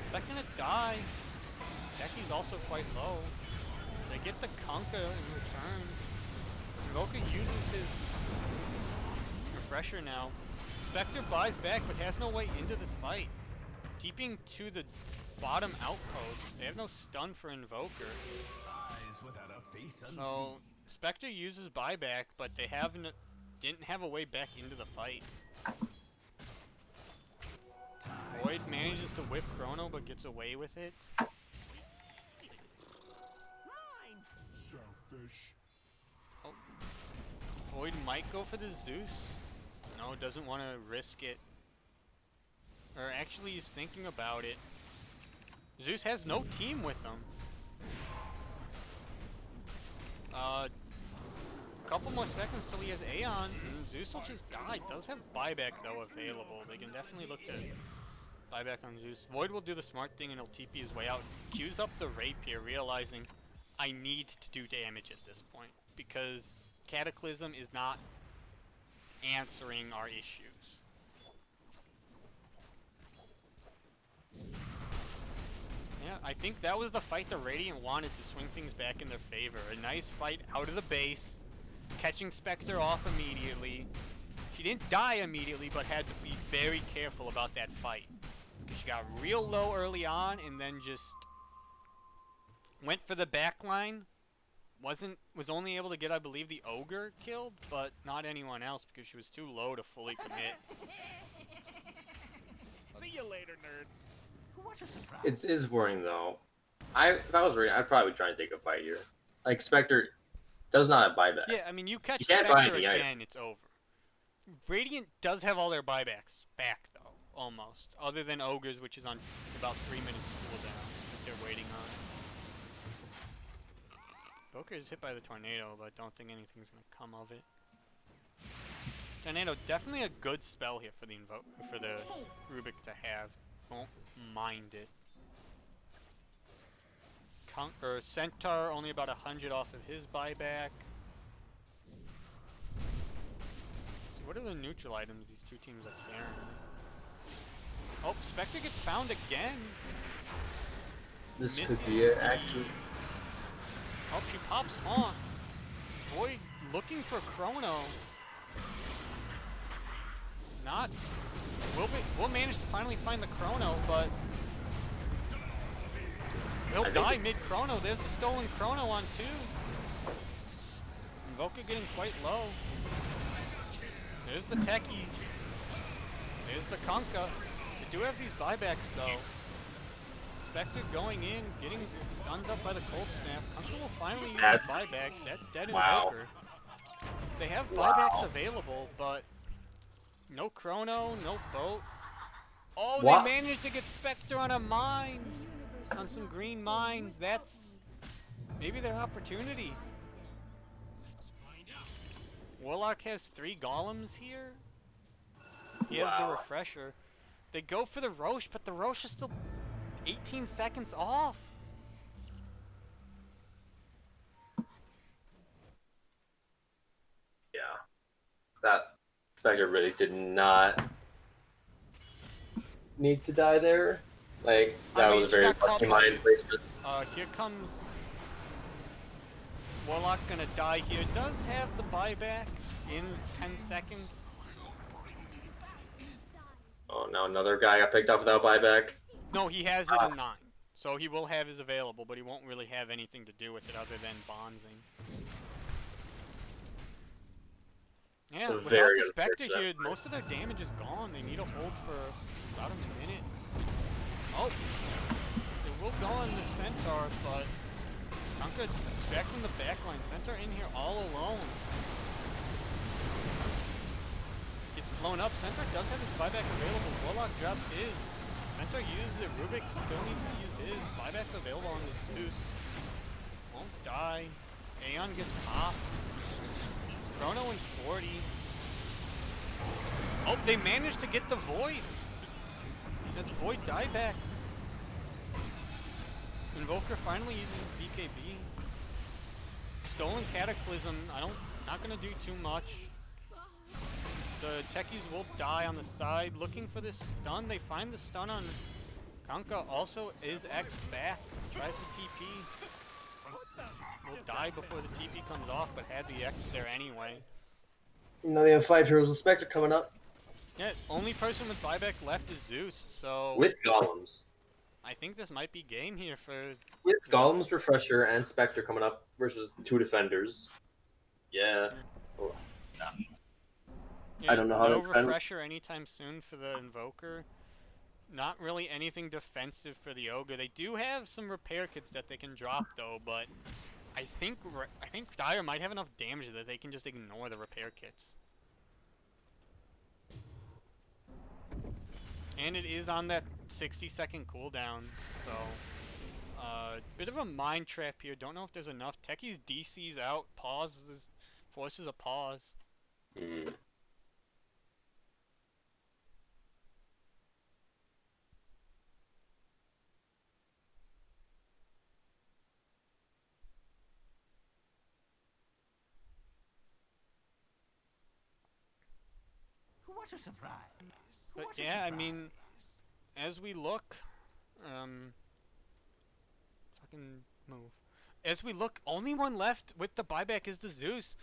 Spec gonna die. Becky's also quite low. They get the Kunkka in return. Invoker uses his refresher now. Spectre buys back, but has no way into this fight. TPing to the bottom outpost. They have no stun for Invoker. So Spectre uses buyback, but they didn't have a way back into the fight. Void manages to whip Chrono, but gets away with it. Oh. Void might go for the Zeus. No, doesn't want to risk it. Or actually, he's thinking about it. Zeus has no team with him. Couple more seconds till he has Aeon, and Zeus will just die. Does have buyback though available. They can definitely look to buyback on Zeus. Void will do the smart thing and he'll TP his way out. Queues up the Rapier, realizing I need to do damage at this point because Cataclysm is not answering our issues. Yeah, I think that was the fight the Radiant wanted to swing things back in their favor. A nice fight out of the base, catching Spectre off immediately. She didn't die immediately, but had to be very careful about that fight. Because she got real low early on, and then just went for the back line. Was only able to get, I believe, the Ogre killed, but not anyone else because she was too low to fully commit. See you later, nerds. What's a surprise? It is worrying though. If I was ready, I'd probably try and take a fight here. Like Spectre does not have buyback. Yeah, I mean, you catch You can't buy Spectre anything again, it's over. Radiant does have all their buybacks back, though, almost. Other than Ogres, which is on about 3 minutes cooldown that they're waiting on. Boker is hit by the tornado, but I don't think anything's going to come of it. Tornado, definitely a good spell here for the Rubik to have. Won't mind it. Centaur, only about 100 off of his buyback. So what are the neutral items these two teams are carrying? Oh, Spectre gets found again. This Missing could be it, the- actually. Oh, she pops on. Void looking for Chrono. Not. We'll manage to finally find the Chrono, but he'll die mid-Chrono. There's the stolen Chrono on 2. Invoker getting quite low. There's the Techies. There's the Kunkka. They do have these buybacks, though. Spectre going in, getting stunned up by the Cold Snap. Kunkka will finally use the buyback. That's dead Invoker. They have buybacks available, but no Chrono, no boat. Oh, What? they managed to get Spectre on a mine. On some green mines. That's maybe their opportunity. Let's find out. Warlock has 3 golems here. He has the refresher. They go for the Roche, but the Roche is still 18 seconds off. Yeah. That Spectre really did not need to die there. Like, that was a very lucky mind placement. Here comes Warlock, gonna die here. Does have the buyback in 10 seconds. Oh, now another guy got picked off without buyback. No, he has it in 9. So he will have his available, but he won't really have anything to do with it other than bonzing. Yeah, without very the Spectre unfortunate. here, most of their damage is gone. They need a hold for about a minute. Oh! They will go on the Centaur, but Kunkka distracting the backline. Centaur in here all alone. Gets blown up. Centaur does have his buyback available. Warlock drops his. Centaur uses it. Rubik still needs to use his. Buyback's available on the Zeus. Won't die. Aeon gets popped. Chrono in 40. Oh, they managed to get the Void. That's Void dieback. Invoker finally uses BKB. Stolen Cataclysm. Not gonna do too much. The Techies will die on the side. Looking for this stun. They find the stun on Kunkka. Also is X back. Tries to TP. Will die before the TP comes off, but had the X there anyway. You know, they have 5 heroes with Spectre coming up. Yeah, only person with buyback left is Zeus, so With golems. I think this might be game here for... With golems, refresher, and Spectre coming up versus 2 defenders. Yeah. Oh. Yeah, I don't know how no to defend. refresher anytime soon for the Invoker. Not really anything defensive for the Ogre. They do have some repair kits that they can drop though, but I think Dire might have enough damage that they can just ignore the repair kits. And it is on that 60-second cooldown, so bit of a mind trap here. Don't know if there's enough. Techie's DC's out. Forces a pause. What a surprise. But What a yeah, I surprise. mean, as we look, Fucking move. As we look, only one left with the buyback is the Zeus.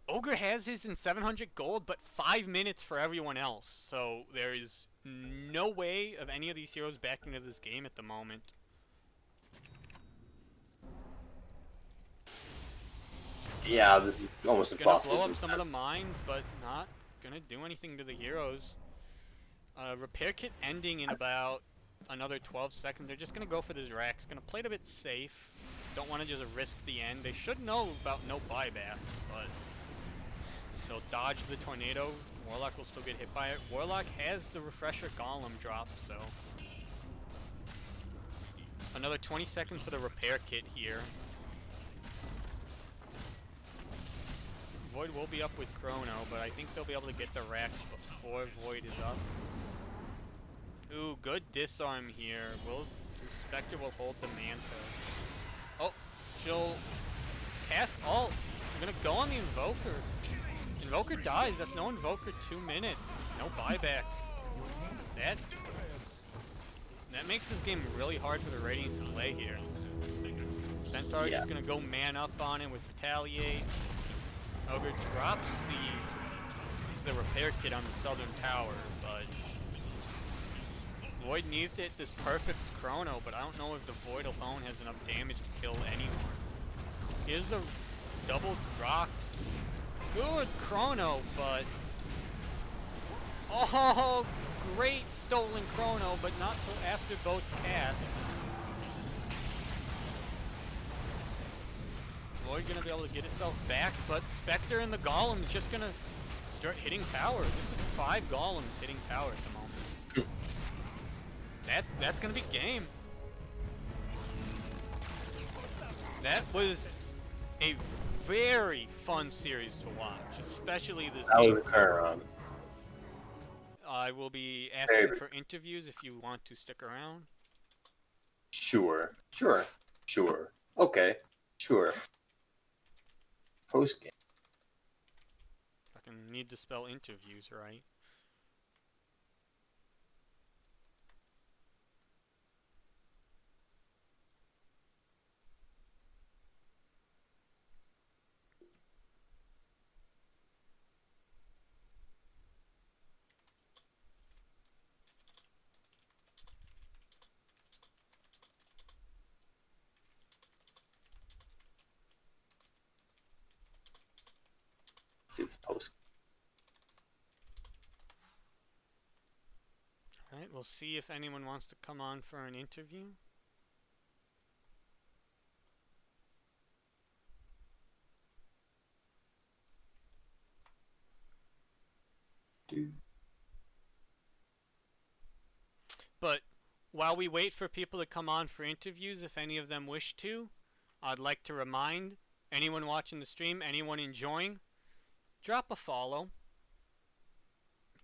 Ogre has his in 700 gold, but 5 minutes for everyone else. So there is no way of any of these heroes backing into this game at the moment. Yeah, this is almost Gonna impossible. blow up some of the mines, but not gonna do anything to the heroes. Repair kit ending in about another 12 seconds. They're just gonna go for this Rax. Gonna play it a bit safe. Don't want to just risk the end. They should know about no buyback, but they'll dodge the tornado. Warlock will still get hit by it. Warlock has the refresher golem drop, so another 20 seconds for the repair kit here. Void will be up with Chrono, but I think they'll be able to get the Rax before Void is up. Ooh, good disarm here. Spectre will hold the Manta. Oh, she'll cast ult. I'm gonna go on the Invoker. Invoker dies. That's no Invoker 2 minutes. No buyback. That makes this game really hard for the Radiant to play here. Centaur is gonna go man up on it with Retaliate. Ogre drops the repair kit on the southern tower, but Void needs to hit this perfect Chrono, but I don't know if the Void alone has enough damage to kill anyone. Here's a double Drox. Good Chrono, but oh, great stolen Chrono, but not till after boat's cast. Void gonna be able to get itself back, but Spectre and the Golem is just gonna start hitting tower. This is 5 Golems hitting tower at the moment. That's gonna be game. That was a very fun series to watch, especially this That game. was a turnaround. I will be asking for interviews if you want to stick around. Sure. Okay, sure. Post game. Fucking need to spell interviews right. See this post. Alright, we'll see if anyone wants to come on for an interview. But while we wait for people to come on for interviews, if any of them wish to, I'd like to remind anyone watching the stream, anyone enjoying, drop a follow.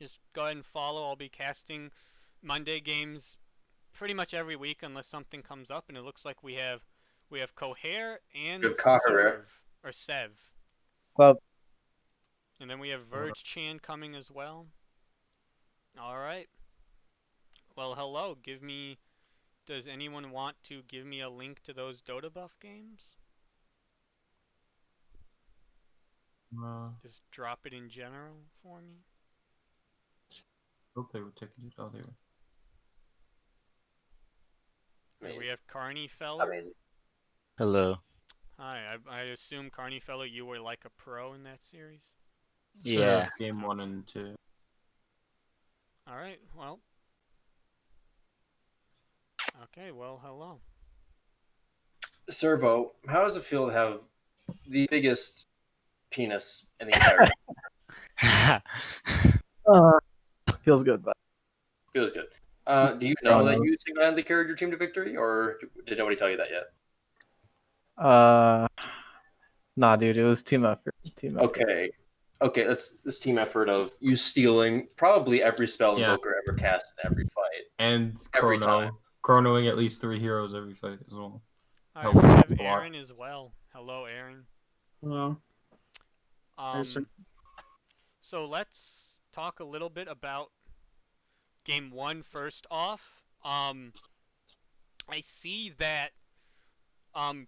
Just go ahead and follow. I'll be casting Monday games pretty much every week unless something comes up, and it looks like we have Coahre and Coahre. Sev. Club. And then we have Verge Chan coming as well. Alright. Well, hello. Does anyone want to give me a link to those Dota buff games? Just drop it in general for me. Hope they were taking it. Oh, they were. We have Carney Feller. Hello. Hi, I assume Carney Feller, you were like a pro in that series? Yeah. Game 1 and 2. Alright, well. Okay, well, hello. Servo, how does it feel to have the biggest penis in the entire Feels good, but Feels good. Do you know that you single-handedly carried your team to victory, or did nobody tell you that yet? nah, dude, it was team effort. Okay, that's this team effort of you stealing probably every spell Invoker ever cast in every fight. And every time. Chronoing at least 3 heroes every fight as well. Alright, we have Aaron as well. Hello, Aaron. Hello. So let's talk a little bit about game 1 first off. I see that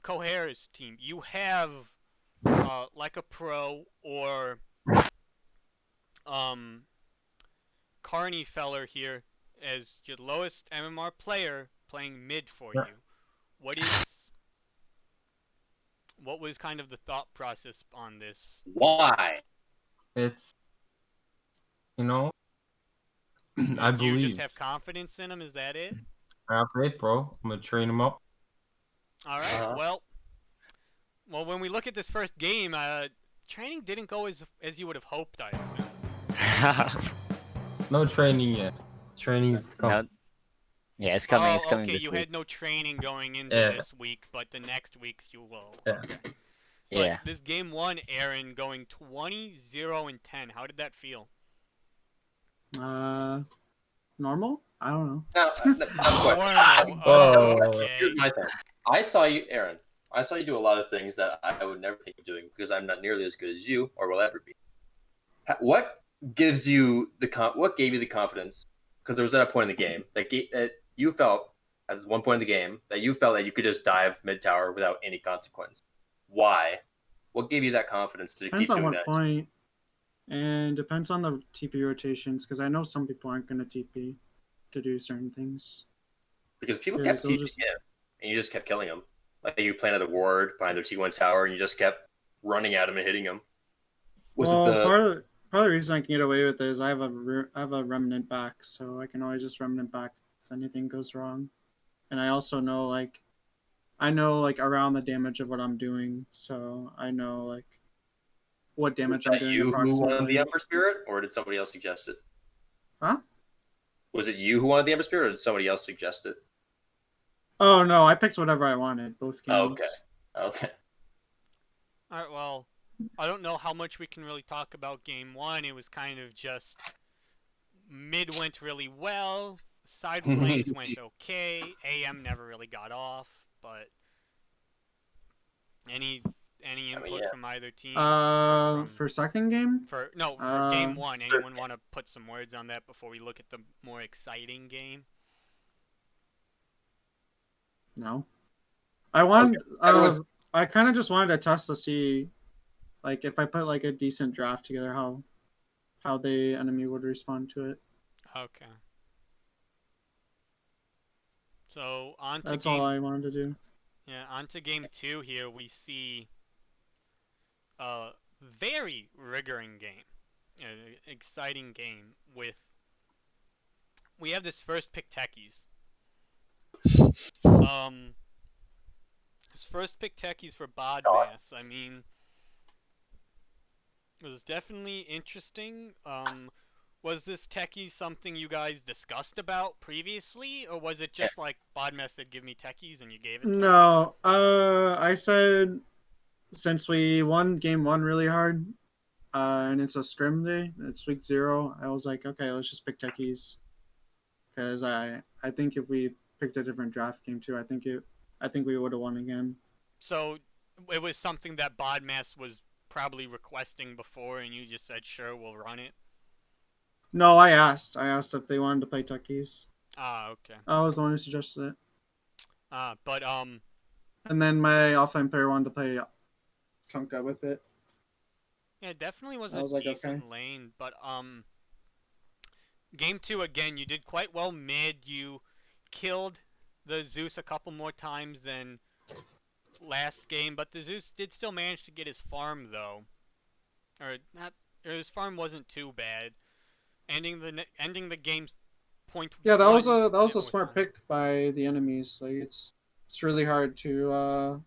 Coahre's team, you have like a pro or um Carney Feller here as your lowest MMR player playing mid for Yeah. you. What was kind of the thought process on this? Why? It's, you know, I You just believe. have confidence in him, is that it? I have faith, bro. I'm gonna train him up. All right. Well, when we look at this first game, training didn't go as you would have hoped, I assume. No training yet. Training is to come. No, yeah, it's coming. It's Oh, coming okay. this You week. had no training going into Yeah. this week, but the next weeks you will. Yeah. Okay. Yeah. But this game one, Aaron, going 20, 0, and 10. How did that feel? Normal? I don't know. Now, Normal. Oh. Okay. Here's my thing. I saw you, Aaron. I saw you do a lot of things that I would never think of doing because I'm not nearly as good as you or will ever be. What gives you what gave you the confidence? Because there was at a point in the game that you felt at one point in the game that you felt that you could just dive mid tower without any consequence. Why? What gave you that confidence to Depends keep on doing what that? point, and depends on the TP rotations, because I know some people aren't going to TP to do certain things. Because people Yeah, kept so TPing just- in, and you just kept killing them. Like you planted a ward behind their T1 tower, and you just kept running at them and hitting them. Was well, it the part of the reason I can get away with it is I have a remnant back, so I can always just remnant back if anything goes wrong. And I also know I know around the damage of what I'm doing, so I know what damage I'm that doing you who wanted approximately. the Ember Spirit, or did somebody else suggest it? Huh? Was it you who wanted the Ember Spirit, or did somebody else suggest it? Oh no, I picked whatever I wanted both games. Okay. All right. Well, I don't know how much we can really talk about game one. It was kind of just mid went really well, side lanes went okay. AM never really got off, but any input yeah. from either team? For second game? For game one. Anyone want to put some words on that before we look at the more exciting game? No. I kind of just wanted to test to see, if I put a decent draft together, how the enemy would respond to it. Okay. So That's all I wanted to do. Yeah, on to game two here. We see a very rigoring game, exciting game with. We have this first pick techies. His first pick techies for Bodmass. I mean, it was definitely interesting. Was this techie something you guys discussed about previously, or was it just like Bodmass said, "Give me techies," and you gave it to him? No, I said since we won game one really hard, and it's a scrim day, it's week 0. I was like, okay, let's just pick techies, because I think if we picked a different draft game too, I think we would have won again. So it was something that Bodmass was probably requesting before, and you just said, "Sure, we'll run it." No, I asked if they wanted to play techies. Ah, okay. I was the one who suggested it. But And then my offline player wanted to play Kunkka with it. Yeah, it definitely was I a was like, decent okay. lane, but game two again, you did quite well mid. You killed the Zeus a couple more times than last game, but the Zeus did still manage to get his farm though, his farm wasn't too bad, ending the game's point. Yeah, that was a smart pick by the enemies. It's really hard to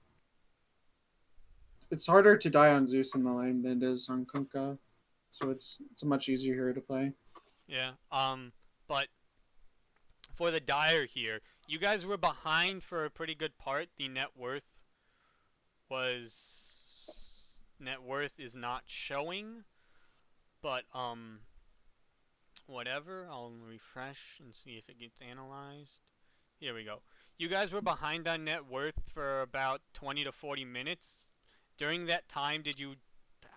it's harder to die on Zeus in the lane than it is on Kunkka, so it's a much easier hero to play. Yeah. But for the Dire here, you guys were behind for a pretty good part. The net worth is not showing, but whatever. I'll refresh and see if it gets analyzed. Here we go. You guys were behind on net worth for about 20 to 40 minutes. During that time,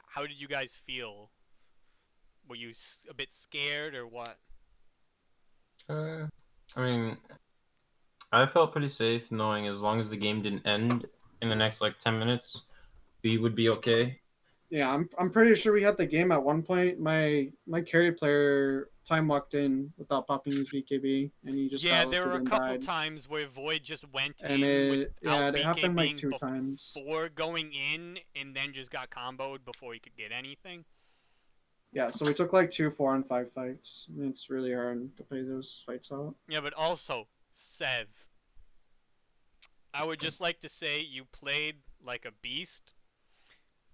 how did you guys feel? Were you a bit scared or what? I mean, I felt pretty safe knowing as long as the game didn't end in the next like 10 minutes, we would be okay. Yeah, I'm pretty sure we had the game at one point. My carry player time walked in without popping his BKB, and he just Yeah, got there lifted were a and couple died. times where Void just went And in it without happened like BKBing 2 times. before going in, and then just got comboed before he could get anything. Yeah, so we took like 2 4-on-5 fights. I mean, it's really hard to play those fights out. Yeah, but also, Sev, I would just like to say you played like a beast.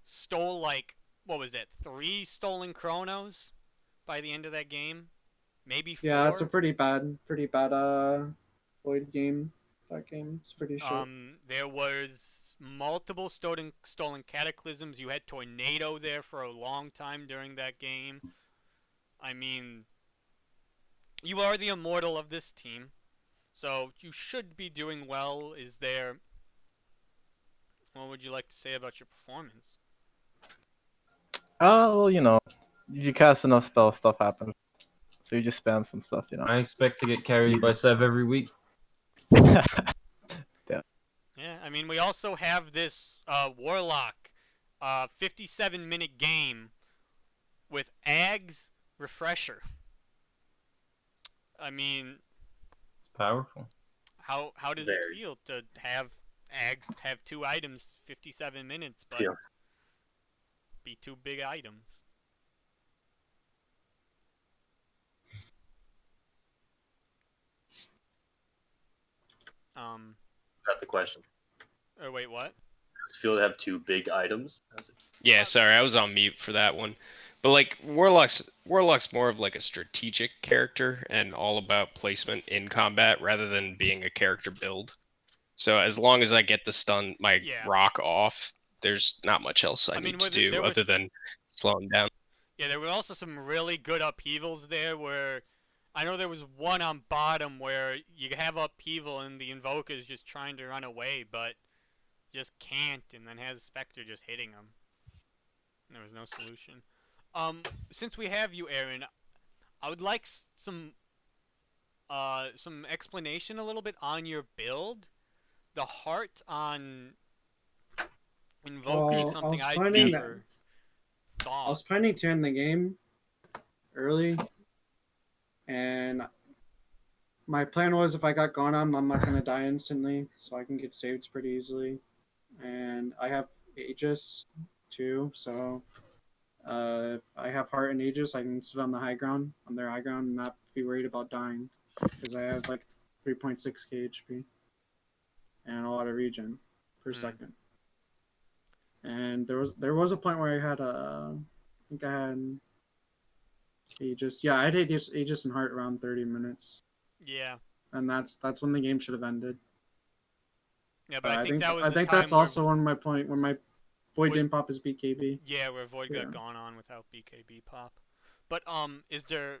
Stole like, what was that, 3 stolen chronos by the end of that game? Maybe 4? Yeah, it's a pretty bad Void game. That game is pretty shit. There was multiple stolen cataclysms. You had Tornado there for a long time during that game. I mean, you are the immortal of this team, so you should be doing well. What would you like to say about your performance? Well, you cast enough spells, stuff happens. So you just spam some stuff, I expect to get carried by Sev every week. Yeah, I mean, we also have this Warlock 57-minute game with Ag's Refresher. I mean, It's powerful. how does it feel to have Ag have 2 items 57 minutes, but be 2 big items? Got the question. Oh wait, what? Does it feel to have 2 big items? Yeah, sorry, I was on mute for that one. But like Warlock's more of like a strategic character and all about placement in combat rather than being a character build. So as long as I get the stun my rock off, there's not much else I need to do other than slow him down. Yeah, there were also some really good upheavals there where I know there was one on bottom where you have upheaval and the Invoker is just trying to run away, but just can't, and then has Spectre just hitting him. There was no solution. Since we have you, Aaron, I would like some explanation a little bit on your build. The heart on Invoker is something I've never thought. I was planning to end the game early, and my plan was if I got Gonam, I'm not gonna die instantly, so I can get saved pretty easily. And I have Aegis too, so if I have Heart and Aegis, I can sit on the high ground, on their high ground, and not be worried about dying, because I have like 3.6k HP and a lot of regen per second. And there was a point where I had I think I had Aegis. Yeah, I had Aegis and Heart around 30 minutes. Yeah. And that's when the game should have ended. Yeah, but I think that was I think that's also when my Void didn't pop his BKB. Yeah, where Void got gone on without BKB pop. But is there?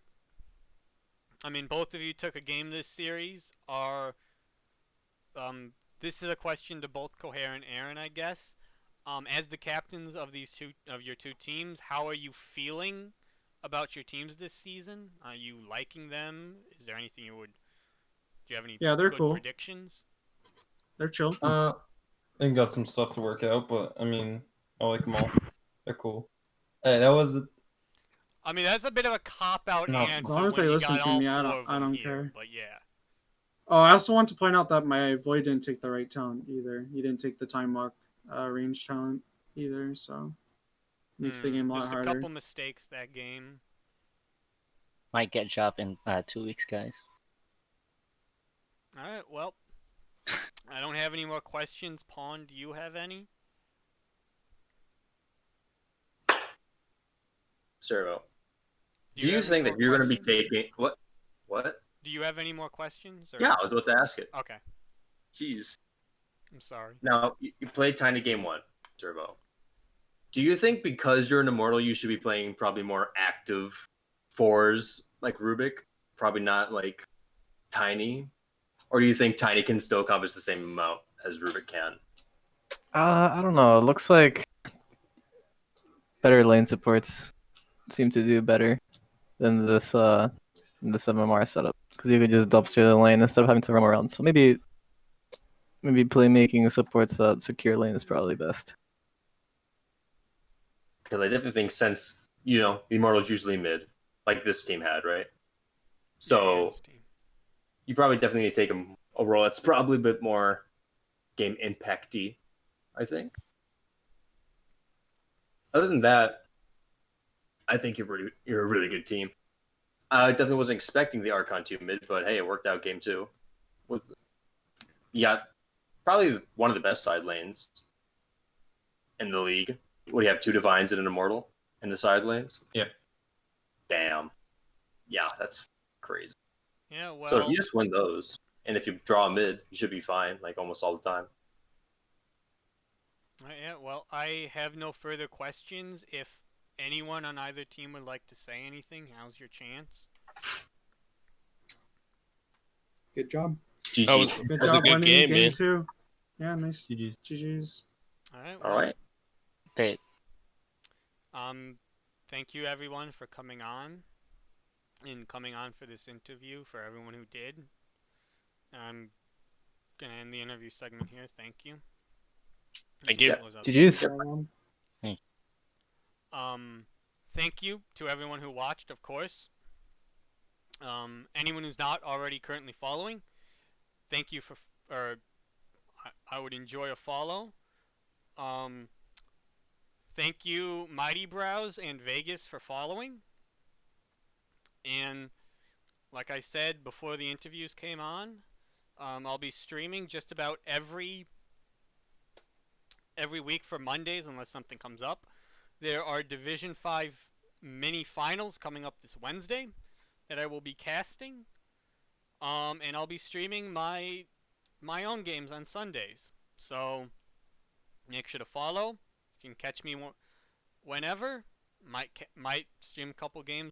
I mean, both of you took a game this series. This is a question to both Coahre and Aaron, I guess. As the captains of your two teams, how are you feeling about your teams this season? Are you liking them? Is there anything do you have any they're good cool. predictions? They're chill. They got some stuff to work out, but I mean, I like them all. They're cool. Hey, that was I mean, that's a bit of a cop-out answer. As long as they listen to me, I don't here, care. But yeah. Oh, I also want to point out that my Void didn't take the right talent either. He didn't take the time walk range talent either, so makes the game a lot harder. Just a couple mistakes that game. Might get job in 2 weeks, guys. All right, well, I don't have any more questions. Pawn, do you have any? Servo, do you think that you're going to be taking what? Do you have any more questions? Or? Yeah, I was about to ask it. Okay. Jeez. I'm sorry. Now, you played Tiny Game 1, Servo. Do you think because you're an immortal, you should be playing probably more active 4s like Rubik? Probably not like Tiny? Or do you think Tiny can still accomplish the same amount as Rubik can? I don't know. It looks like better lane supports seem to do better than this MMR setup, because you could just dumpster the lane instead of having to roam around. So maybe maybe playmaking supports that secure lane is probably best. Because I definitely think since, the Immortal's usually mid, like this team had, right? So you probably definitely need to take a role that's probably a bit more game impacty, I think. Other than that, I think you're a really good team. I definitely wasn't expecting the Archon 2 mid, but hey, it worked out game 2. You got probably one of the best side lanes in the league. What do you have, 2 Divines and an Immortal in the side lanes? Yeah. Damn. Yeah, that's crazy. Yeah, well. So if you just win those, and if you draw a mid, you should be fine, like almost all the time. Yeah, well, I have no further questions. If anyone on either team would like to say anything, now's your chance. Good job. GG. That was Good a job good winning game, man. 2. Yeah, nice. GG's. GG's. All right. All right. Great. Thank you everyone for coming on for this interview. For everyone who did, I'm gonna end the interview segment here. Thank you. Thank you. GG's. Thank you to everyone who watched, of course. Anyone who's not already currently following, thank you I would enjoy a follow. Thank you, Mighty Brows and Vegas, for following. And like I said before the interviews came on, I'll be streaming just about every week for Mondays unless something comes up. There are Division 5 mini finals coming up this Wednesday that I will be casting. And I'll be streaming my own games on Sundays. So make sure to follow. You can catch me whenever. Might stream a couple games